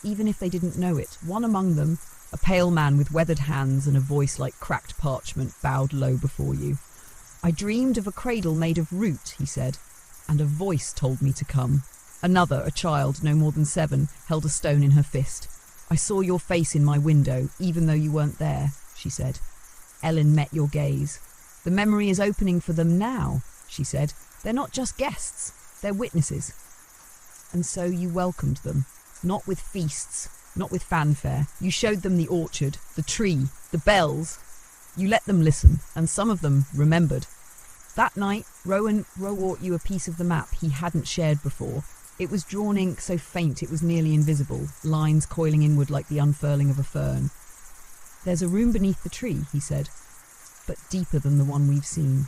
even if they didn't know it. One among them, a pale man with weathered hands and a voice like cracked parchment, bowed low before you. I dreamed of a cradle made of root, he said, and a voice told me to come. Another, a child, no more than 7, held a stone in her fist. I saw your face in my window, even though you weren't there, she said. Ellen met your gaze. The memory is opening for them now, she said. They're not just guests, they're witnesses. And so you welcomed them, not with feasts, not with fanfare. You showed them the orchard, the tree, the bells. You let them listen, and some of them remembered. That night, Rowan brought you a piece of the map he hadn't shared before. It was drawn ink so faint it was nearly invisible, lines coiling inward like the unfurling of a fern. There's a room beneath the tree, he said, but deeper than the one we've seen.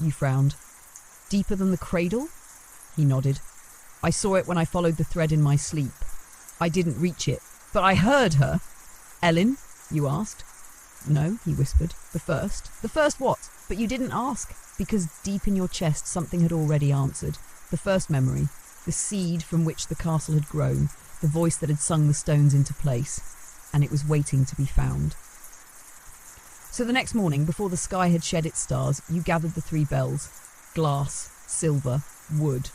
You frowned. Deeper than the cradle? He nodded. I saw it when I followed the thread in my sleep. I didn't reach it, But I heard her. Ellen, you asked. No, he whispered. The first. The first what? But you didn't ask, because deep in your chest something had already answered. The first memory, the seed from which the castle had grown, the voice that had sung the stones into place, and it was waiting to be found. So the next morning, before the sky had shed its stars, you gathered the 3 bells. Glass, silver, wood.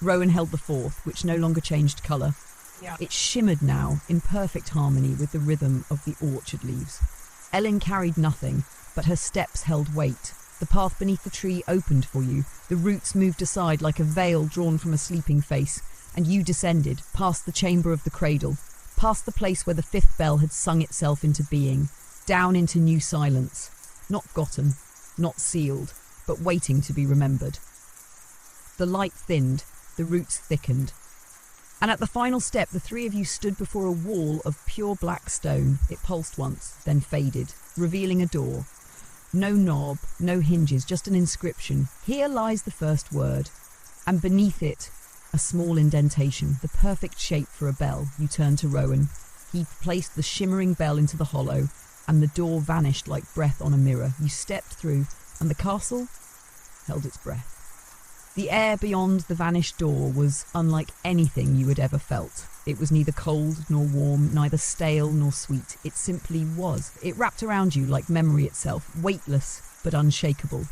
Rowan held the 4th, which no longer changed colour. Yeah. It shimmered now, in perfect harmony with the rhythm of the orchard leaves. Ellen carried nothing, but her steps held weight. The path beneath the tree opened for you. The roots moved aside like a veil drawn from a sleeping face, and you descended, past the chamber of the cradle, past the place where the 5th bell had sung itself into being, down into new silence, not forgotten, not sealed, but waiting to be remembered. The light thinned, the roots thickened, and at the final step the 3 of you stood before a wall of pure black stone. It pulsed once, then faded, revealing a door. No knob, no hinges, just an inscription. Here lies the first word, and beneath it, a small indentation, the perfect shape for a bell. You turned to Rowan. He placed the shimmering bell into the hollow, and the door vanished like breath on a mirror. You stepped through, and the castle held its breath. The air beyond the vanished door was unlike anything you had ever felt. It was neither cold nor warm, neither stale nor sweet. It simply was. It wrapped around you like memory itself, weightless but unshakable.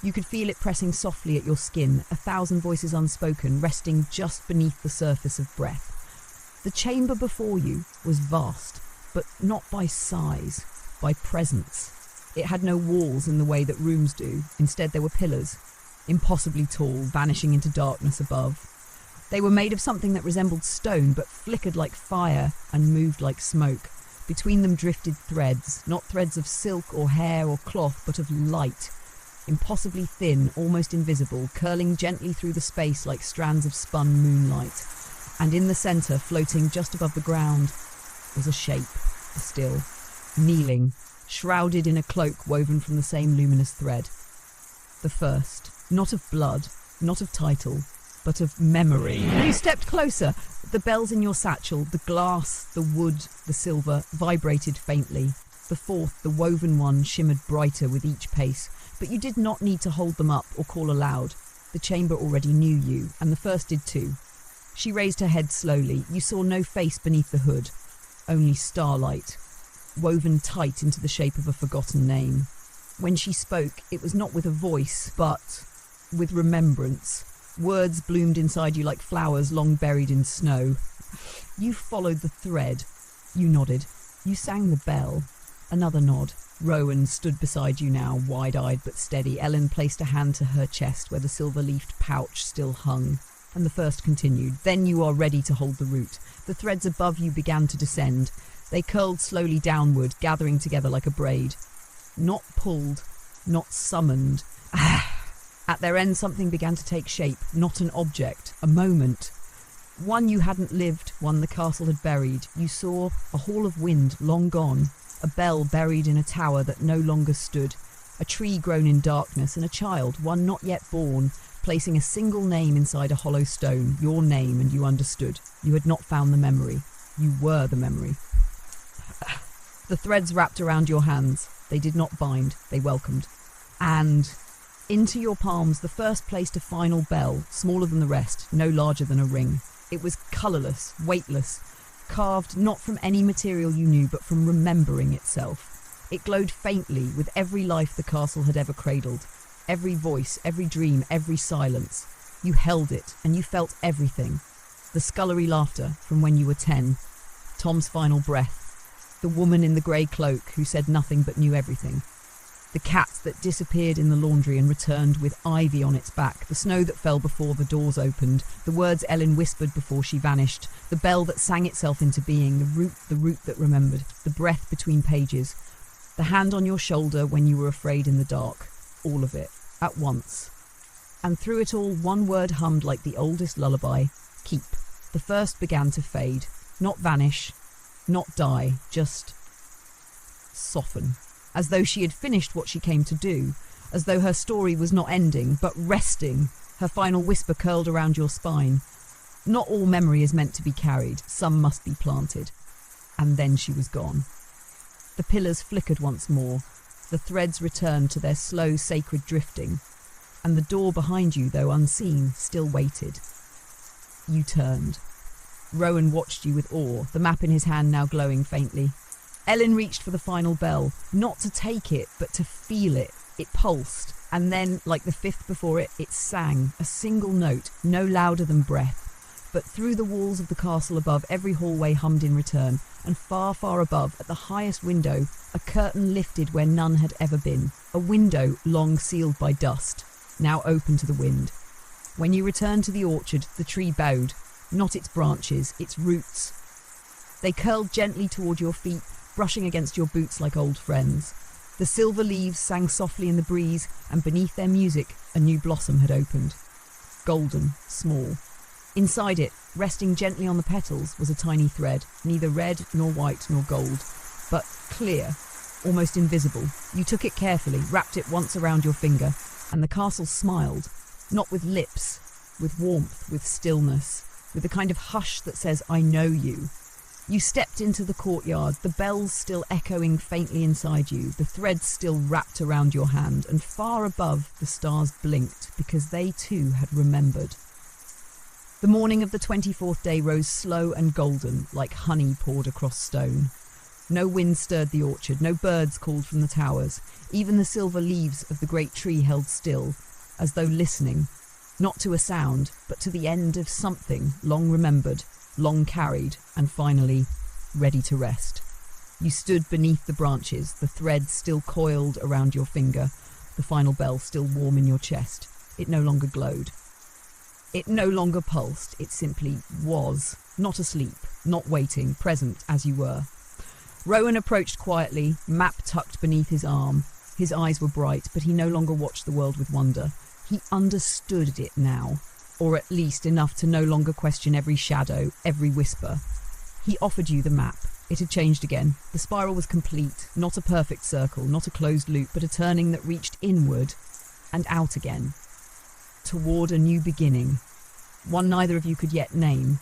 You could feel it pressing softly at your skin, 1,000 voices unspoken, resting just beneath the surface of breath. The chamber before you was vast, but not by size, by presence. It had no walls in the way that rooms do. Instead, there were pillars, impossibly tall, vanishing into darkness above. They were made of something that resembled stone, but flickered like fire and moved like smoke. Between them drifted threads, not threads of silk or hair or cloth, but of light, impossibly thin, almost invisible, curling gently through the space like strands of spun moonlight. And in the centre, floating just above the ground, was a shape, still, kneeling, shrouded in a cloak woven from the same luminous thread. The first, not of blood, not of title, but of memory. You stepped closer. The bells in your satchel, the glass, the wood, the silver, vibrated faintly. The 4th, the woven one, shimmered brighter with each pace, but you did not need to hold them up or call aloud. The chamber already knew you, and the first did too. She raised her head slowly. You saw no face beneath the hood, only starlight, woven tight into the shape of a forgotten name. When she spoke, it was not with a voice, but with remembrance. Words bloomed inside you like flowers long buried in snow. You followed the thread. You nodded. You sang the bell. Another nod. Rowan stood beside you now, wide-eyed but steady. Ellen placed a hand to her chest where the silver-leafed pouch still hung. And the first continued. Then you are ready to hold the root. The threads above you began to descend. They curled slowly downward, gathering together like a braid. Not pulled, not summoned. At their end, something began to take shape, not an object, a moment. One you hadn't lived, one the castle had buried. You saw a hall of wind, long gone, a bell buried in a tower that no longer stood, a tree grown in darkness, and a child, one not yet born, placing a single name inside a hollow stone, your name, and you understood. You had not found the memory. You were the memory. The threads wrapped around your hands. They did not bind, they welcomed. And into your palms, the first placed a final bell, smaller than the rest, no larger than a ring. It was colourless, weightless, carved not from any material you knew, but from remembering itself. It glowed faintly with every life the castle had ever cradled, every voice, every dream, every silence. You held it, and you felt everything. The scullery laughter from when you were 10, Tom's final breath, the woman in the grey cloak who said nothing but knew everything. The cat that disappeared in the laundry and returned with ivy on its back, the snow that fell before the doors opened, the words Ellen whispered before she vanished, the bell that sang itself into being, the root that remembered, the breath between pages, the hand on your shoulder when you were afraid in the dark, all of it, at once. And through it all, one word hummed like the oldest lullaby, keep. The first began to fade, not vanish, not die, just soften. As though she had finished what she came to do, as though her story was not ending, but resting, her final whisper curled around your spine. Not all memory is meant to be carried, some must be planted. and then she was gone. The pillars flickered once more, the threads returned to their slow, sacred drifting, and the door behind you, though unseen, still waited. You turned. Rowan watched you with awe, the map in his hand now glowing faintly. Ellen reached for the final bell, not to take it, but to feel it. It pulsed, and then, like the fifth before it, it sang, a single note, no louder than breath. But through the walls of the castle above, every hallway hummed in return, and far, far above, at the highest window, a curtain lifted where none had ever been. A window long sealed by dust, now open to the wind. When you returned to the orchard, the tree bowed, not its branches, its roots. They curled gently toward your feet, brushing against your boots like old friends. The silver leaves sang softly in the breeze, and beneath their music, a new blossom had opened. Golden, small. Inside it, resting gently on the petals, was a tiny thread, neither red nor white nor gold, but clear, almost invisible. You took it carefully, wrapped it once around your finger, and the castle smiled, not with lips, with warmth, with stillness, with the kind of hush that says, I know you. You stepped into the courtyard, the bells still echoing faintly inside you, the threads still wrapped around your hand, and far above the stars blinked, because they too had remembered. The morning of the 24th day rose slow and golden, like honey poured across stone. No wind stirred the orchard, no birds called from the towers. Even the silver leaves of the great tree held still, as though listening, not to a sound, but to the end of something long remembered, long carried, and finally ready to rest. You stood beneath the branches, the thread still coiled around your finger, the final bell still warm in your chest. It no longer glowed. It no longer pulsed, it simply was, not asleep, not waiting, present as you were. Rowan approached quietly, map tucked beneath his arm. His eyes were bright, but he no longer watched the world with wonder. He understood it now, or at least enough to no longer question every shadow, every whisper. He offered you the map. It had changed again. The spiral was complete, not a perfect circle, not a closed loop, but a turning that reached inward and out again, toward a new beginning, one neither of you could yet name.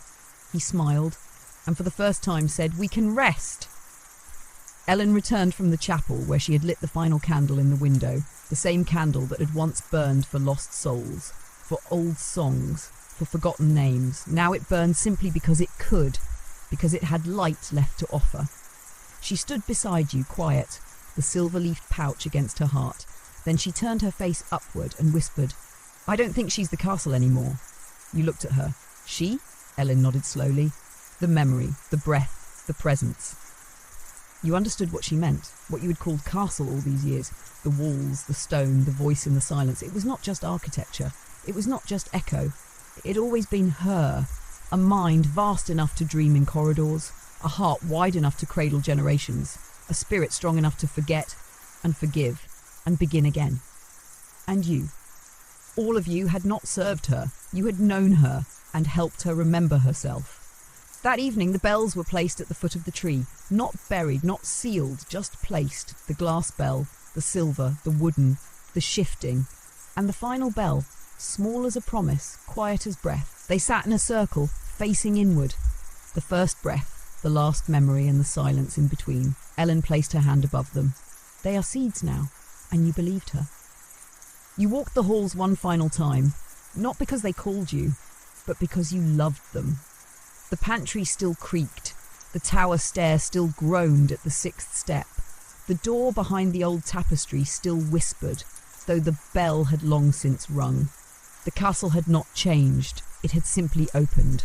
He smiled, and for the first time said, "We can rest." Ellen returned from the chapel where she had lit the final candle in the window, the same candle that had once burned for lost souls, for old songs, for forgotten names. Now it burned simply because it could, because it had light left to offer. She stood beside you, quiet, the silver-leafed pouch against her heart. Then she turned her face upward and whispered, "I don't think she's the castle anymore." You looked at her. She? Ellen nodded slowly. The memory, the breath, the presence. You understood what she meant, what you had called castle all these years. The walls, the stone, the voice in the silence. It was not just architecture. It was not just echo. It had always been her, a mind vast enough to dream in corridors, a heart wide enough to cradle generations, a spirit strong enough to forget and forgive and begin again. And you. All of you had not served her. You had known her and helped her remember herself. That evening the bells were placed at the foot of the tree, not buried, not sealed, just placed. The glass bell, the silver, the wooden, the shifting, and the final bell, small as a promise, quiet as breath. They sat in a circle, facing inward. The first breath, the last memory, and the silence in between. Ellen placed her hand above them. They are seeds now, and you believed her. You walked the halls one final time, not because they called you, but because you loved them. The pantry still creaked. The tower stair still groaned at the sixth step. The door behind the old tapestry still whispered, though the bell had long since rung. The castle had not changed. It had simply opened.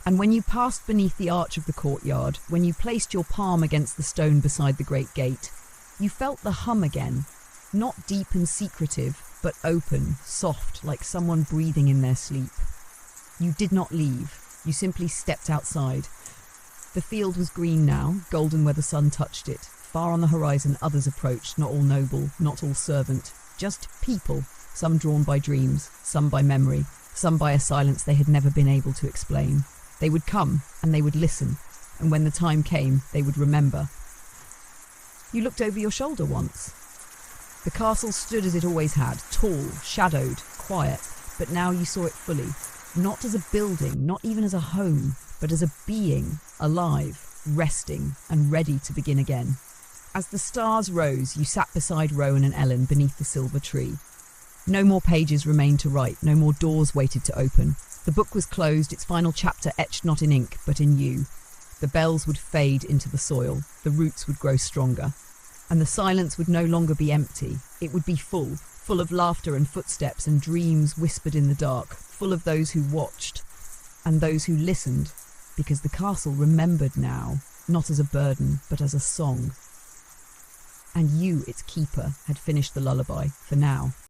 And when you passed beneath the arch of the courtyard, when you placed your palm against the stone beside the great gate, you felt the hum again, not deep and secretive, but open, soft, like someone breathing in their sleep. You did not leave. You simply stepped outside. The field was green now, golden where the sun touched it. Far on the horizon others approached, not all noble, not all servant. Just people, some drawn by dreams, some by memory, some by a silence they had never been able to explain. They would come, and they would listen, and when the time came, they would remember. You looked over your shoulder once. The castle stood as it always had, tall, shadowed, quiet, but now you saw it fully. Not as a building, not even as a home, but as a being, alive. resting and ready to begin again. As the stars rose, you sat beside Rowan and Ellen beneath the silver tree. No more pages remained to write, no more doors waited to open. The book was closed, its final chapter etched not in ink, but in you. The bells would fade into the soil, the roots would grow stronger, and the silence would no longer be empty. It would be full of laughter and footsteps and dreams whispered in the dark, full of those who watched and those who listened, because the castle remembered now, not as a burden, but as a song. And you, its keeper, had finished the lullaby, for now.